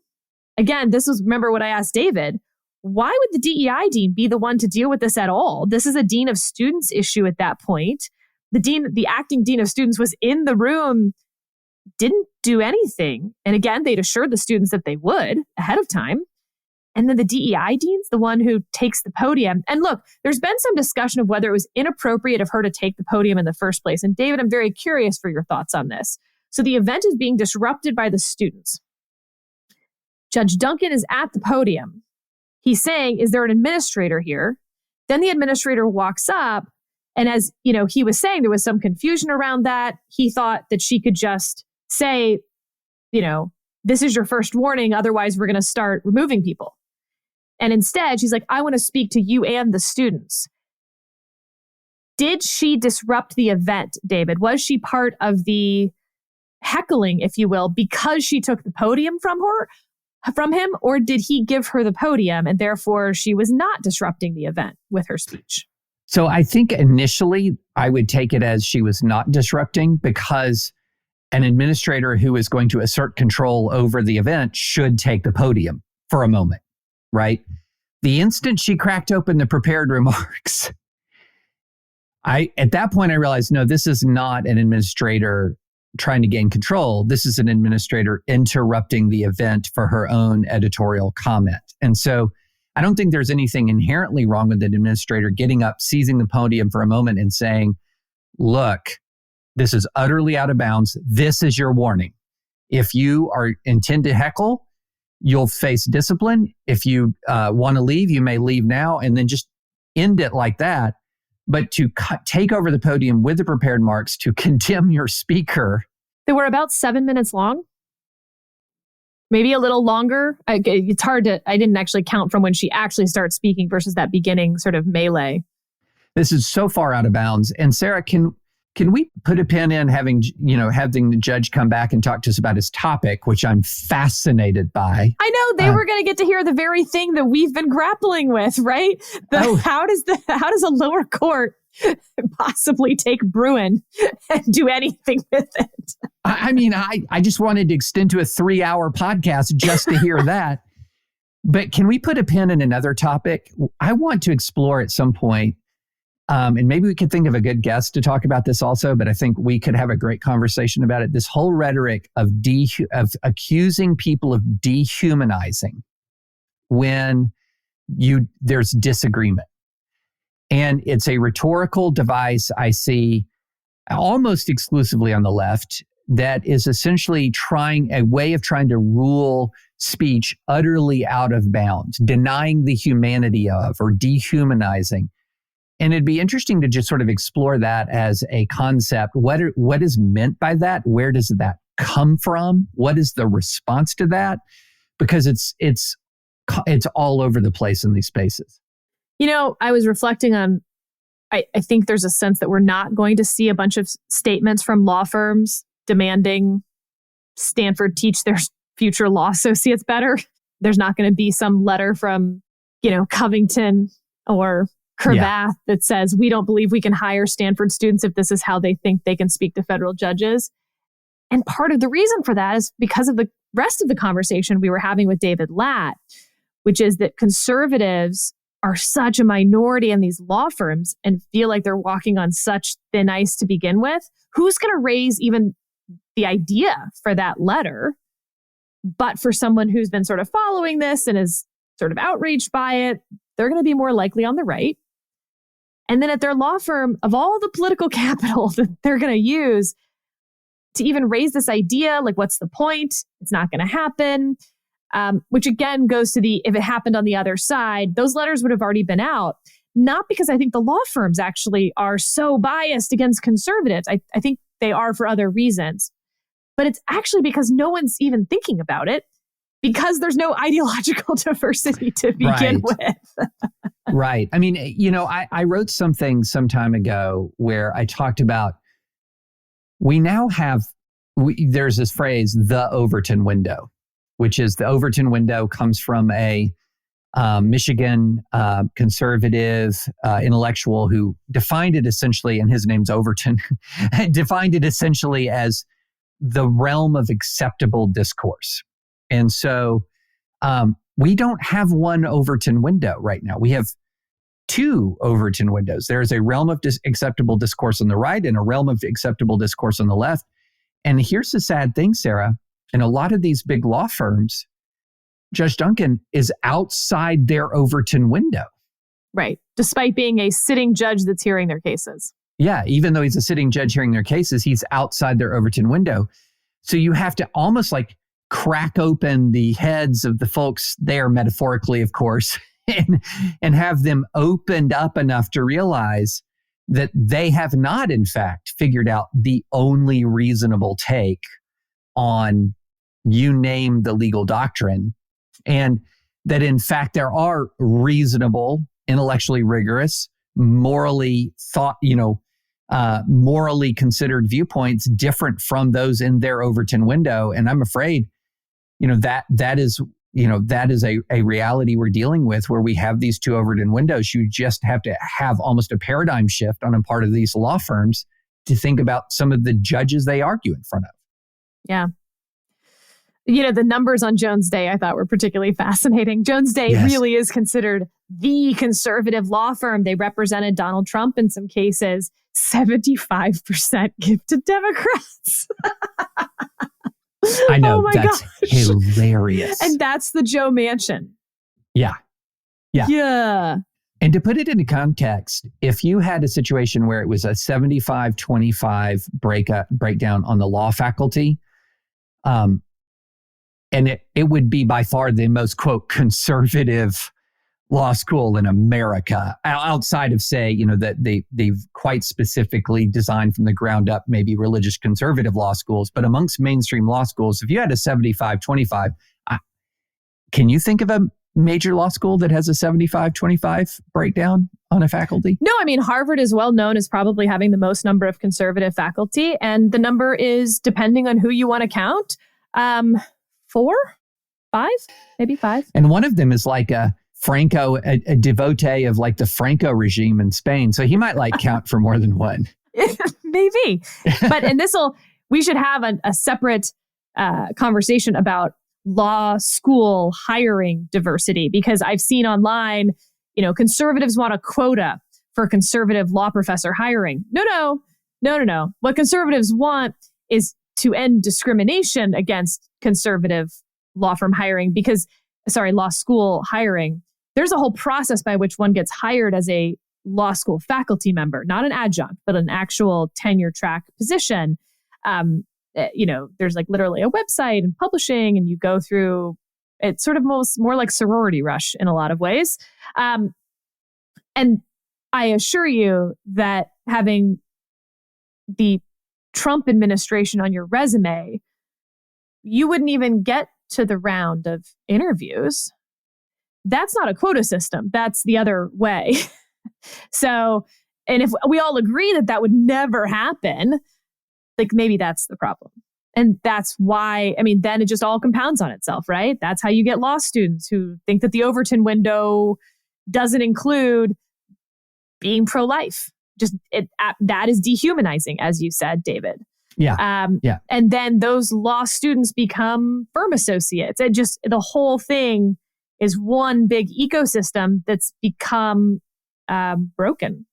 Again, remember what I asked David, why would the DEI dean be the one to deal with this at all? This is a dean of students issue at that point. the acting dean of students was in the room, didn't do anything. And again, they'd assured the students that they would ahead of time. And then the DEI dean's the one who takes the podium. And look, there's been some discussion of whether it was inappropriate of her to take the podium in the first place. And David, I'm very curious for your thoughts on this. So the event is being disrupted by the students. Judge Duncan is at the podium. He's saying, is there an administrator here? Then the administrator walks up. And as he was saying, there was some confusion around that. He thought that she could just say, this is your first warning. Otherwise, we're going to start removing people. And instead, she's like, I want to speak to you and the students. Did she disrupt the event, David? Was she part of the heckling, if you will, because she took the podium from him? Or did he give her the podium and therefore she was not disrupting the event with her speech? So I think initially I would take it as she was not disrupting, because an administrator who is going to assert control over the event should take the podium for a moment, right? The instant she cracked open the prepared remarks, at that point I realized, no, this is not an administrator trying to gain control. This is an administrator interrupting the event for her own editorial comment. And so I don't think there's anything inherently wrong with an administrator getting up, seizing the podium for a moment and saying, look, this is utterly out of bounds. This is your warning. If you intend to heckle, you'll face discipline. If you want to leave, you may leave now, and then just end it like that. But to take over the podium with the prepared remarks to condemn your speaker. They were about 7 minutes long. Maybe a little longer. It's hard to, I didn't actually count from when she actually starts speaking versus that beginning sort of melee. This is so far out of bounds. And Sarah, can we put a pin in having the judge come back and talk to us about his topic, which I'm fascinated by? I know they were going to get to hear the very thing that we've been grappling with, right? How does a lower court possibly take Bruin and do anything with it? I just wanted to extend to a 3-hour podcast just to hear that. But can we put a pin in another topic? I want to explore at some point. And maybe we could think of a good guest to talk about this also, but I think we could have a great conversation about it. This whole rhetoric of accusing people of dehumanizing when there's disagreement. And it's a rhetorical device I see almost exclusively on the left that is essentially a way of trying to rule speech utterly out of bounds, denying the humanity of or dehumanizing. And it'd be interesting to just sort of explore that as a concept. What is meant by that? Where does that come from? What is the response to that? Because it's all over the place in these spaces. I was reflecting on, I think there's a sense that we're not going to see a bunch of statements from law firms demanding Stanford teach their future law associates better. There's not going to be some letter from, Covington or Cravath that says, we don't believe we can hire Stanford students if this is how they think they can speak to federal judges. And part of the reason for that is because of the rest of the conversation we were having with David Lat, which is that conservatives are such a minority in these law firms and feel like they're walking on such thin ice to begin with. Who's going to raise even the idea for that letter? But for someone who's been sort of following this and is sort of outraged by it, they're going to be more likely on the right. And then at their law firm, of all the political capital that they're going to use to even raise this idea, like, what's the point? It's not going to happen. Which again goes to if it happened on the other side, those letters would have already been out. Not because I think the law firms actually are so biased against conservatives. I think they are for other reasons. But it's actually because no one's even thinking about it, because there's no ideological diversity to begin with. Right. I wrote something some time ago where I talked about, there's this phrase, the Overton window, which is the Overton window comes from a Michigan conservative intellectual who defined it essentially, and his name's Overton, defined it essentially as the realm of acceptable discourse. And so we don't have one Overton window right now. We have two Overton windows. There is a realm of acceptable discourse on the right and a realm of acceptable discourse on the left. And here's the sad thing, Sarah. In a lot of these big law firms, Judge Duncan is outside their Overton window. Right. Despite being a sitting judge that's hearing their cases. Yeah. Even though he's a sitting judge hearing their cases, he's outside their Overton window. So you have to almost like crack open the heads of the folks there, metaphorically, of course, and have them opened up enough to realize that they have not, in fact, figured out the only reasonable take on you name the legal doctrine, and that, in fact, there are reasonable, intellectually rigorous, morally morally considered viewpoints different from those in their Overton window. And I'm afraid, that is a reality we're dealing with, where we have these two Overton windows. You just have to have almost a paradigm shift on a part of these law firms to think about some of the judges they argue in front of. Yeah. The numbers on Jones Day I thought were particularly fascinating. Jones Day really is considered the conservative law firm. They represented Donald Trump in some cases. 75% give to Democrats. I know. Oh my that's gosh. Hilarious. And that's the Joe Manchin. Yeah. And to put it into context, if you had a situation where it was a 75-25 breakdown on the law faculty, and it would be by far the most, quote, conservative law school in America, outside of, say, that they've quite specifically designed from the ground up, maybe religious conservative law schools. But amongst mainstream law schools, if you had a 75-25, can you think of a major law school that has a 75-25 breakdown on a faculty? No, I mean, Harvard is well known as probably having the most number of conservative faculty. And the number is, depending on who you want to count, 4, 5, maybe 5. And one of them is like a devotee of like the Franco regime in Spain. So he might count for more than one. Maybe. But, and we should have a separate conversation about law school hiring diversity, because I've seen online, conservatives want a quota for conservative law professor hiring. No. What conservatives want is to end discrimination against conservative law school hiring. There's a whole process by which one gets hired as a law school faculty member, not an adjunct, but an actual tenure track position. There's literally a website and publishing, and you go through, it's sort of more like sorority rush in a lot of ways. And I assure you that having the Trump administration on your resume, you wouldn't even get to the round of interviews. That's not a quota system. That's the other way. So, and if we all agree that would never happen, maybe that's the problem. And that's why, then it just all compounds on itself, right? That's how you get law students who think that the Overton window doesn't include being pro-life. That is dehumanizing, as you said, David. Yeah. And then those law students become firm associates. The whole thing is one big ecosystem that's become broken.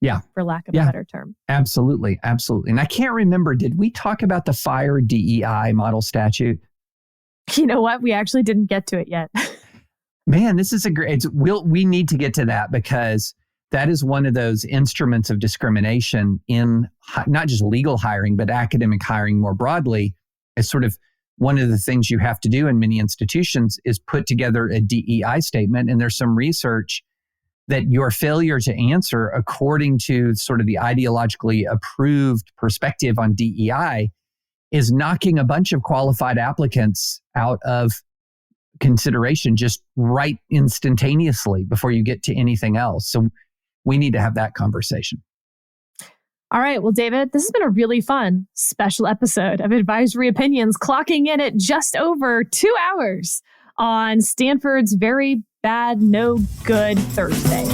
Yeah. For lack of a better term. Absolutely. And I can't remember, did we talk about the fire DEI model statute? You know what? We actually didn't get to it yet. Man, this is we need to get to that, because that is one of those instruments of discrimination in not just legal hiring, but academic hiring more broadly. It's sort of one of the things you have to do in many institutions is put together a DEI statement. And there's some research that your failure to answer according to sort of the ideologically approved perspective on DEI is knocking a bunch of qualified applicants out of consideration just right instantaneously before you get to anything else. So we need to have that conversation. All right. Well, David, this has been a really fun special episode of Advisory Opinions, clocking in at just over 2 hours on Stanford's very bad, no good Thursday.